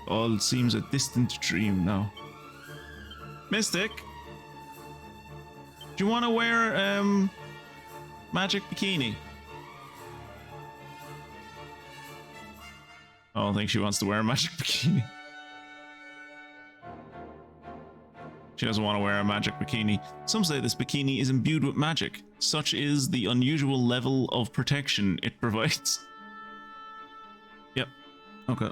all seems a distant dream now. Mystic, do you want to wear magic bikini? I don't think she wants to wear a magic bikini. She doesn't want to wear a magic bikini. Some say this bikini is imbued with magic. Such is the unusual level of protection it provides. Yep. Okay.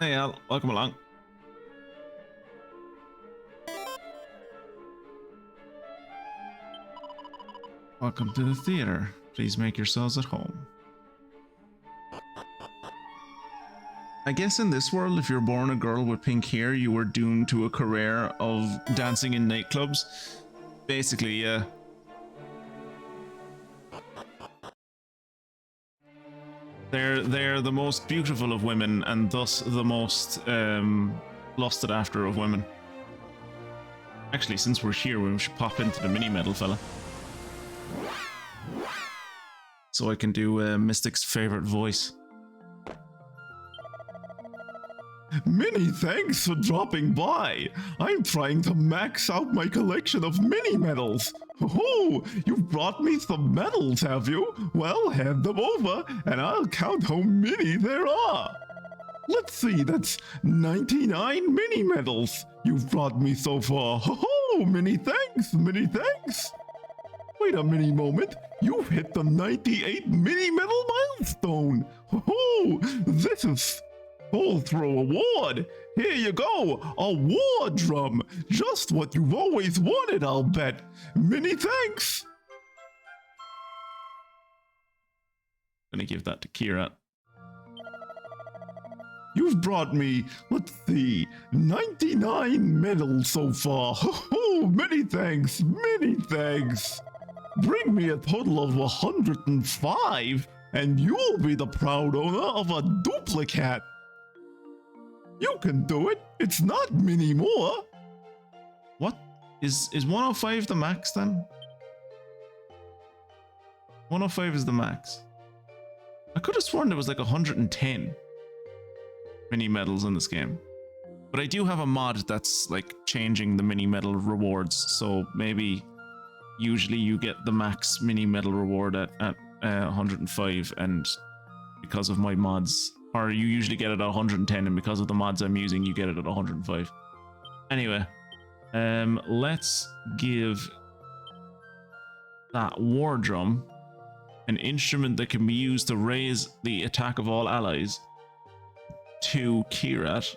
Hey Al, welcome along. Welcome to the theater. Please make yourselves at home. I guess in this world, if you're born a girl with pink hair, you were doomed to a career of dancing in nightclubs. Basically, yeah. They're the most beautiful of women, and thus the most lusted after of women. Actually, since we're here, we should pop into the mini medal fella. So I can do Mystic's favorite voice. Many thanks for dropping by. I'm trying to max out my collection of mini medals. Oh, you've brought me some medals, have you? Well, hand them over, and I'll count how many there are. Let's see, that's 99 mini medals you've brought me so far. Oh, many thanks, many thanks. Wait a mini moment, you've hit the 98 mini medal milestone. Oh, this is... Pull through award. Here you go, a war drum. Just what you've always wanted, I'll bet. Many thanks. Gonna give that to Kira. You've brought me, let's see, 99 medals so far. Oh, many thanks, many thanks. Bring me a total of 105, and you'll be the proud owner of a duplicate. You can do it. It's not many more. What? Is 105 the max then? 105 is the max. I could have sworn there was like 110 mini medals in this game. But I do have a mod that's like changing the mini medal rewards. So maybe usually you get the max mini medal reward at 105, and because of my mods, or you usually get it at 110, and because of the mods I'm using, you get it at 105. Anyway, let's give that war drum, an instrument that can be used to raise the attack of all allies, to Kirat.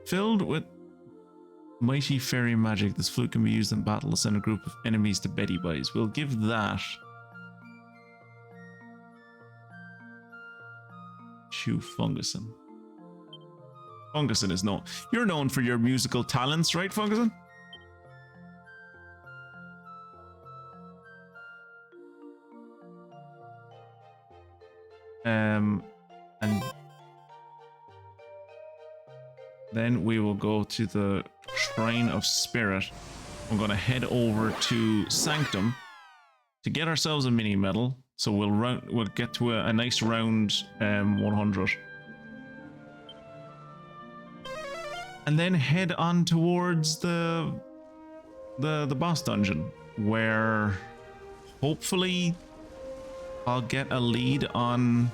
Filled with mighty fairy magic, this flute can be used in battle to send a group of enemies to Betty Buys. We'll give that to Funguson. Funguson is known. You're known for your musical talents, right, Funguson? And then we will go to the Shrine of Spirit. We're going to head over to Sanctum to get ourselves a mini medal So we'll get to a nice round 100. And then head on towards the boss dungeon, where hopefully I'll get a lead on.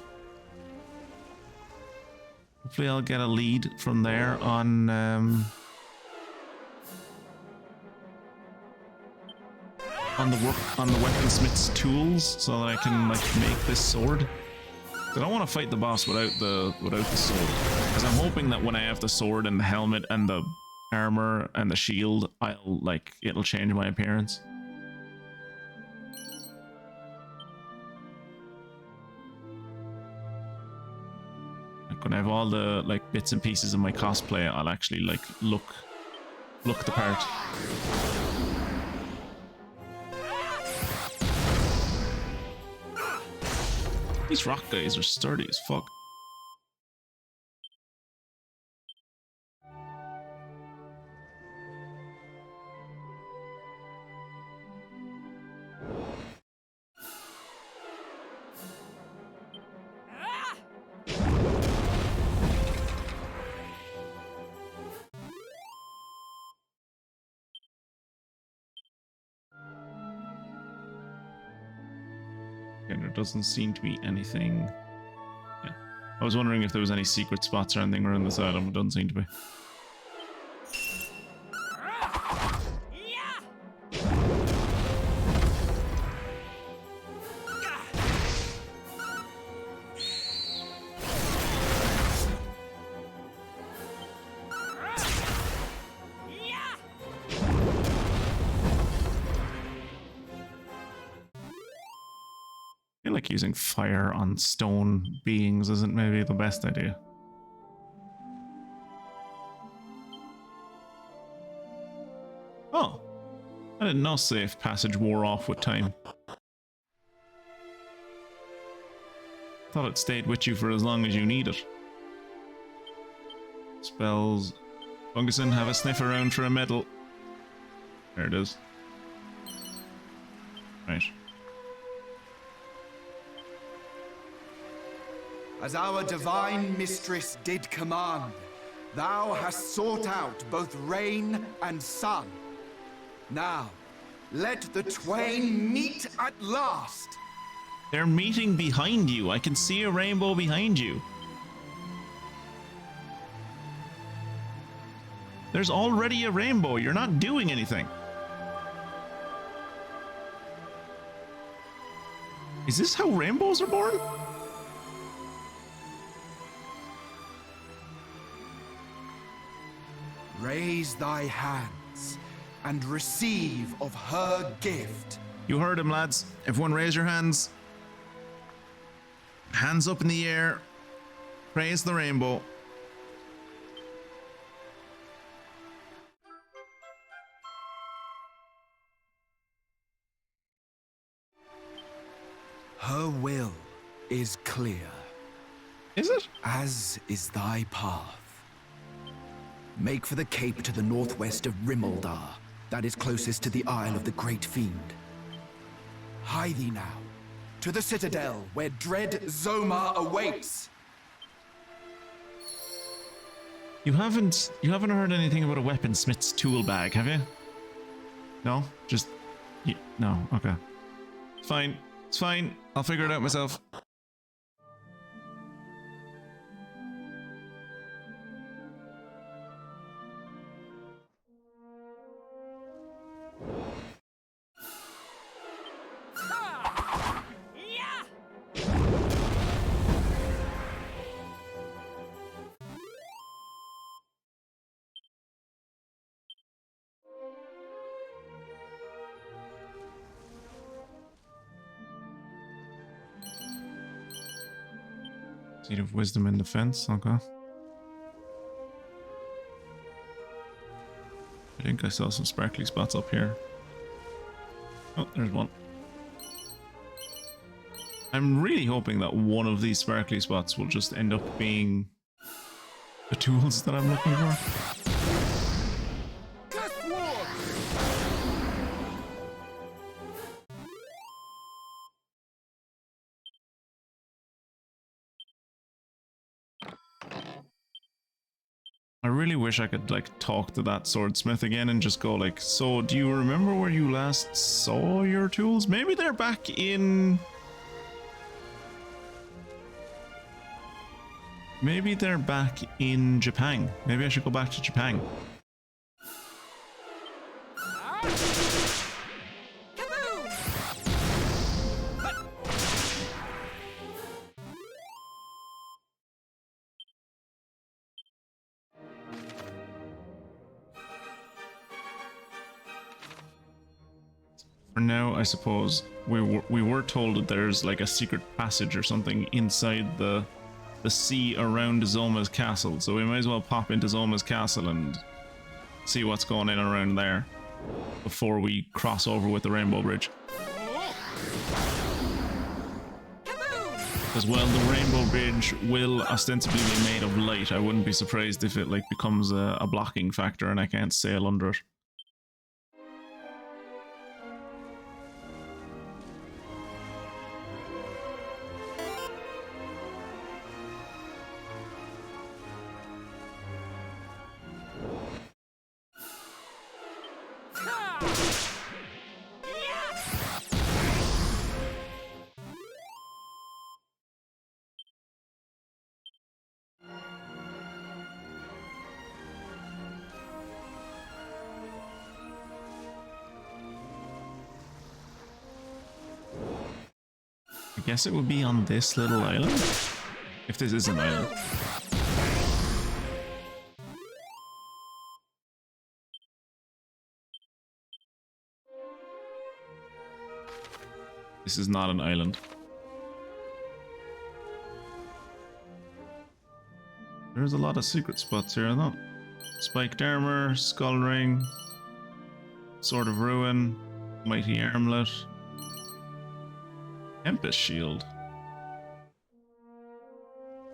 Hopefully I'll get a lead from there on the weaponsmith's tools, so that I can like make this sword. I don't want to fight the boss without the sword, because I'm hoping that when I have the sword and the helmet and the armor and the shield, it'll change my appearance. Like when I have all the like bits and pieces of my cosplay, I'll actually like look the part. These rock guys are sturdy as fuck. And there doesn't seem to be anything. Yeah. I was wondering if there was any secret spots or anything around this item. It doesn't seem to be. I feel like using fire on stone beings isn't maybe the best idea. Oh, I didn't know safe passage wore off with time. Thought it stayed with you for as long as you need it. Spells. Funguson, have a sniff around for a medal. There it is. Right. As our divine mistress did command, thou hast sought out both rain and sun. Now, let the twain meet at last. They're meeting behind you. I can see a rainbow behind you. There's already a rainbow. You're not doing anything. Is this how rainbows are born? Raise thy hands and receive of her gift. You heard him, lads. Everyone raise your hands. Hands up in the air. Praise the rainbow. Her will is clear. Is it? As is thy path. Make for the cape to the northwest of Rimaldar, that is closest to the Isle of the Great Fiend. Hie thee now, to the citadel where dread Zoma awaits. You haven't heard anything about a weaponsmith's tool bag, have you? No? Just... no, okay. Fine. It's fine. I'll figure it out myself. Seed of wisdom and defense, okay. I think I saw some sparkly spots up here. Oh, there's one. I'm really hoping that one of these sparkly spots will just end up being the tools that I'm looking for. I really wish I could like talk to that swordsmith again and just go like, so do you remember where you last saw your tools? Maybe they're back in... Maybe they're back in Japan. Maybe I should go back to Japan. For now, I suppose we were told that there's like a secret passage or something inside the sea around Zoma's castle, so we might as well pop into Zoma's castle and see what's going on around there before we cross over with the Rainbow Bridge. Because while the Rainbow Bridge will ostensibly be made of light, I wouldn't be surprised if it like becomes a blocking factor and I can't sail under it. I guess it would be on this little island, if this is an island. This is not an island. There's a lot of secret spots here, though. Spiked armor, skull ring, sword of ruin, mighty armlet. Tempest shield.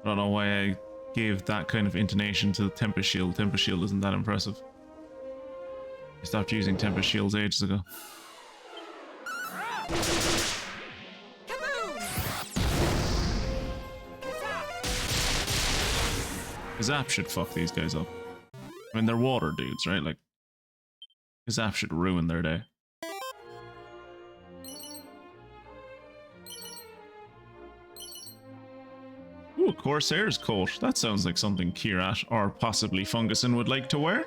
I don't know why I gave that kind of intonation to the Tempest shield. Tempest shield isn't that impressive. I stopped using Tempest shields ages ago. Zap should fuck these guys up. I mean, they're water dudes, right? Like, Zap should ruin their day. Ooh, Corsair's coat. That sounds like something Kirat or possibly Funguson would like to wear.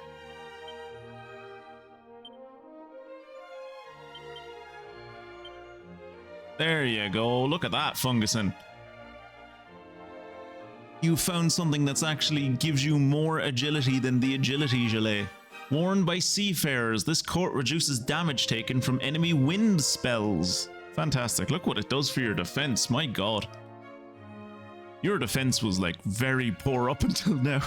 There you go. Look at that, Funguson. You found something that's actually gives you more agility than the agility gilet. Worn by seafarers, this coat reduces damage taken from enemy wind spells. Fantastic. Look what it does for your defense. My god. Your defense was like very poor up until now.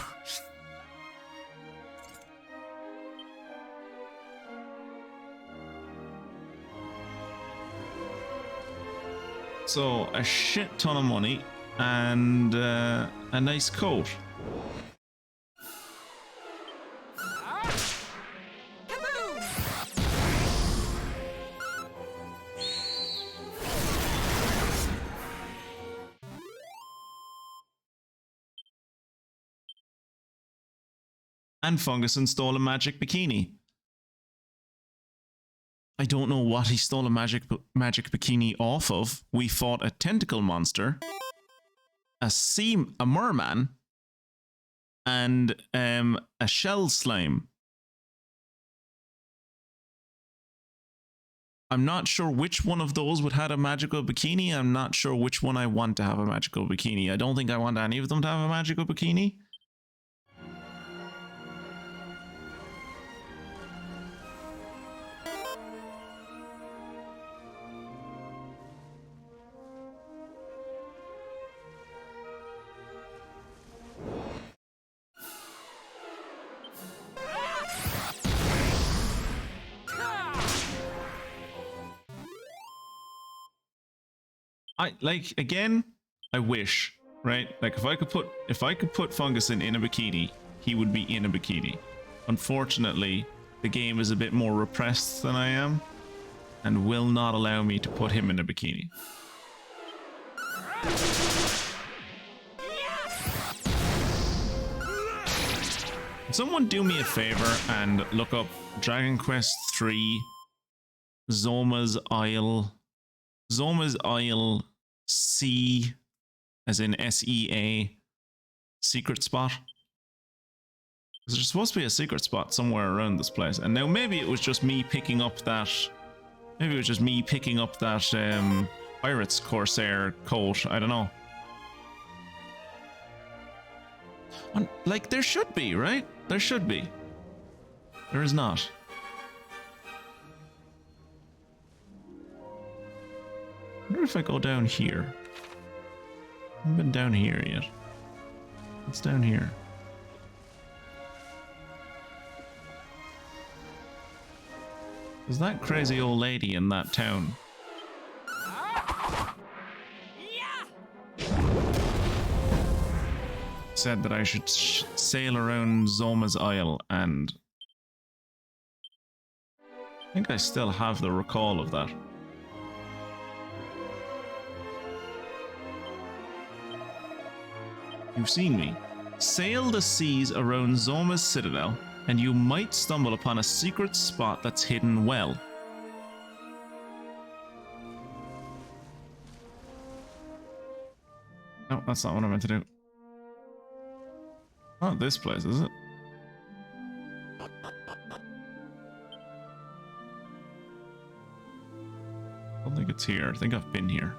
So, a shit ton of money and a nice coat. And Funguson stole a magic bikini. I don't know what he stole a magic bikini off of. We fought a tentacle monster, a merman, and a shell slime. I'm not sure which one of those would have a magical bikini. I'm not sure which one I want to have a magical bikini. I don't think I want any of them to have a magical bikini. I wish, right? Like if I could put Funguson in a bikini, he would be in a bikini. Unfortunately, the game is a bit more repressed than I am and will not allow me to put him in a bikini. Can someone do me a favor and look up Dragon Quest 3 Zoma's Isle. Zoma's Isle C, as in SEA, secret spot? Because there's supposed to be a secret spot somewhere around this place. And now maybe it was just me picking up that... Maybe it was just me picking up that Pirates Corsair coat. I don't know. Like, there should be, right? There should be. There is not. I wonder if I go down here. I haven't been down here yet. What's down here? Is that crazy old lady in that town? Said that I should sail around Zoma's Isle, and I think I still have the recall of that. You've seen me. Sail the seas around Zoma's citadel, and you might stumble upon a secret spot that's hidden well. No, that's not what I meant to do. Not this place, is it? I don't think it's here. I think I've been here.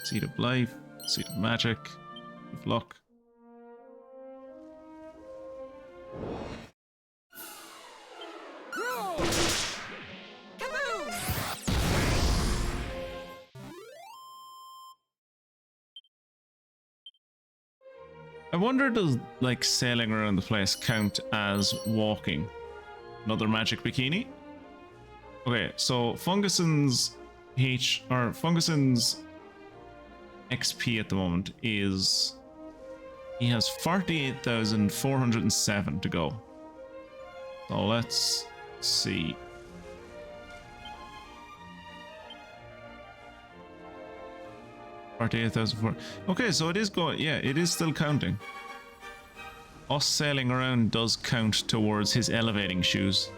Seed of life, seed of magic, of luck. I wonder, does like sailing around the place count as walking? Another magic bikini? Okay, so Funguson's XP at the moment is, he has 48,407 to go. So let's see. Okay, so it is going, yeah, it is still counting. Us sailing around does count towards his elevating shoes.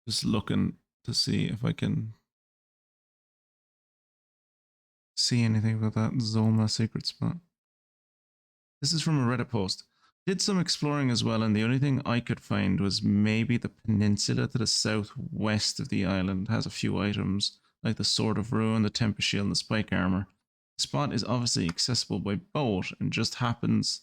Just looking to see if I can see anything about that Zoma secret spot. This is from a Reddit post. Did some exploring as well, and the only thing I could find was maybe the peninsula to the southwest of the island has a few items, like the Sword of Ruin, the Tempest Shield, and the Spike Armor. The spot is obviously accessible by boat, and just happens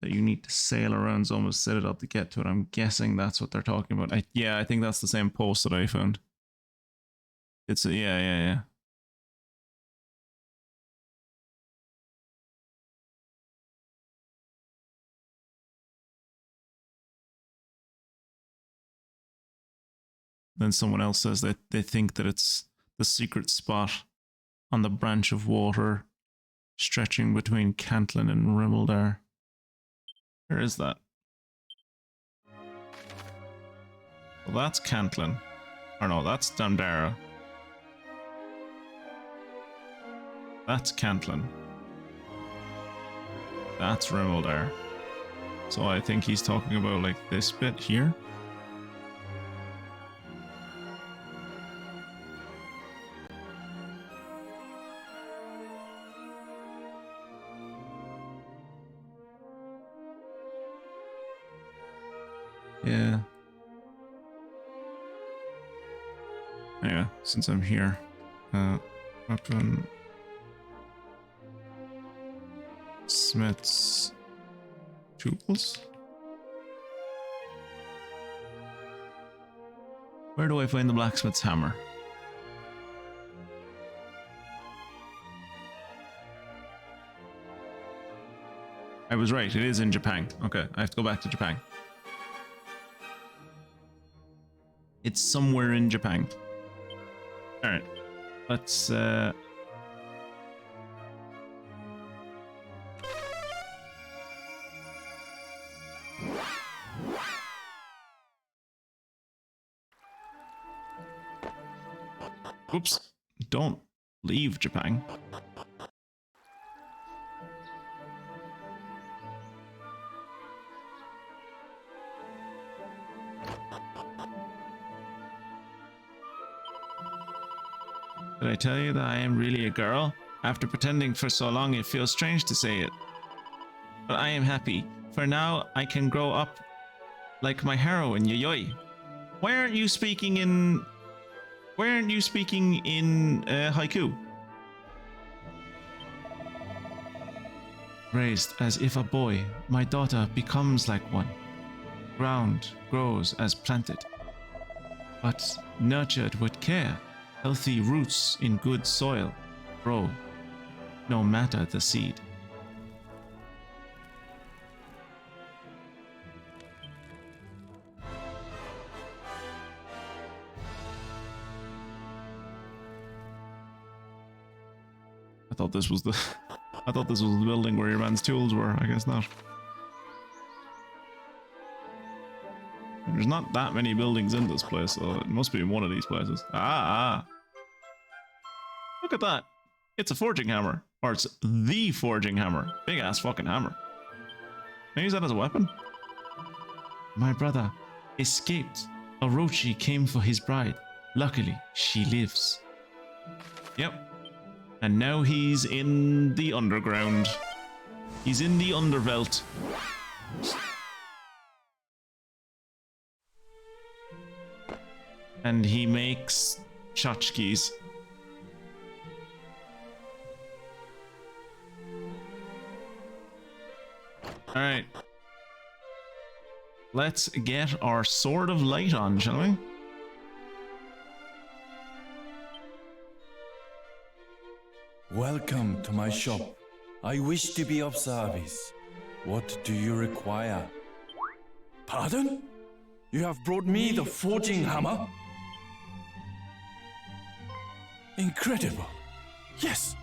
that you need to sail around Zoma's Citadel to get to it. I'm guessing that's what they're talking about. Yeah, I think that's the same post that I found. It's a, yeah. Then someone else says that they think that it's the secret spot on the branch of water stretching between Cantlin and Rimmeldar. Where is that? Well, that's Cantlin. Or no, that's Dandara. That's Cantlin. That's Rimmeldar. So I think he's talking about like this bit here. Yeah. Anyway, since I'm here, weapon. Smith's tools? Where do I find the blacksmith's hammer? I was right, it is in Japan. Okay, I have to go back to Japan. It's somewhere in Japan. Alright, let's oops, don't leave Japan. Did I tell you that I am really a girl? After pretending for so long, it feels strange to say it. But I am happy. For now, I can grow up like my heroine, Yayoi. Why aren't you speaking in haiku? Raised as if a boy, my daughter becomes like one. Ground grows as planted, but nurtured with care. Healthy roots in good soil grow, no matter the seed. I thought this was the building where your man's tools were. I guess not. There's not that many buildings in this place, so it must be in one of these places. Ah! Look at that. It's a forging hammer. Or it's the forging hammer. Big ass fucking hammer. Can I use that as a weapon? My brother escaped. Orochi came for his bride. Luckily, she lives. Yep. And now he's in the underground. He's in the undervelt. And he makes tchotchkes. Alright. Let's get our Sword of Light on, shall we? Welcome to my shop. I wish to be of service. What do you require? Pardon? You have brought me the forging hammer? Incredible. Yes,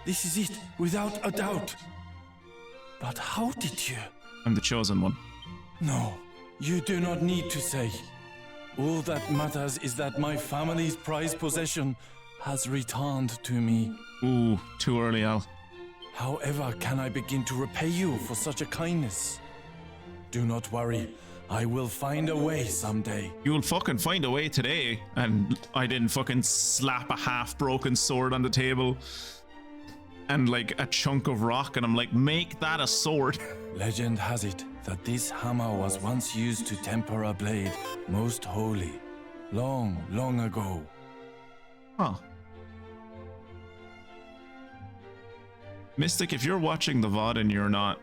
this is it, without a doubt. But how did you? I'm the chosen one. No, you do not need to say. All that matters is that my family's prized possession has returned to me. Ooh, too early, Al. However can I begin to repay you for such a kindness? Do not worry, I will find a way someday. You'll fucking find a way today. And I didn't fucking slap a half-broken sword on the table and like a chunk of rock, and I'm like, make that a sword. Legend has it that this hammer was once used to temper a blade most holy, long, long ago. Huh. Mystic, if you're watching the VoD and you're not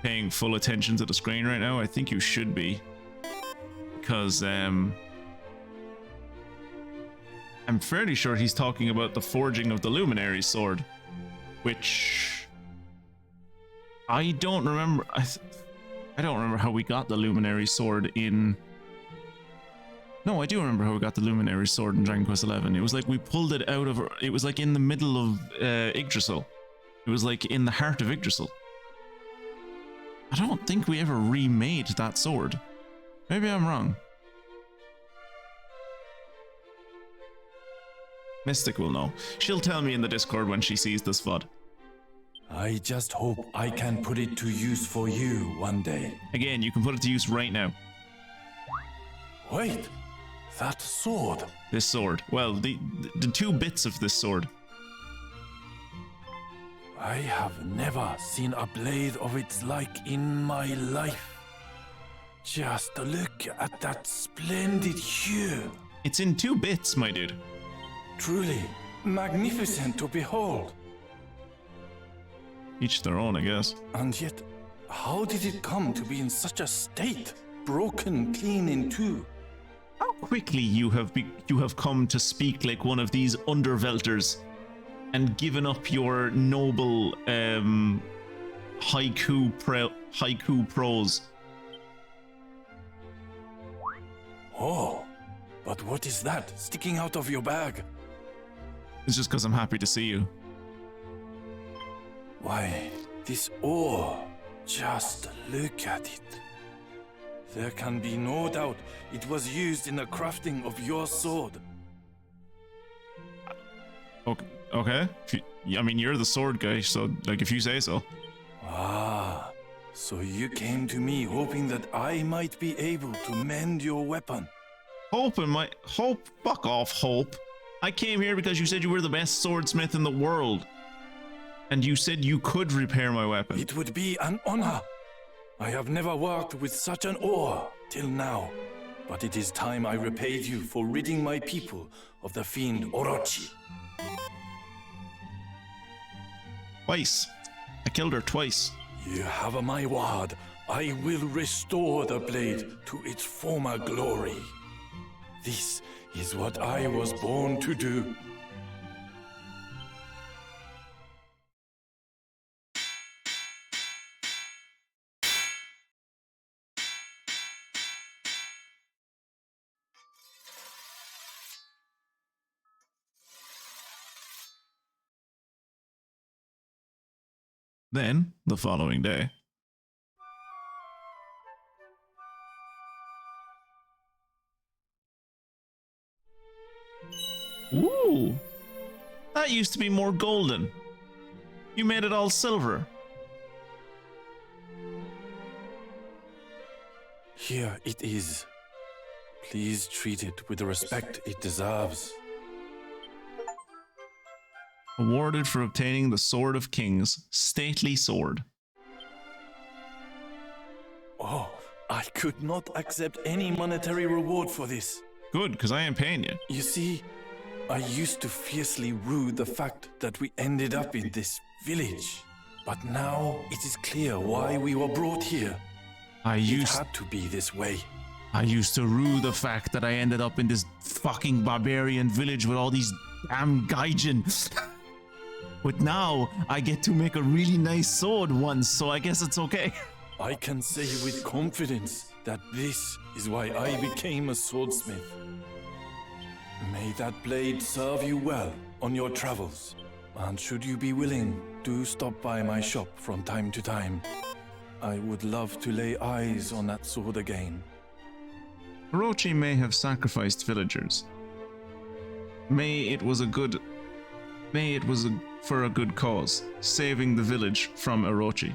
paying full attention to the screen right now, I think you should be. Because, I'm fairly sure he's talking about the forging of the Luminary sword. Which... I don't remember... I don't remember how we got the Luminary sword in... No, I do remember how we got the Luminary sword in Dragon Quest XI. It was like we pulled it out of... It was like in the middle of Yggdrasil. It was like in the heart of Yggdrasil. I don't think we ever remade that sword. Maybe I'm wrong. Mystic will know. She'll tell me in the Discord when she sees this VoD. I just hope I can put it to use for you one day. Again, you can put it to use right now. Wait, that sword. This sword. Well, the two bits of this sword. I have never seen a blade of its like in my life. Just look at that splendid hue. It's in two bits, my dude. Truly magnificent to behold. Each their own, I guess. And yet, how did it come to be in such a state? Broken clean in two. How quickly you have come to speak like one of these undervelters and given up your noble haiku prose. Oh, but what is that sticking out of your bag? It's just because I'm happy to see you. Why, this ore, just look at it. There can be no doubt it was used in the crafting of your sword. Okay. I mean, you're the sword guy, so, like, if you say so. Ah, so you came to me hoping that I might be able to mend your weapon. Hope? Fuck off, Hope. I came here because you said you were the best swordsmith in the world. And you said you could repair my weapon. It would be an honor. I have never worked with such an ore till now. But it is time I repaid you for ridding my people of the fiend Orochi. Twice. I killed her twice. You have my word. I will restore the blade to its former glory. This is what I was born to do. Then, the following day. Ooh! That used to be more golden. You made it all silver. Here it is. Please treat it with the respect it deserves. Awarded for obtaining the Sword of Kings, stately sword. Oh, I could not accept any monetary reward for this. Good, because I ain't paying you. You see, I used to fiercely rue the fact that we ended up in this village. But now it is clear why we were brought here. It had to be this way. I used to rue the fact that I ended up in this fucking barbarian village with all these damn gaijin. But now I get to make a really nice sword once, so I guess it's okay. I can say with confidence that this is why I became a swordsmith. May that blade serve you well on your travels. And should you be willing, do stop by my shop from time to time. I would love to lay eyes on that sword again. Orochi may have sacrificed villagers. May it was for a good cause, saving the village from Orochi.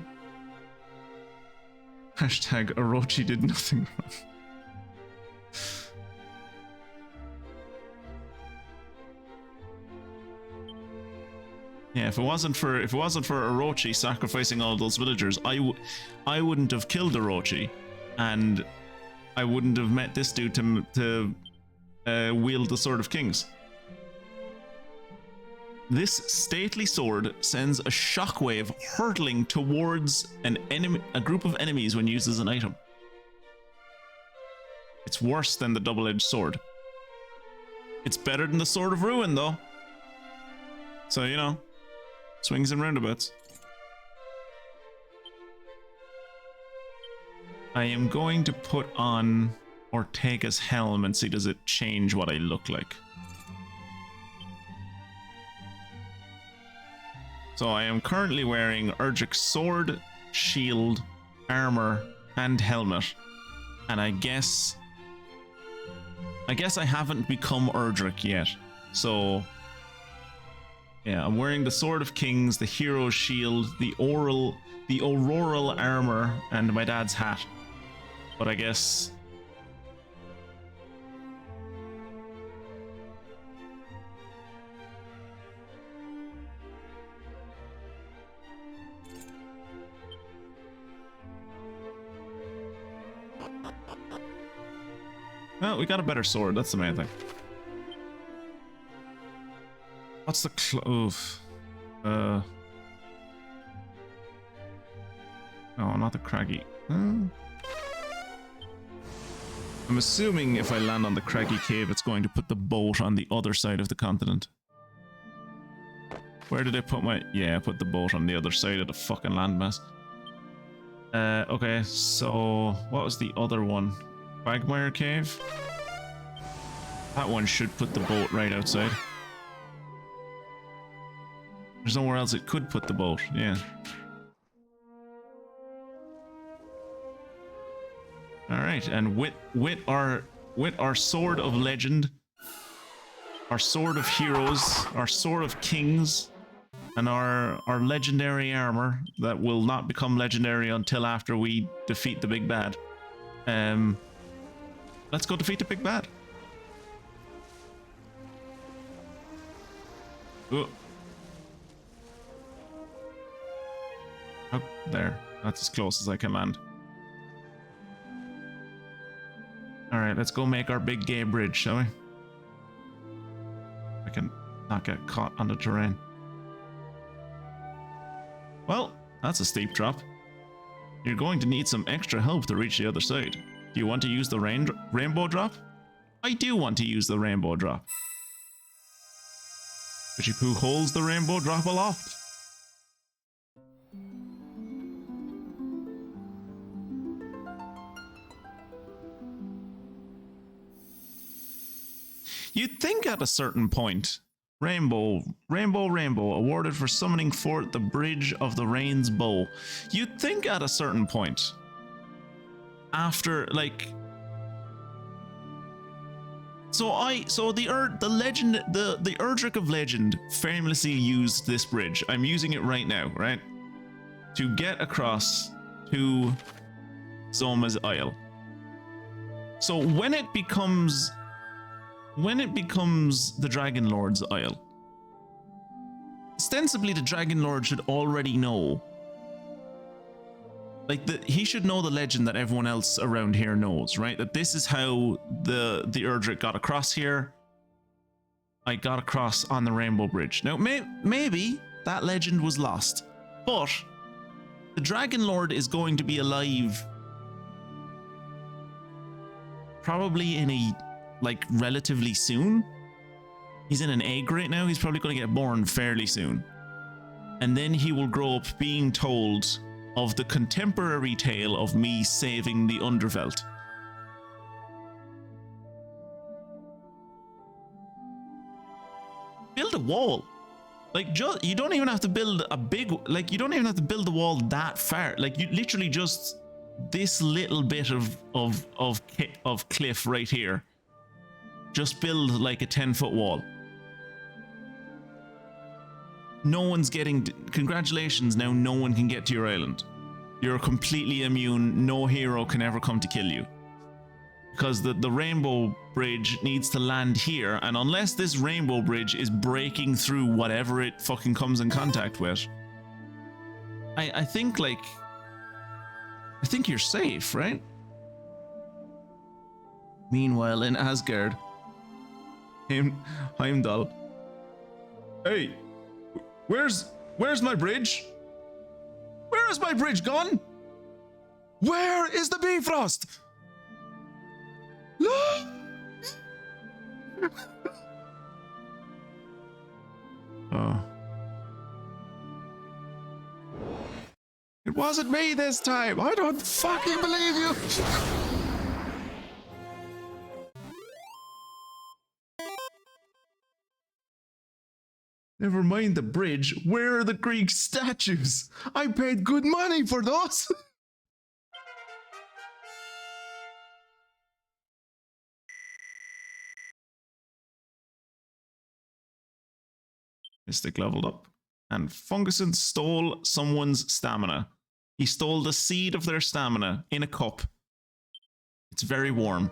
Hashtag Orochi did nothing wrong. Yeah, if it wasn't for Orochi sacrificing all those villagers, I wouldn't have killed Orochi, and I wouldn't have met this dude to wield the Sword of Kings. This stately sword sends a shockwave hurtling towards a group of enemies when used as an item. It's worse than the double-edged sword. It's better than the Sword of Ruin, though. So, you know, swings and roundabouts. I am going to put on Ortega's helm and see does it change what I look like. So I am currently wearing Urgic's sword, shield, armor, and helmet. And I guess I haven't become Erdrick yet. So yeah, I'm wearing the Sword of Kings, the Hero's shield, the auroral armor, and my dad's hat. But I guess well, we got a better sword, that's the main thing. What's the oof. No, not the craggy. Hmm. I'm assuming if I land on the craggy cave, it's going to put the boat on the other side of the continent. Where did I put my... Yeah, I put the boat on the other side of the fucking landmass. Okay, so... What was the other one? Quagmire Cave? That one should put the boat right outside. There's nowhere else it could put the boat, yeah. Alright, and with our sword of legend, our sword of heroes, our sword of kings, and our legendary armor that will not become legendary until after we defeat the big bad. Let's go defeat the big bad. Oh. Oh, there. That's as close as I can land. Alright, let's go make our big gay bridge, shall we? I can not get caught on the terrain. Well, that's a steep drop. You're going to need some extra help to reach the other side. Do you want to use the rainbow drop? I do want to use the rainbow drop. But who holds the rainbow drop aloft? You'd think at a certain point, rainbow, awarded for summoning forth the bridge of the rain's bow. You'd think at a certain point, after like, the Erdrick of Legend famously used this bridge. I'm using it right now, right, to get across to Zoma's Isle. So when it becomes the Dragon Lord's Isle, ostensibly the Dragon Lord should already know. Like, he should know the legend that everyone else around here knows, right? That this is how the Erdrick got across here. I got across on the Rainbow Bridge. Now, maybe that legend was lost, but the Dragon Lord is going to be alive probably in a, like, relatively soon. He's in an egg right now. He's probably going to get born fairly soon. And then he will grow up being told of the contemporary tale of me saving the Underveld. Build a wall. Like, you don't even have to build a big, like, you don't even have to build the wall that far. Like, you literally just this little bit of cliff right here. Just build like a 10-foot wall. No one's getting... Congratulations, now no one can get to your island. You're completely immune. No hero can ever come to kill you. Because the Rainbow Bridge needs to land here, and unless this Rainbow Bridge is breaking through whatever it fucking comes in contact with, I think, like... I think you're safe, right? Meanwhile, in Asgard, Heimdall. Hey, where's my bridge? Where is my bridge gone? Where is the Bifrost? Oh. It wasn't me this time. I don't fucking believe you. Never mind the bridge. Where are the Greek statues? I paid good money for those. Mystic leveled up, and Funguson stole someone's stamina. He stole the seed of their stamina in a cup. It's very warm.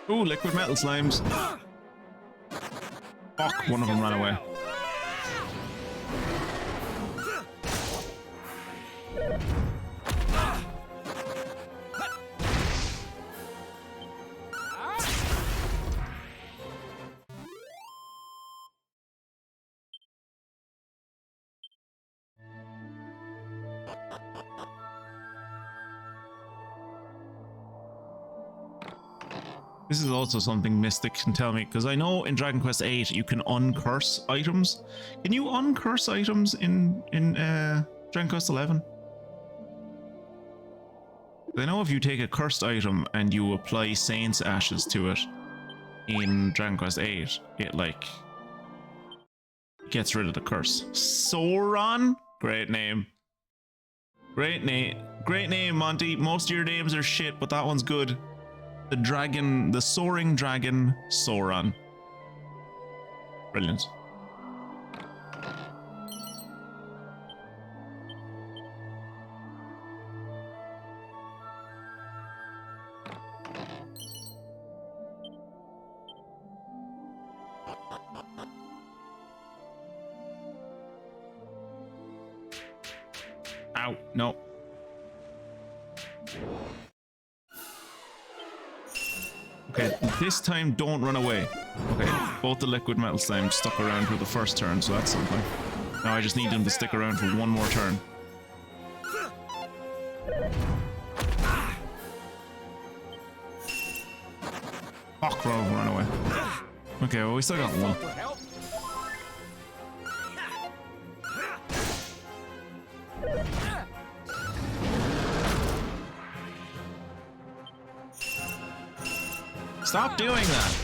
Ooh, liquid metal slimes. Fuck, one of them ran away. This is also something Mystic can tell me, because I know in Dragon Quest VIII you can uncurse items. Can you uncurse items in Dragon Quest XI? I know if you take a cursed item and you apply Saint's Ashes to it in Dragon Quest VIII, it like gets rid of the curse. Sauron? Great name. Great name, Monty. Most of your names are shit, but that one's good. The dragon, the soaring dragon, Sauron. Brilliant. Ow, no. Okay, this time don't run away. Okay, both the liquid metal slimes stuck around for the first turn, so that's something. Now I just need them to stick around for one more turn. Fuck, run away. Okay, well we still got one. Stop doing that.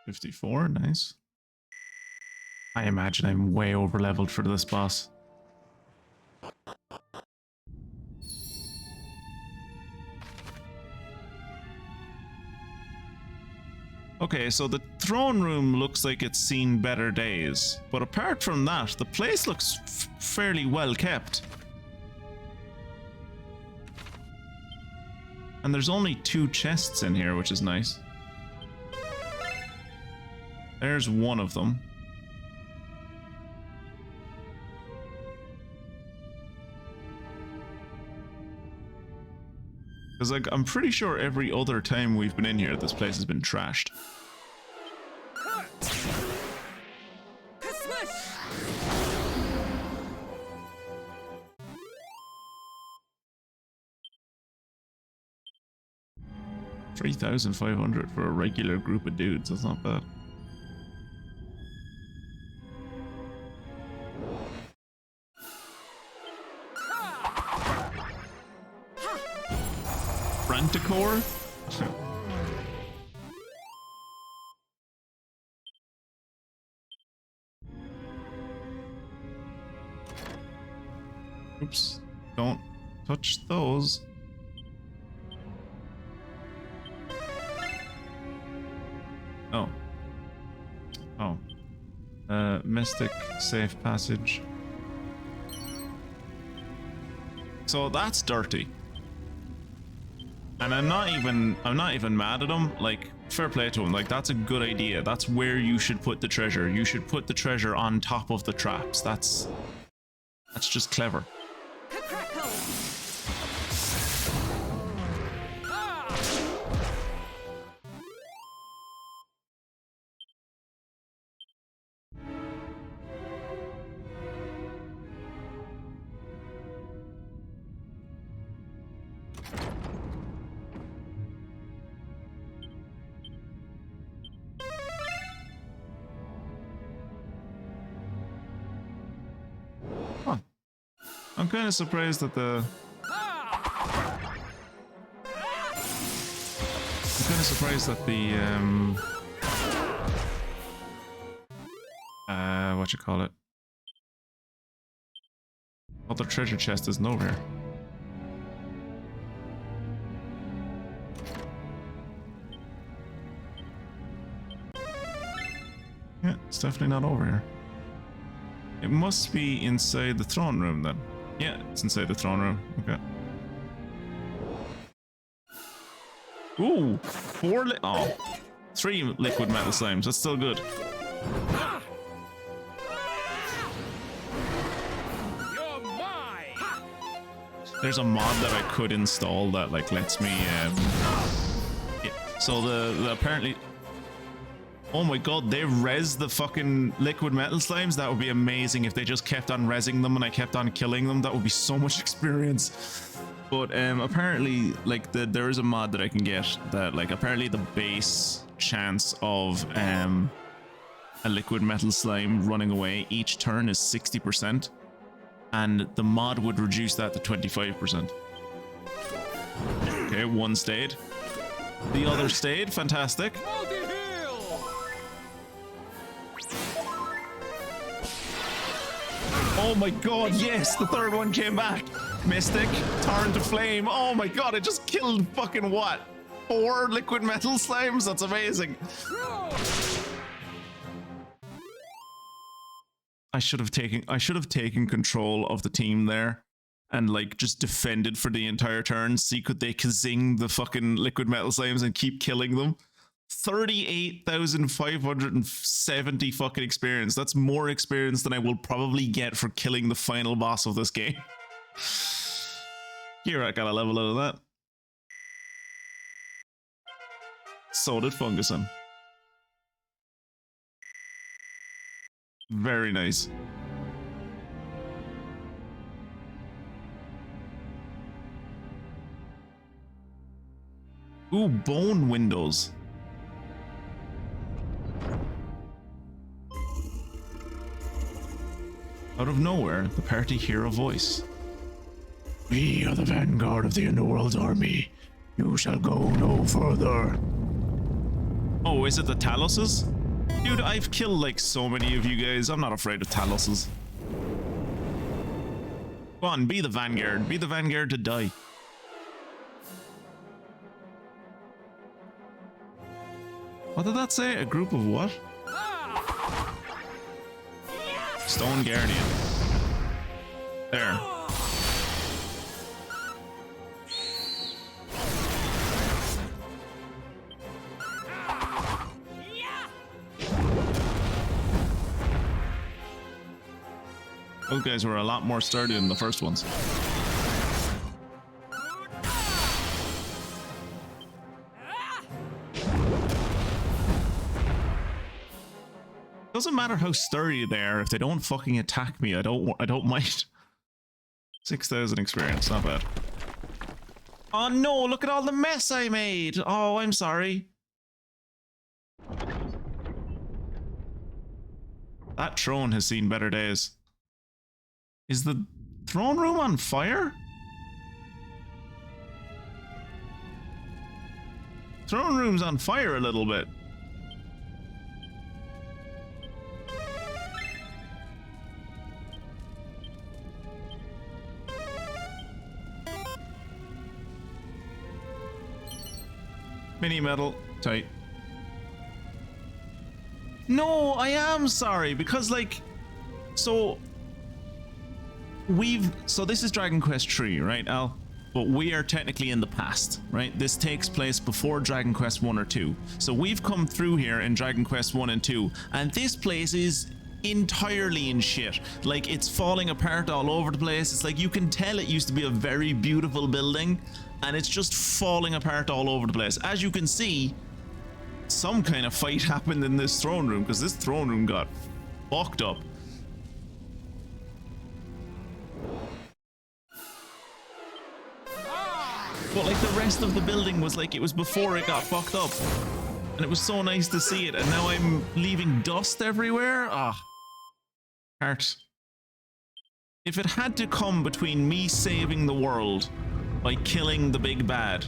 $54, nice. I imagine I'm way over leveled for this boss. Okay, so the throne room looks like it's seen better days, but apart from that, the place looks fairly well kept. And there's only 2 chests in here, which is nice. There's one of them. Because like, I'm pretty sure every other time we've been in here, this place has been trashed. $3,500 for a regular group of dudes, that's not bad. Franticor? Oops, don't touch those. Oh. Oh. Mystic safe passage. So that's dirty. And I'm not even mad at him. Like, fair play to him. Like, that's a good idea. That's where you should put the treasure. You should put the treasure on top of the traps. That's just clever. I'm kind of surprised that the... kind of surprised that the what you call it? Other treasure chest isn't over here. Yeah, it's definitely not over here. It must be inside the throne room then. Yeah, it's inside the throne room. Okay. Ooh, 3 liquid metal slimes. That's still good. There's a mod that I could install that like lets me so the apparently, oh my god, they res the fucking liquid metal slimes. That would be amazing if they just kept on resing them and I kept on killing them. That would be so much experience. But apparently like there is a mod that I can get that like apparently the base chance of a liquid metal slime running away each turn is 60%. And the mod would reduce that to 25%. Okay, one stayed. The other stayed. Fantastic. Oh my god, yes! The third one came back! Mystic, turn to flame. Oh my god, I just killed fucking what? 4 liquid metal slimes? That's amazing. I should have taken control of the team there and like just defended for the entire turn. See could they kazing the fucking liquid metal slimes and keep killing them. 38,570 fucking experience. That's more experience than I will probably get for killing the final boss of this game. Here, I got a level out of that. So did Funguson. Very nice. Ooh, bone windows. Out of nowhere, the party hear a voice. We are the vanguard of the Underworld's army. You shall go no further. Oh, is it the Taloses? Dude, I've killed like so many of you guys. I'm not afraid of Taloses. Go on, be the vanguard. Be the vanguard to die. What did that say? A group of what? Stone Guardian. There. Those guys were a lot more sturdy than the first ones. Doesn't matter how sturdy they are, if they don't fucking attack me, I don't mind. 6,000 experience, not bad. Oh no, look at all the mess I made! Oh, I'm sorry. That throne has seen better days. Is the throne room on fire? Throne room's on fire a little bit. Mini metal, tight. No, I am sorry, because like, so this is Dragon Quest 3, right, Al? But we are technically in the past, right? This takes place before Dragon Quest 1 or 2. So we've come through here in Dragon Quest 1 and 2, and this place is entirely in shit. Like, it's falling apart all over the place. It's like, you can tell it used to be a very beautiful building, and it's just falling apart all over the place. As you can see, some kind of fight happened in this throne room, because this throne room got fucked up. But like the rest of the building was like it was before it got fucked up. And it was so nice to see it, and now I'm leaving dust everywhere? Ah. Heart. If it had to come between me saving the world by killing the big bad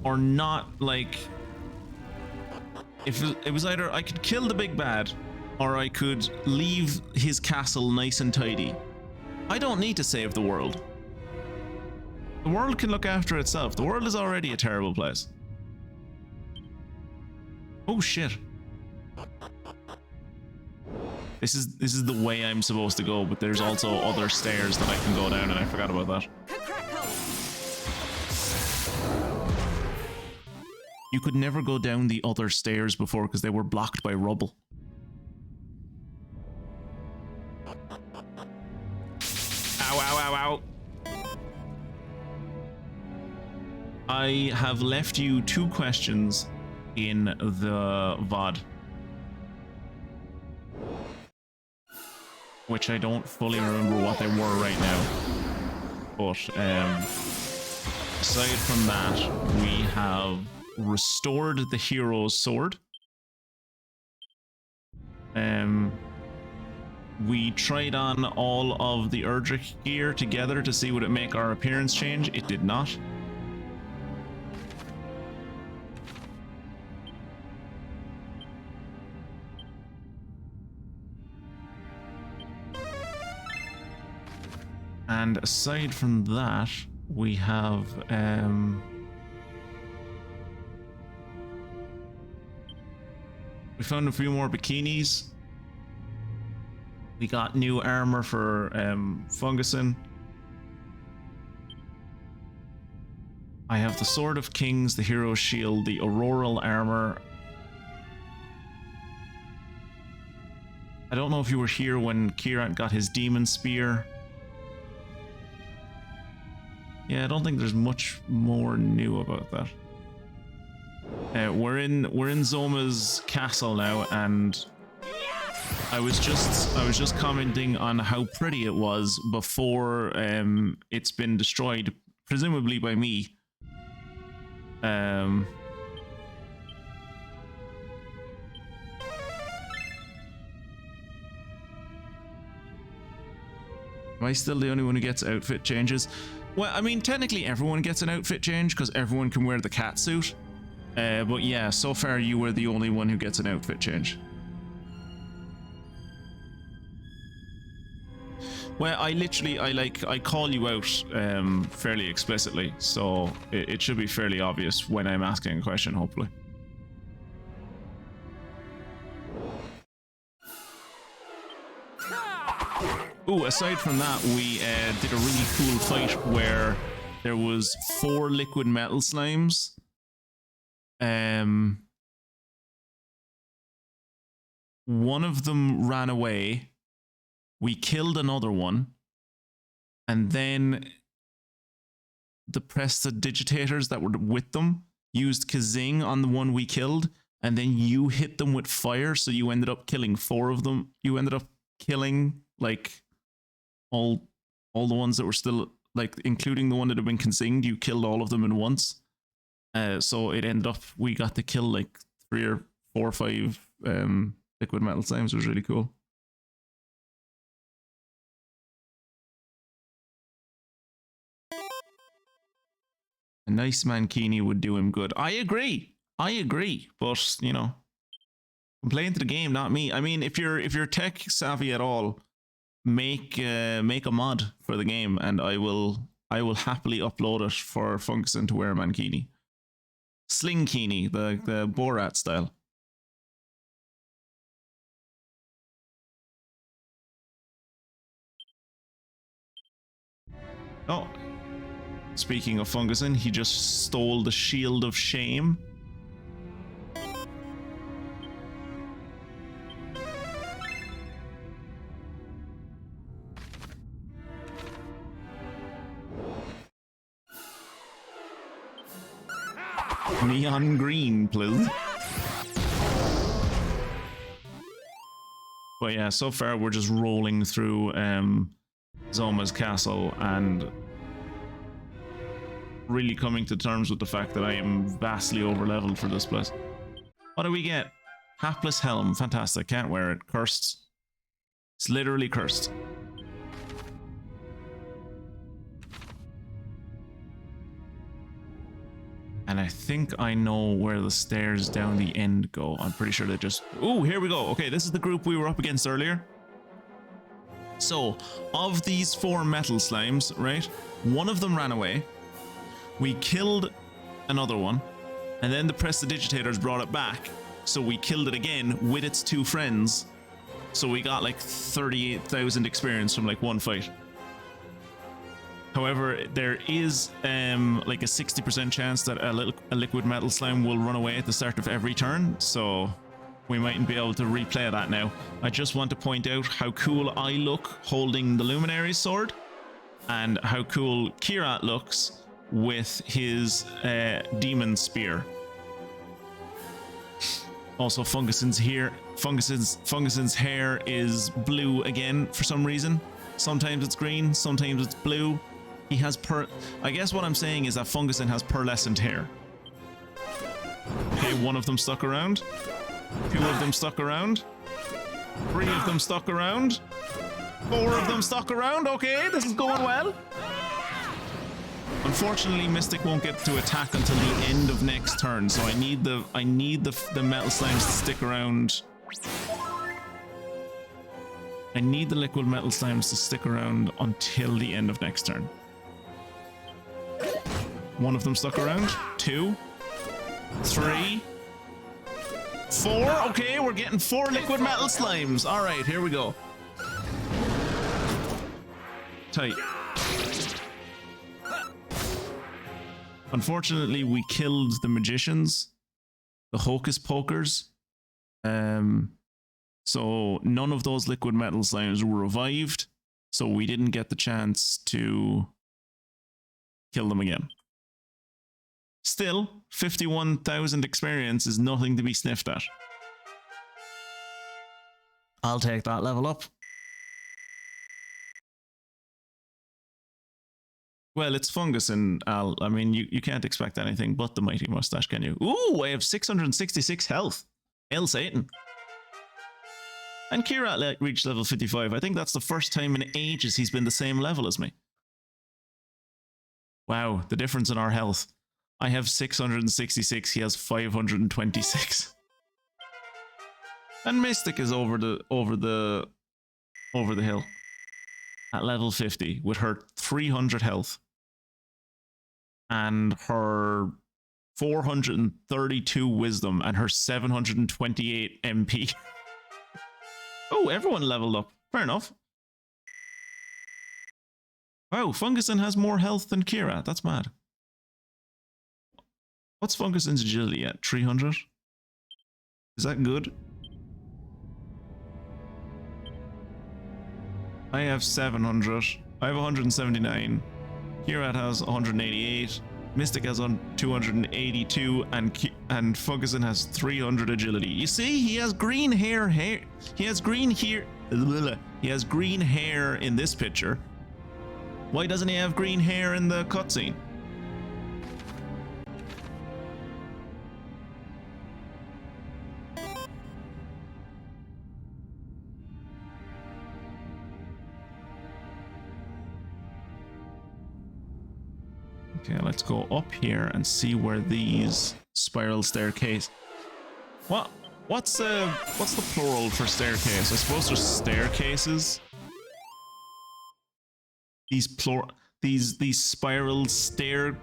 or not, like, if it was either I could kill the big bad or I could leave his castle nice and tidy. I don't need to save the world. The world can look after itself. The world is already a terrible place. Oh shit. This is the way I'm supposed to go, but there's also other stairs that I can go down, and I forgot about that. You could never go down the other stairs before because they were blocked by rubble. Ow, ow, ow, ow. I have left you 2 questions in the VoD, which I don't fully remember what they were right now. But aside from that, we have restored the hero's sword. We tried on all of the Erdrick gear together to see would it make our appearance change. It did not. And aside from that, we have we found a few more bikinis. We got new armor for Funguson. I have the Sword of Kings, the Hero's Shield, the Auroral Armor. I don't know if you were here when Kieran got his Demon Spear. Yeah, I don't think there's much more new about that. We're in Zoma's castle now, and I was just commenting on how pretty it was before it's been destroyed, presumably by me. Am I still the only one who gets outfit changes? Well, I mean, technically everyone gets an outfit change because everyone can wear the cat suit. But yeah, so far you were the only one who gets an outfit change. Well, I call you out fairly explicitly, so it should be fairly obvious when I'm asking a question, hopefully. Ooh, aside from that, we did a really cool fight where there was 4 liquid metal slimes. One of them ran away. We killed another one. And then the prestidigitators that were with them used Kazing on the one we killed. And then you hit them with fire, so you ended up killing 4 of them. You ended up killing, like, all the ones that were still, like, including the one that had been consigned. You killed all of them in once. So it ended up, we got to kill like 3 or 4 or 5 liquid metal slimes. It was really cool. A nice mankini would do him good. I agree. But, you know, I'm playing to the game, not me. I mean, if you're tech savvy at all, make a mod for the game, and I will happily upload it for Funguson to wear a mankini. Slinkini, the Borat style. Oh, speaking of Funguson, he just stole the Shield of Shame. Neon green, please. But yeah, so far we're just rolling through Zoma's castle and really coming to terms with the fact that I am vastly overleveled for this place. What do we get? Hapless Helm. Fantastic. Can't wear it. Cursed. It's literally cursed. And I think I know where the stairs down the end go. I'm pretty sure they just... Ooh, here we go. Okay, this is the group we were up against earlier. So, of these 4 metal slimes, right? One of them ran away. We killed another one. And then the prestidigitators brought it back. So we killed it again with its 2 friends. So we got like 38,000 experience from like one fight. However, there is like a 60% chance that a liquid metal slime will run away at the start of every turn, so we mightn't be able to replay that now. I just want to point out how cool I look holding the Luminary's sword, and how cool Kirat looks with his demon spear. Also, Funguson's hair is blue again for some reason. Sometimes it's green, sometimes it's blue. He has I guess what I'm saying is that Funguson has pearlescent hair. Okay, 1 of them stuck around. 2 of them stuck around. 3 of them stuck around. 4 of them stuck around. Okay, this is going well. Unfortunately, Mystic won't get to attack until the end of next turn, so I need the metal slimes to stick around. I need the liquid metal slimes to stick around until the end of next turn. 1 of them stuck around. 2, 3, 4. Okay, we're getting 4 liquid metal slimes. All right, here we go. Tight. Unfortunately, we killed the magicians, the hocus pokers. So none of those liquid metal slimes were revived, so we didn't get the chance to kill them again. Still, 51,000 experience is nothing to be sniffed at. I'll take that level up. Well, it's Funguson, Al. I mean, you can't expect anything but the mighty mustache, can you? Ooh, I have 666 health. El Satan. And Kirat reached level 55. I think that's the first time in ages he's been the same level as me. Wow, the difference in our health. I have 666, he has 526. And Mystic is over the hill at level 50 with her 300 health and her 432 wisdom and her 728 MP. Oh, everyone leveled up. Fair enough. Wow, Funguson has more health than Kirat. That's mad. What's Funguson's agility at? 300? Is that good? I have 700. I have 179. Kirat has 188. Mystic has 282, and Funguson has 300 agility. You see, he has green hair. He has green hair. He has green hair in this picture. Why doesn't he have green hair in the cutscene? Okay, let's go up here and see where these spiral staircase. What's the plural for staircase? I suppose there's staircases. These spiral staircase.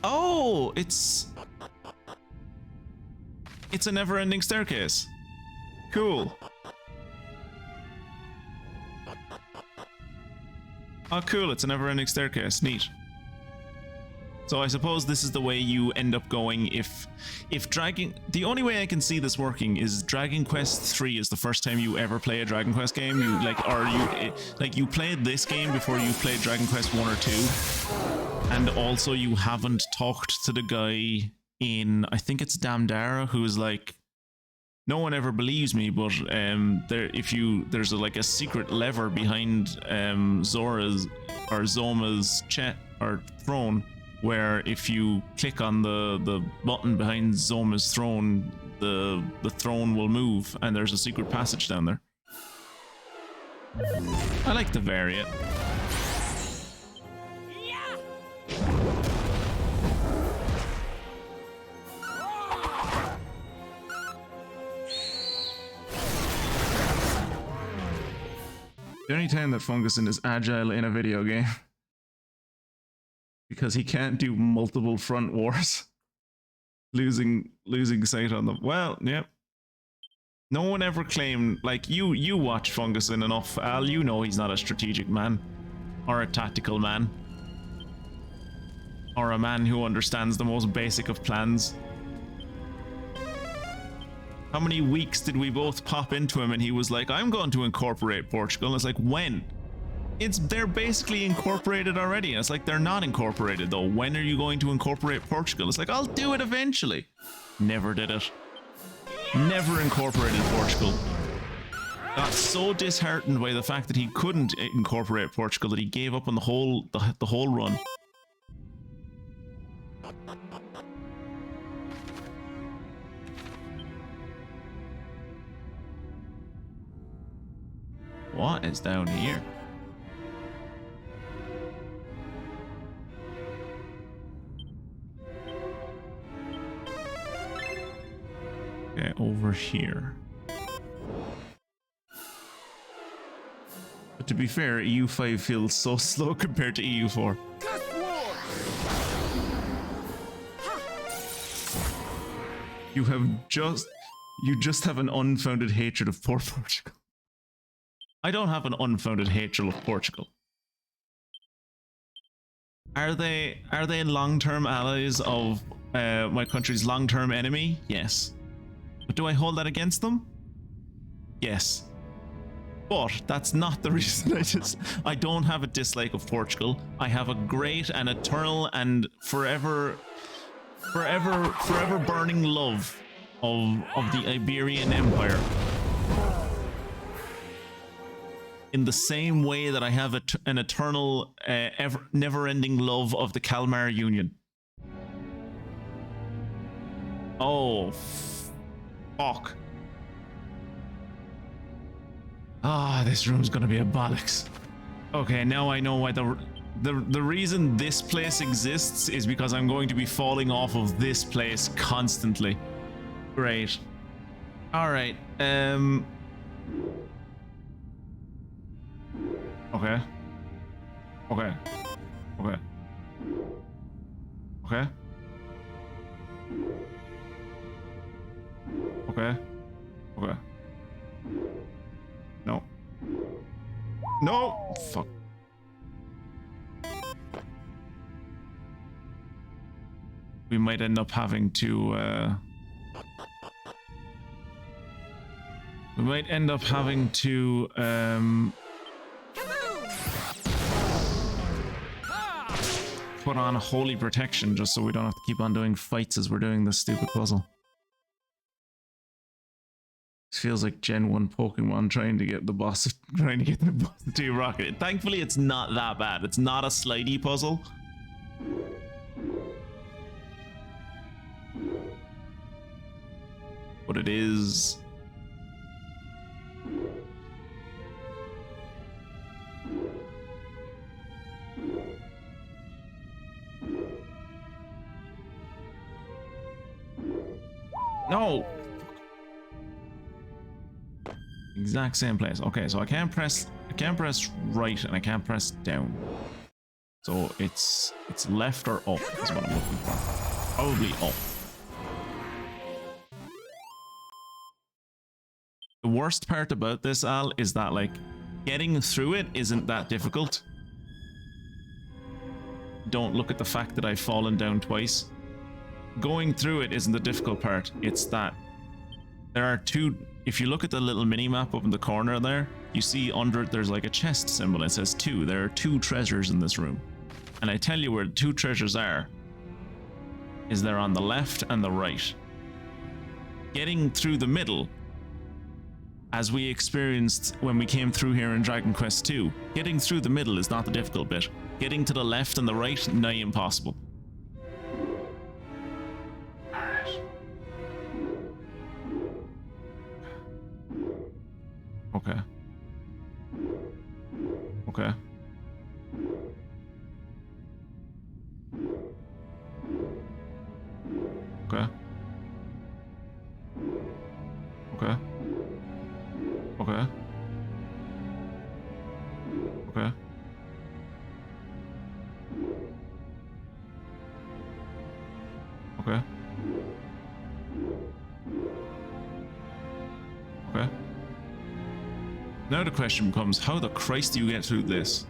Oh, it's a never-ending staircase. Cool. Oh, cool. It's a never-ending staircase. Neat. So I suppose this is the way you end up going if Dragon... The only way I can see this working is Dragon Quest 3 is the first time you ever play a Dragon Quest game. You played this game before you played Dragon Quest 1 or 2. And also you haven't talked to the guy in... I think it's Damdara, who is like... No one ever believes me, but there's a secret lever behind Zoma's throne, where if you click on the button behind Zoma's throne, the throne will move, and there's a secret passage down there. I like to vary it. The only time that Funguson is agile in a video game. Because he can't do multiple front wars. Losing sight on them. Well, yep. No one ever claimed, like, you watch Funguson enough, Al, you know he's not a strategic man. Or a tactical man. Or a man who understands the most basic of plans. How many weeks did we both pop into him and he was like, I'm going to incorporate Portugal? And it's like, when? They're basically incorporated already. And it's like, they're not incorporated though. When are you going to incorporate Portugal? It's like, I'll do it eventually. Never did it. Never incorporated Portugal. Got so disheartened by the fact that he couldn't incorporate Portugal that he gave up on the whole run. What is down here? Okay, over here. But to be fair, EU5 feels so slow compared to EU4. You just have an unfounded hatred of poor Portugal. I don't have an unfounded hatred of Portugal. Are they long-term allies of my country's long-term enemy? Yes. But do I hold that against them? Yes. But that's not the reason. I don't have a dislike of Portugal. I have a great and eternal and forever burning love of the Iberian Empire. In the same way that I have an eternal, never-ending love of the Kalmar Union. Oh, fuck. Ah, this room's gonna be a bollocks. Okay, now I know why the reason this place exists is because I'm going to be falling off of this place constantly. Great. All right. Okay. Okay. Okay. Okay. Okay. Okay. No. No! Fuck. We might end up having to, we might end up having to, put on holy protection just so we don't have to keep on doing fights as we're doing this stupid puzzle. This feels like Gen 1 Pokemon trying to get the boss to rocket. Thankfully it's not that bad. It's not a slidey puzzle. But it is... No! Exact same place. Okay, so I can't press right and I can't press down. So it's left or up is what I'm looking for. Probably up. The worst part about this, Al, is that like getting through it isn't that difficult. Don't look at the fact that I've fallen down twice. Going through it isn't the difficult part. It's that there are two. If you look at the little mini map up in the corner there, you see under it there's like a chest symbol. It says 2. There are 2 treasures in this room. And I tell you where the 2 treasures are. Is they're on the left and the right. Getting through the middle, as we experienced when we came through here in Dragon Quest II, getting through the middle is not the difficult bit. Getting to the left and the right, nigh impossible. Okay. Okay. Okay. Okay. Okay. Okay. Okay. Okay. Now the question becomes, how the Christ do you get through this?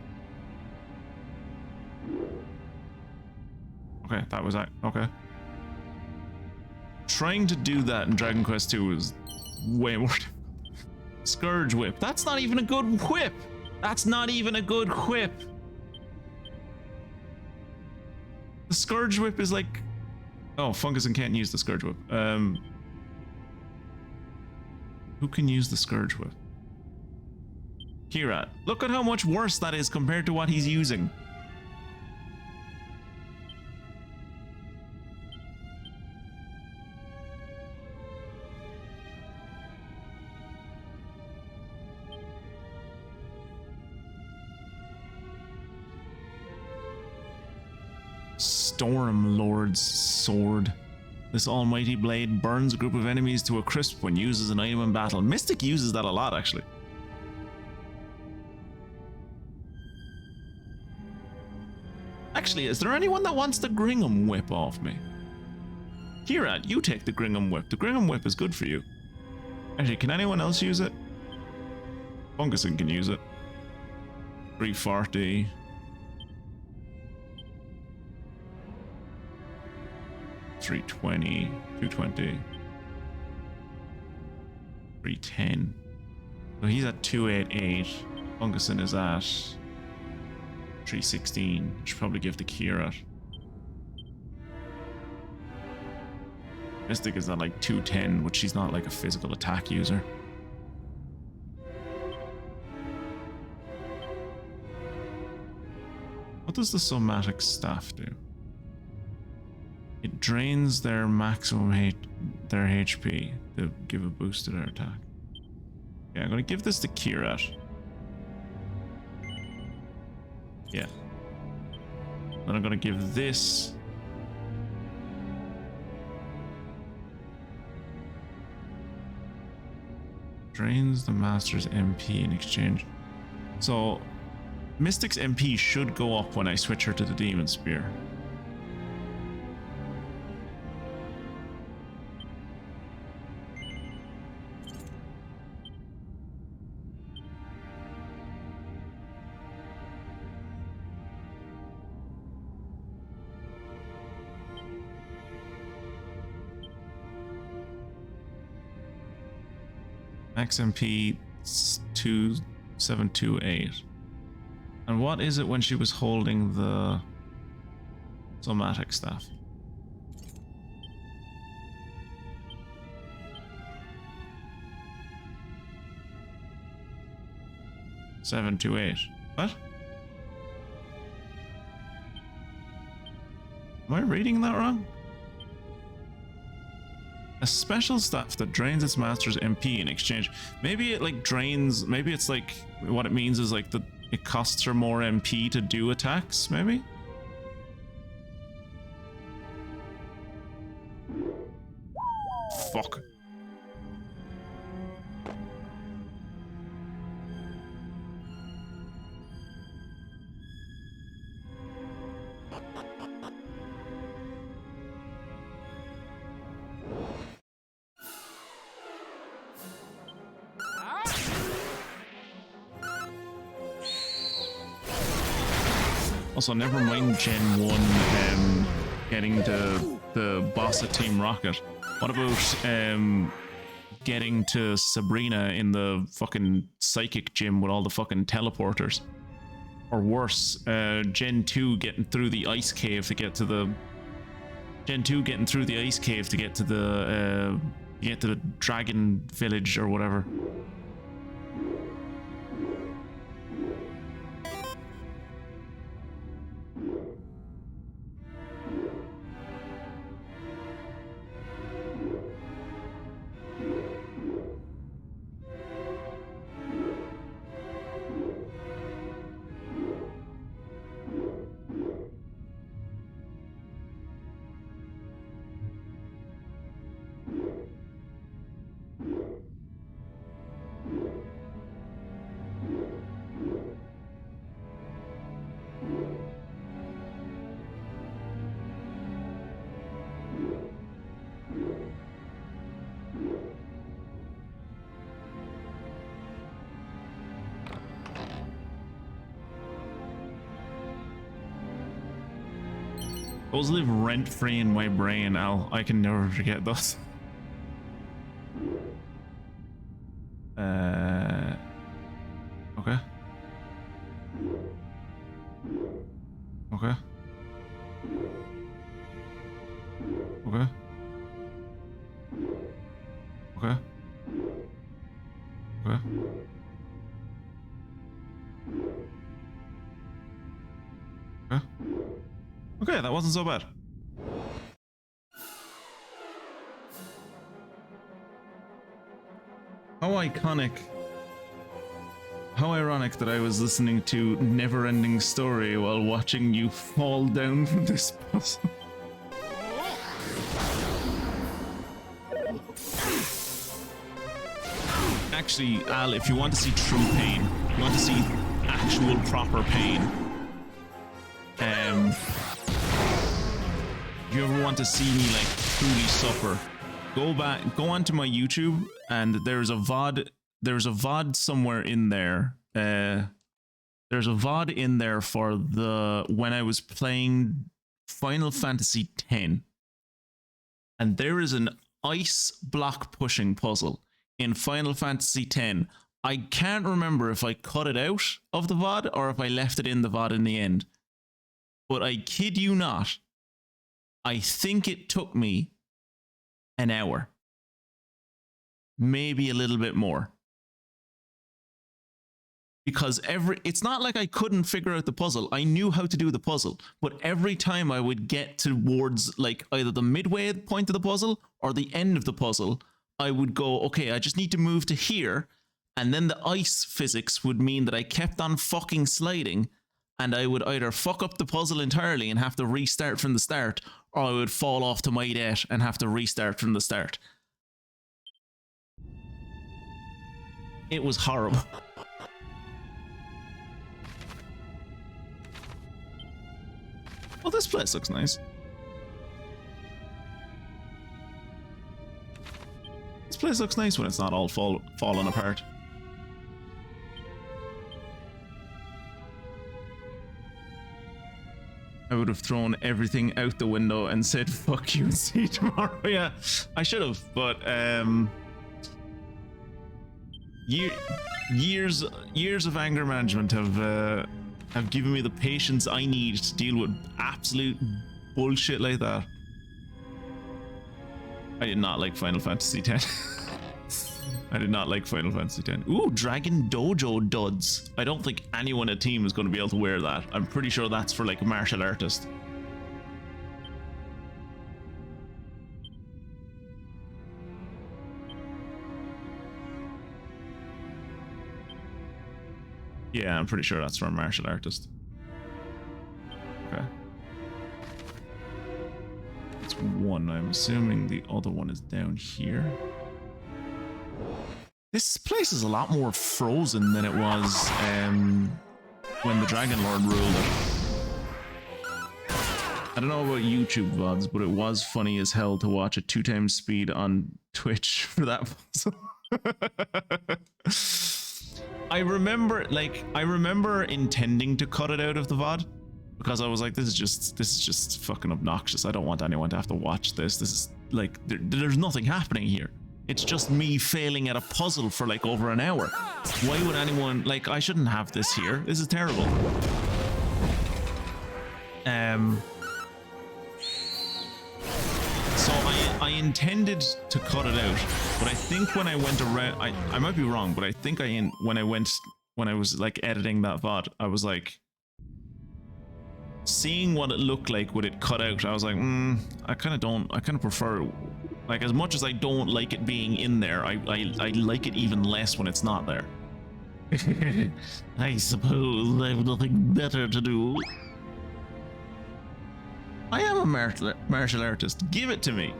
Okay, that was that. Okay. Trying to do that in Dragon Quest II was way more. Scourge Whip. That's not even a good whip. That's not even a good whip. The Scourge Whip is like... Oh, Fungus can't use the Scourge Whip. Who can use the Scourge Whip? Kirat. Look at how much worse that is compared to what he's using. Storm Lord's Sword. This almighty blade burns a group of enemies to a crisp when used as an item in battle. Mystic uses that a lot, actually. Actually, is there anyone that wants the Gringham Whip off me? Kirat, you take the Gringham Whip. The Gringham Whip is good for you. Actually, can anyone else use it? Funguson can use it. 340. 320, 220, 310. So he's at 288. Funguson is at 316. Should probably give the Kirat. Mystic is at like 210, but she's not like a physical attack user. What does the somatic staff do? It drains their maximum their HP to give a boost to their attack. Yeah, I'm gonna give this to Kirat. Yeah. Then I'm gonna give this. Drains the Master's MP in exchange. So, Mystic's MP should go up when I switch her to the Demon Spear. Max MP 2728. And what is it when she was holding the somatic staff? Seven two eight. What? Am I reading that wrong? A special staff that drains its master's MP in exchange. Maybe it like drains, maybe it's like, what it means is like it costs her more MP to do attacks, maybe? Fuck. Also, never mind Gen 1 getting the boss of Team Rocket. What about getting to Sabrina in the fucking psychic gym with all the fucking teleporters? Or worse, Gen 2 getting through the ice cave to get to the... Gen 2 getting through the ice cave to get to the dragon village or whatever. Those live rent-free in my brain, Al. I can never forget those. Okay. Okay. Okay. Okay. Okay. Okay. Okay, that wasn't so bad. How iconic. How ironic that I was listening to Never-Ending Story while watching you fall down from this puzzle. Actually, Al, if you want to see true pain, you want to see actual proper pain, if you ever want to see me like truly suffer, go onto my YouTube, and there's a VoD somewhere in there. There's a VoD in there for when I was playing Final Fantasy X, and there is an ice block pushing puzzle in Final Fantasy X. I can't remember if I cut it out of the VoD or if I left it in the VoD in the end. But I kid you not, I think it took me an hour. Maybe a little bit more. Because it's not like I couldn't figure out the puzzle. I knew how to do the puzzle. But every time I would get towards like either the midway point of the puzzle or the end of the puzzle, I would go, okay, I just need to move to here. And then the ice physics would mean that I kept on fucking sliding, and I would either fuck up the puzzle entirely and have to restart from the start, or I would fall off to my death and have to restart from the start. It was horrible. Well, this place looks nice. This place looks nice when it's not all falling apart. I would have thrown everything out the window and said, fuck you and see you tomorrow. Yeah, I should have, but years of anger management have given me the patience I need to deal with absolute bullshit like that. I did not like Final Fantasy X. I did not like Final Fantasy X. Ooh, Dragon Dojo duds. I don't think anyone at team is going to be able to wear that. I'm pretty sure that's for like a martial artist. Yeah, I'm pretty sure that's for a martial artist. Okay. That's one. I'm assuming the other one is down here. This place is a lot more frozen than it was when the Dragon Lord ruled it. I don't know about YouTube VODs, but it was funny as hell to watch at 2x speed on Twitch for that puzzle. I remember intending to cut it out of the VOD because I was like, this is just fucking obnoxious. I don't want anyone to have to watch this. This is like, there's nothing happening here. It's just me failing at a puzzle for like over an hour. Why would anyone, like, I shouldn't have this here. This is terrible. So I intended to cut it out, but I think when I went around, I might be wrong, but I think when I was like editing that VOD, I was like, seeing what it looked like with it cut out, I was like, I kind of prefer, like, as much as I don't like it being in there, I like it even less when it's not there. I suppose I have nothing better to do. I am a martial artist. Give it to me.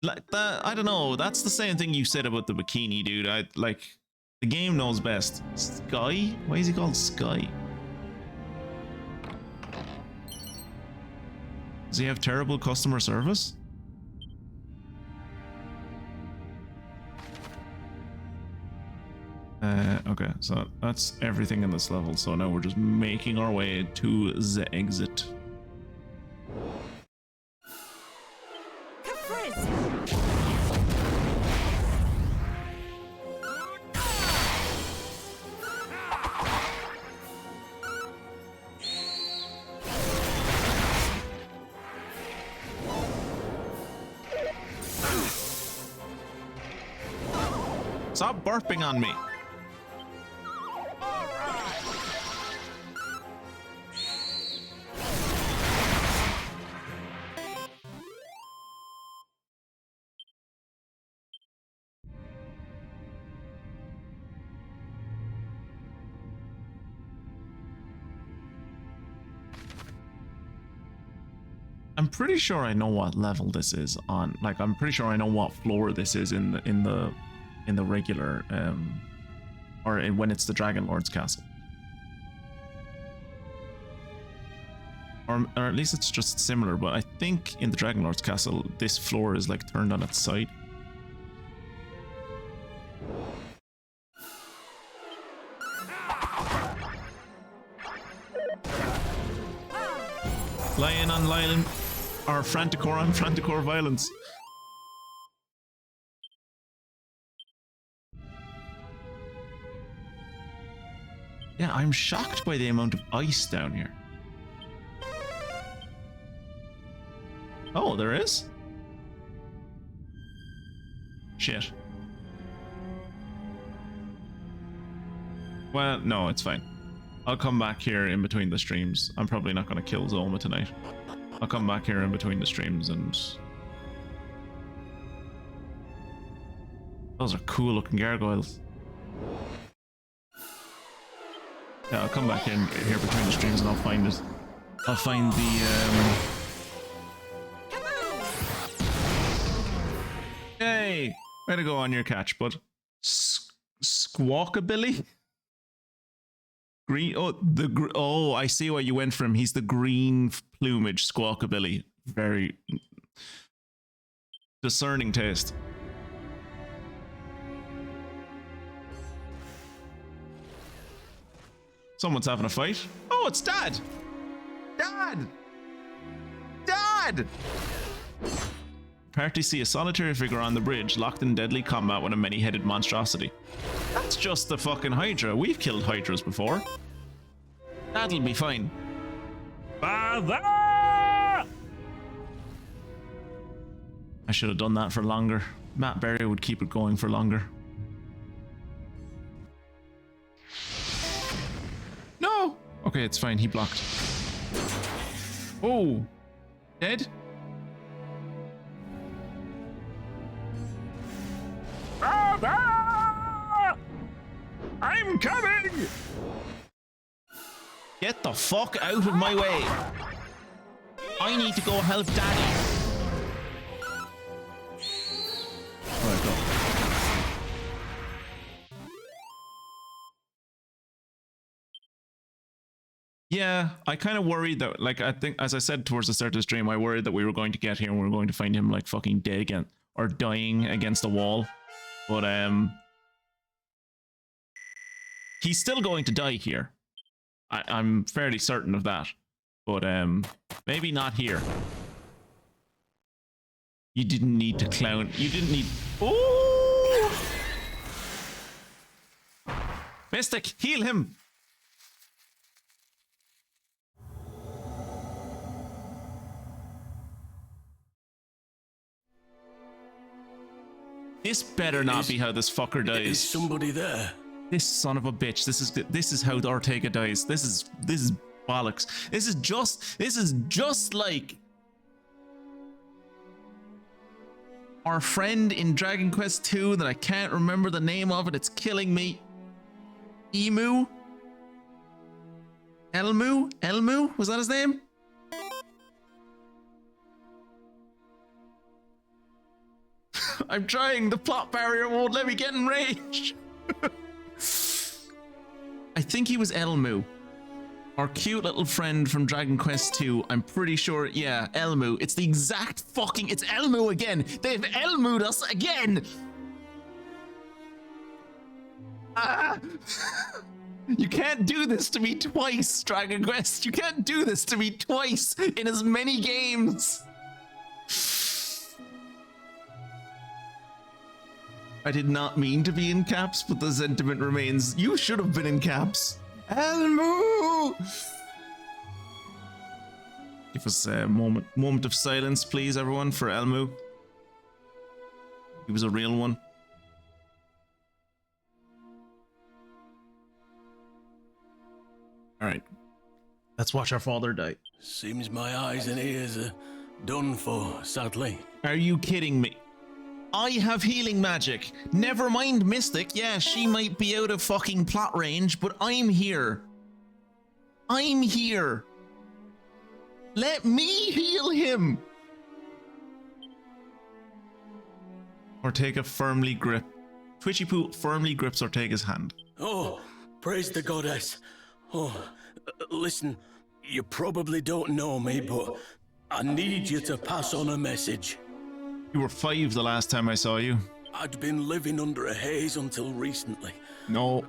Like that, I don't know. That's the same thing you said about the bikini, dude. The game knows best. Sky? Why is he called Sky? Does he have terrible customer service? Okay, so that's everything in this level. So now we're just making our way to the exit. Stop burping on me. I'm pretty sure I know what level this is on. Like, I'm pretty sure I know what floor this is in the regular when it's the Dragon Lord's castle. Or at least it's just similar, but I think in the Dragon Lord's castle this floor is like turned on its side. Lion on lion, or Franticore on Franticore violence. Yeah, I'm shocked by the amount of ice down here. Oh, there is? Shit. Well, no, it's fine. I'll come back here in between the streams. I'm probably not going to kill Zoma tonight. I'll come back here in between the streams and... Those are cool looking gargoyles. Yeah, I'll come back in here between the streams and I'll find it. I'll find the... Hey! Way to go on your catch, bud. Squawkabilly? Green, oh, I see why you went from. He's the green plumage Squawkabilly. Very discerning taste. Someone's having a fight. Oh, it's Dad! Dad! Dad! Party see a solitary figure on the bridge, locked in deadly combat with a many-headed monstrosity. That's just the fucking Hydra. We've killed Hydras before. That'll be fine. Father! I should have done that for longer. Matt Berry would keep it going for longer. No! Okay, it's fine. He blocked. Oh! Dead? Father! I'm coming! Get the fuck out of my way! I need to go help Daddy. Alright, go. Yeah, I kind of worried that, like, I think, as I said towards the start of the stream, I worried that we were going to get here and we were going to find him, like, fucking dead again. Or dying against a wall. But, he's still going to die here. I'm fairly certain of that. But, maybe not here. You didn't need to clown. You didn't need... Ooh! Mystic, heal him! This better not be how this fucker dies. Is somebody there? This son of a bitch. This is how Ortega dies. This is bollocks. This is just like our friend in Dragon Quest II that I can't remember the name of it. It's killing me. Elmu? Was that his name? I'm trying. The plot barrier won't let me get in rage. I think he was Elmu. Our cute little friend from Dragon Quest II. I'm pretty sure, yeah, Elmu. It's the exact fucking... It's Elmu again. They've Elmu'd us again. Ah! You can't do this to me twice, Dragon Quest. You can't do this to me twice in as many games. I did not mean to be in caps, but the sentiment remains. You should have been in caps. Elmu! Give us a moment of silence, please, everyone, for Elmu. He was a real one. All right. Let's watch our father die. Seems my eyes and ears are done for, sadly. Are you kidding me? I have healing magic. Never mind Mystic. Yeah, she might be out of fucking plot range, but I'm here. I'm here. Let me heal him. Ortega firmly grip. Twitchy Poo firmly grips Ortega's hand. Oh, praise the goddess. Oh, listen, you probably don't know me, but I need you to pass on a message. You were 5 the last time I saw you. I'd been living under a haze until recently. No.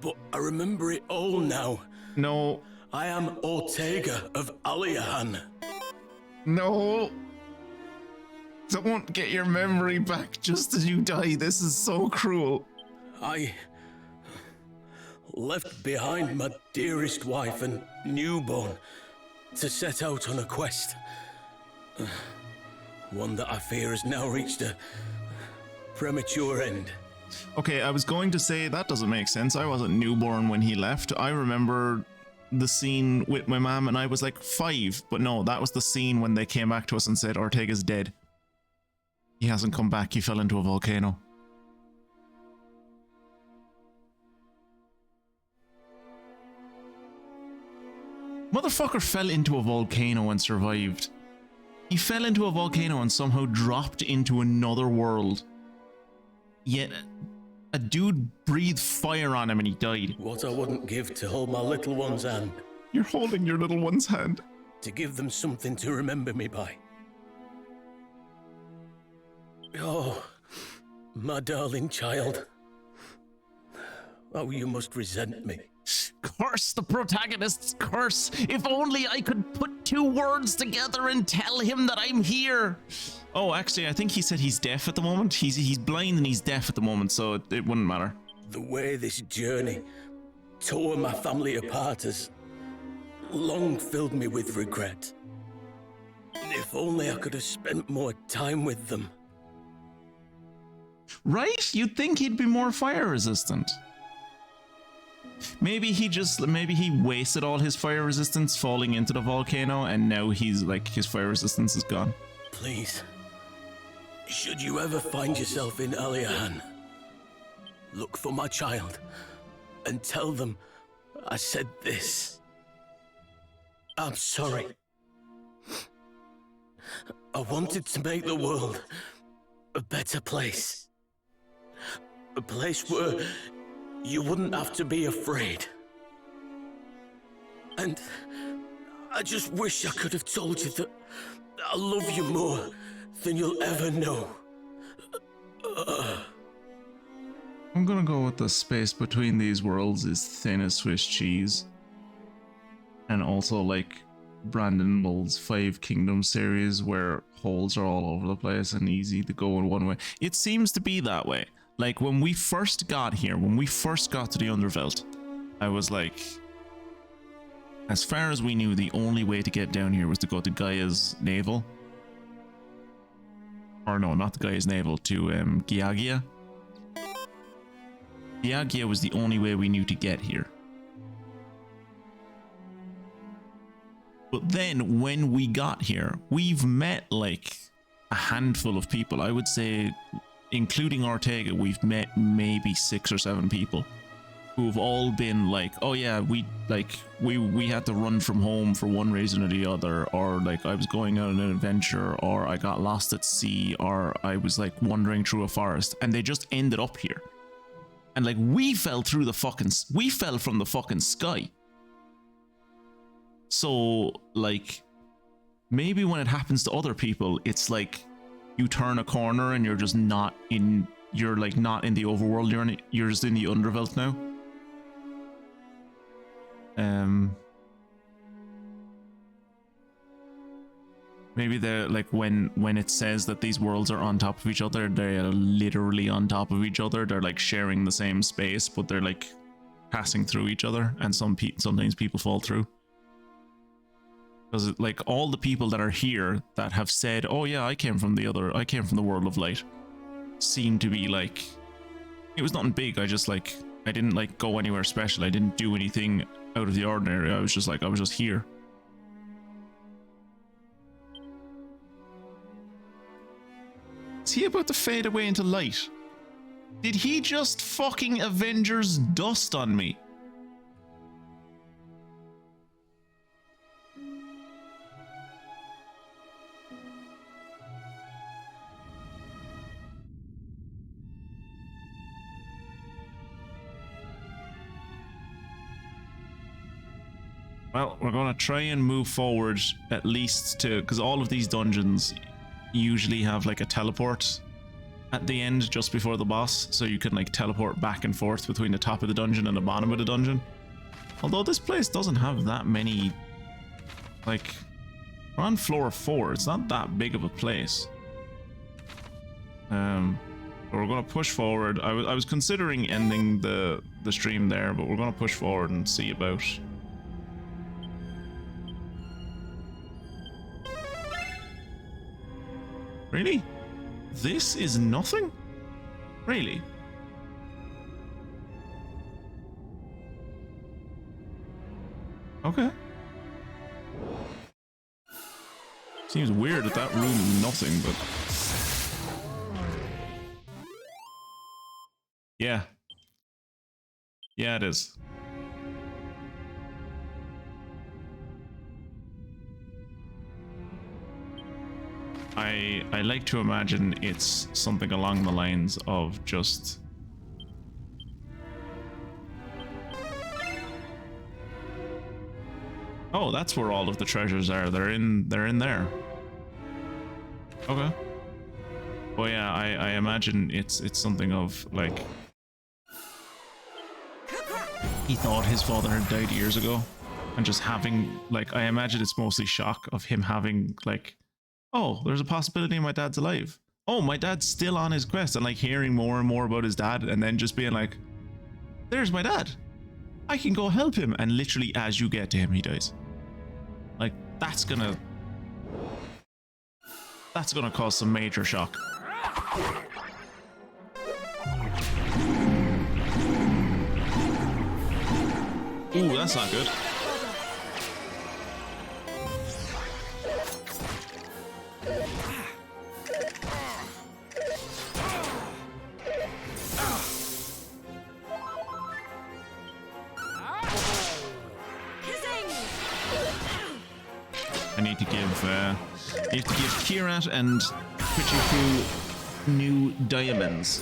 But I remember it all now. No. I am Ortega of Aliahan. No. Don't get your memory back just as you die. This is so cruel. I left behind my dearest wife and newborn to set out on a quest. One that I fear has now reached a premature end. Okay, I was going to say that doesn't make sense. I wasn't newborn when he left. I remember the scene with my mom and I was like 5, but no, that was the scene when they came back to us and said Ortega's dead. He hasn't come back, he fell into a volcano. Motherfucker fell into a volcano and survived. He fell into a volcano and somehow dropped into another world. Yet a dude breathed fire on him and he died. What I wouldn't give to hold my little one's hand. You're holding your little one's hand. To give them something to remember me by. Oh, my darling child. Oh, you must resent me. Curse the protagonist's curse! If only I could put 2 words together and tell him that I'm here! Oh, actually, I think he said he's deaf at the moment. He's blind and he's deaf at the moment, so it wouldn't matter. The way this journey tore my family apart has long filled me with regret. If only I could have spent more time with them. Right? You'd think he'd be more fire resistant. Maybe he wasted all his fire resistance falling into the volcano and now he's like, his fire resistance is gone. Please, should you ever find yourself in Aliahan, look for my child and tell them I said this. I'm sorry. I wanted to make the world a better place. A place where you wouldn't have to be afraid. And I just wish I could have told you that I love you more than you'll ever know. I'm gonna go with the space between these worlds is thin as Swiss cheese. And also like Brandon Mull's 5 Kingdoms series where holes are all over the place and easy to go in one way. It seems to be that way. Like when we first got here, when we first got to the Underveld, I was like, as far as we knew, the only way to get down here was to go to Gaia's navel. Or no, not to Gaia's navel, to Giagia. Giagia was the only way we knew to get here. But then when we got here, we've met like a handful of people. I would say, including Ortega, we've met maybe 6 or 7 people who've all been like, oh yeah, we had to run from home for one reason or the other, or like I was going on an adventure, or I got lost at sea, or I was like wandering through a forest, and they just ended up here. And like we fell from the fucking sky. So like maybe when it happens to other people, it's like you turn a corner and you're just not in, you're like not in the overworld, you're just in the Underveld now. Maybe they're like when it says that these worlds are on top of each other, they're literally on top of each other. They're like sharing the same space, but they're like passing through each other, and sometimes people fall through. Because like all the people that are here that have said, oh yeah, I came from the world of light, seem to be like, it was nothing big, I just like I didn't like go anywhere special. I didn't do anything out of the ordinary. I was just here. Is he about to fade away into light? Did he just fucking Avengers dust on me? Well, we're gonna try and move forward at least to, because all of these dungeons usually have like a teleport at the end just before the boss, so you can like teleport back and forth between the top of the dungeon and the bottom of the dungeon. Although this place doesn't have that many, like, we're on floor 4, it's not that big of a place. But we're gonna push forward. I was considering ending the stream there, but we're gonna push forward and see about. Really? This is nothing? Really? Okay. Seems weird that that room is nothing, but... Yeah. Yeah, it is. I like to imagine it's something along the lines of just... Oh, that's where all of the treasures are. They're in there. Okay. Well, yeah, I imagine it's something of like... He thought his father had died years ago, and just having, like, I imagine it's mostly shock of him having, like, oh, there's a possibility my dad's alive. Oh, my dad's still on his quest, and like hearing more and more about his dad, and then just being like, there's my dad. I can go help him. And literally as you get to him, he dies. Like, that's gonna cause some major shock. Ooh, that's not good. I need to give Kirat and Pichifu new diamonds.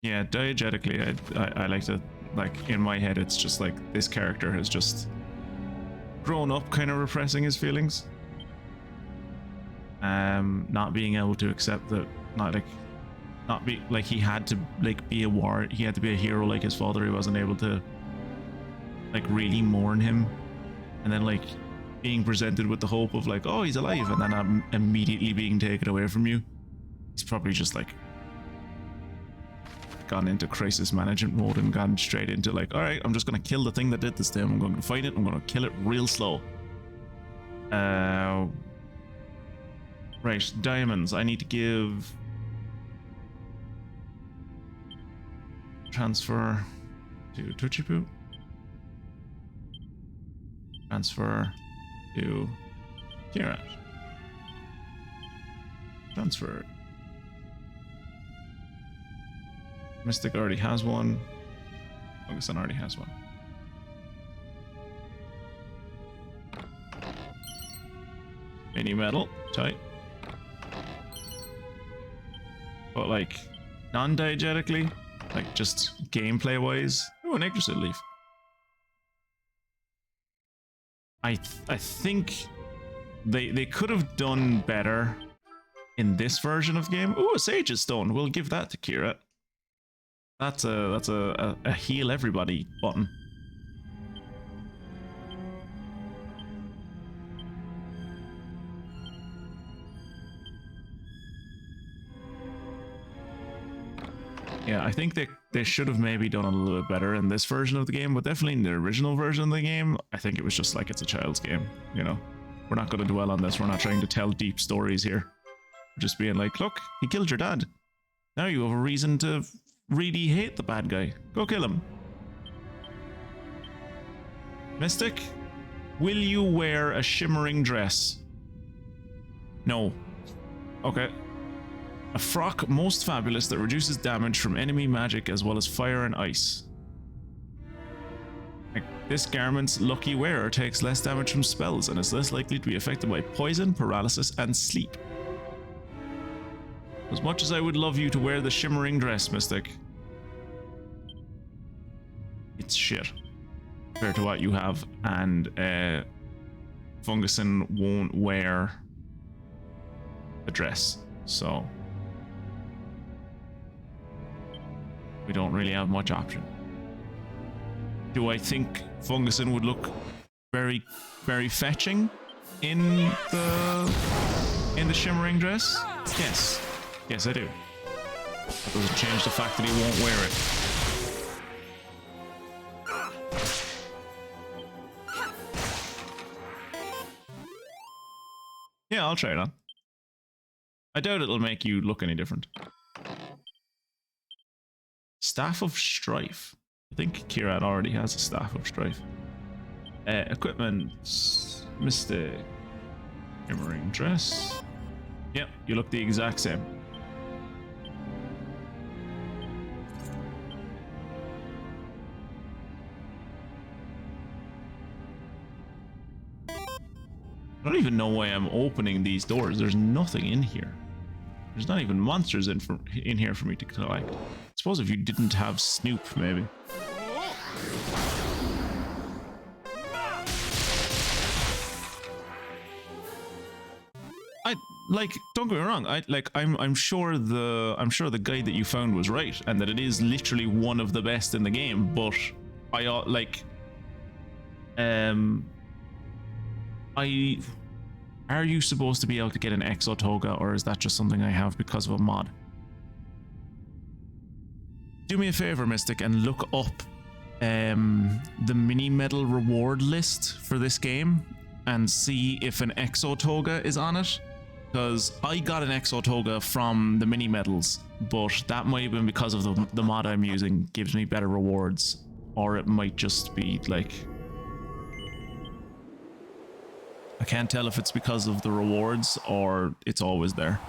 Yeah, diegetically, I like to, like, in my head, it's just like this character has just grown up kind of repressing his feelings. Not being able to accept that, he had to, like, be a hero like his father. He wasn't able to, like, really mourn him. And then, like, being presented with the hope of, like, oh, he's alive, and then immediately being taken away from you. He's probably just, like, gone into crisis management mode and gone straight into, like, all right, I'm just gonna kill the thing that did this to him. I'm going to fight it. I'm going to kill it real slow. Right, diamonds. I need to give transfer to Tuchipu. Transfer to Kirat. Transfer. Mystic already has one. Augustin already has one. Mini metal, tight. But like, non-diegetically, like just gameplay wise. Oh, an Yggdrasil leaf. I think they could have done better in this version of game. Oh, a Sage's Stone. We'll give that to Kirat. That's a heal everybody button. Yeah, I think they should have maybe done a little bit better in this version of the game, but definitely in the original version of the game, I think it was just like it's a child's game, you know? We're not going to dwell on this. We're not trying to tell deep stories here. We're just being like, look, he killed your dad. Now you have a reason to really hate the bad guy. Go kill him. Mystic, will you wear a shimmering dress? No. Okay. A frock most fabulous that reduces damage from enemy magic as well as fire and ice. This garment's lucky wearer takes less damage from spells and is less likely to be affected by poison, paralysis, and sleep. As much as I would love you to wear the shimmering dress, Mystic, it's shit compared to what you have, and Funguson won't wear the dress, so we don't really have much option. Do I think Funguson would look very, very fetching in the shimmering dress? Yes. Yes, I do. That doesn't change the fact that he won't wear it. Yeah, I'll try it on. I doubt it'll make you look any different. Staff of Strife. I think Kiran already has a Staff of Strife. Equipment. Mystic. Shimmering dress. Yep, you look the exact same. I don't even know why I'm opening these doors. There's nothing in here. There's not even monsters in here for me to collect. I suppose if you didn't have Snoop, maybe. Don't get me wrong. I'm sure the guide that you found was right, and that it is literally one of the best in the game. But are you supposed to be able to get an Exotoga, or is that just something I have because of a mod? Do me a favor, Mystic, and look up the mini medal reward list for this game and see if an Exotoga is on it. Because I got an Exotoga from the mini medals, but that might have been because of the mod I'm using gives me better rewards, or it might just be like, I can't tell if it's because of the rewards or it's always there.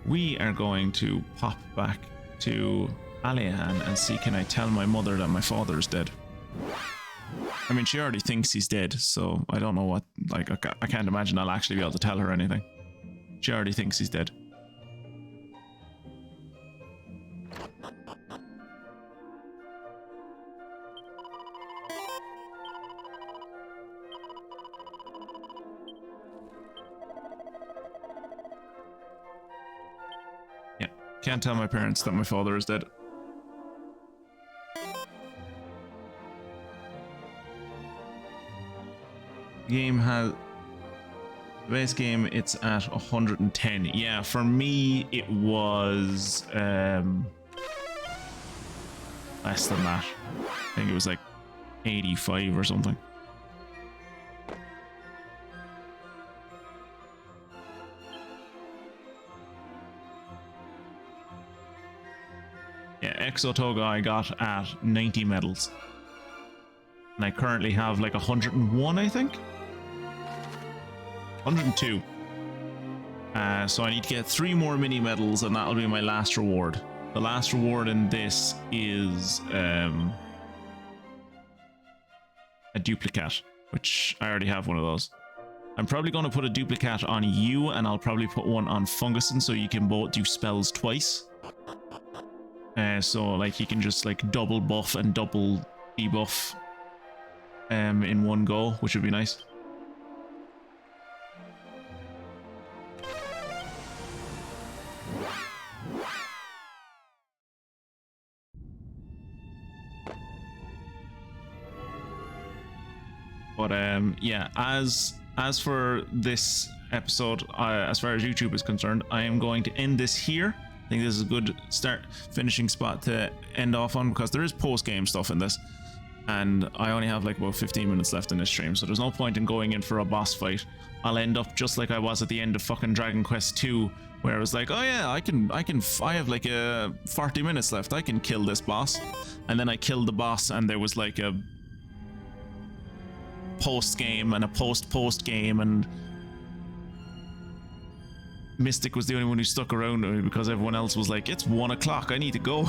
We are going to pop back to Aliahan and see, can I tell my mother that my father's dead? I mean, she already thinks he's dead, so I don't know what, like, I can't imagine I'll actually be able to tell her anything. She already thinks he's dead. Yeah, can't tell my parents that my father is dead. Game has the base game, it's at 110. Yeah, for me it was less than that. I think it was like 85 or something. Yeah, Exotoga I got at 90 medals. And I currently have like 101, I think. 102. So I need to get 3 more mini medals, and that'll be my last reward. The last reward in this is a duplicate, which I already have one of those. I'm probably going to put a duplicate on you, and I'll probably put one on Funguson, so you can both do spells twice. So like you can just like double buff and double debuff in one go, which would be nice. But yeah, as as for this episode, as far as YouTube is concerned, I am going to end this here. I think this is a good finishing spot to end off on, because there is post-game stuff in this, and I only have like about 15 minutes left in this stream, so there's no point in going in for a boss fight. I'll end up just like I was at the end of fucking Dragon Quest 2, where I was like, oh yeah, I have like 40 minutes left, I can kill this boss. And then I killed the boss, and there was like a post game and a post game, and Mystic was the only one who stuck around with me because everyone else was like, it's 1 o'clock, I need to go.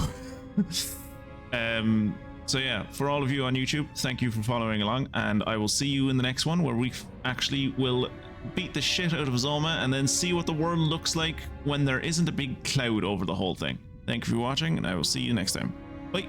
So yeah, for all of you on YouTube, thank you for following along, and I will see you in the next one, where we actually will beat the shit out of Zoma and then see what the world looks like when there isn't a big cloud over the whole thing. Thank you for watching, and I will see you next time. Bye.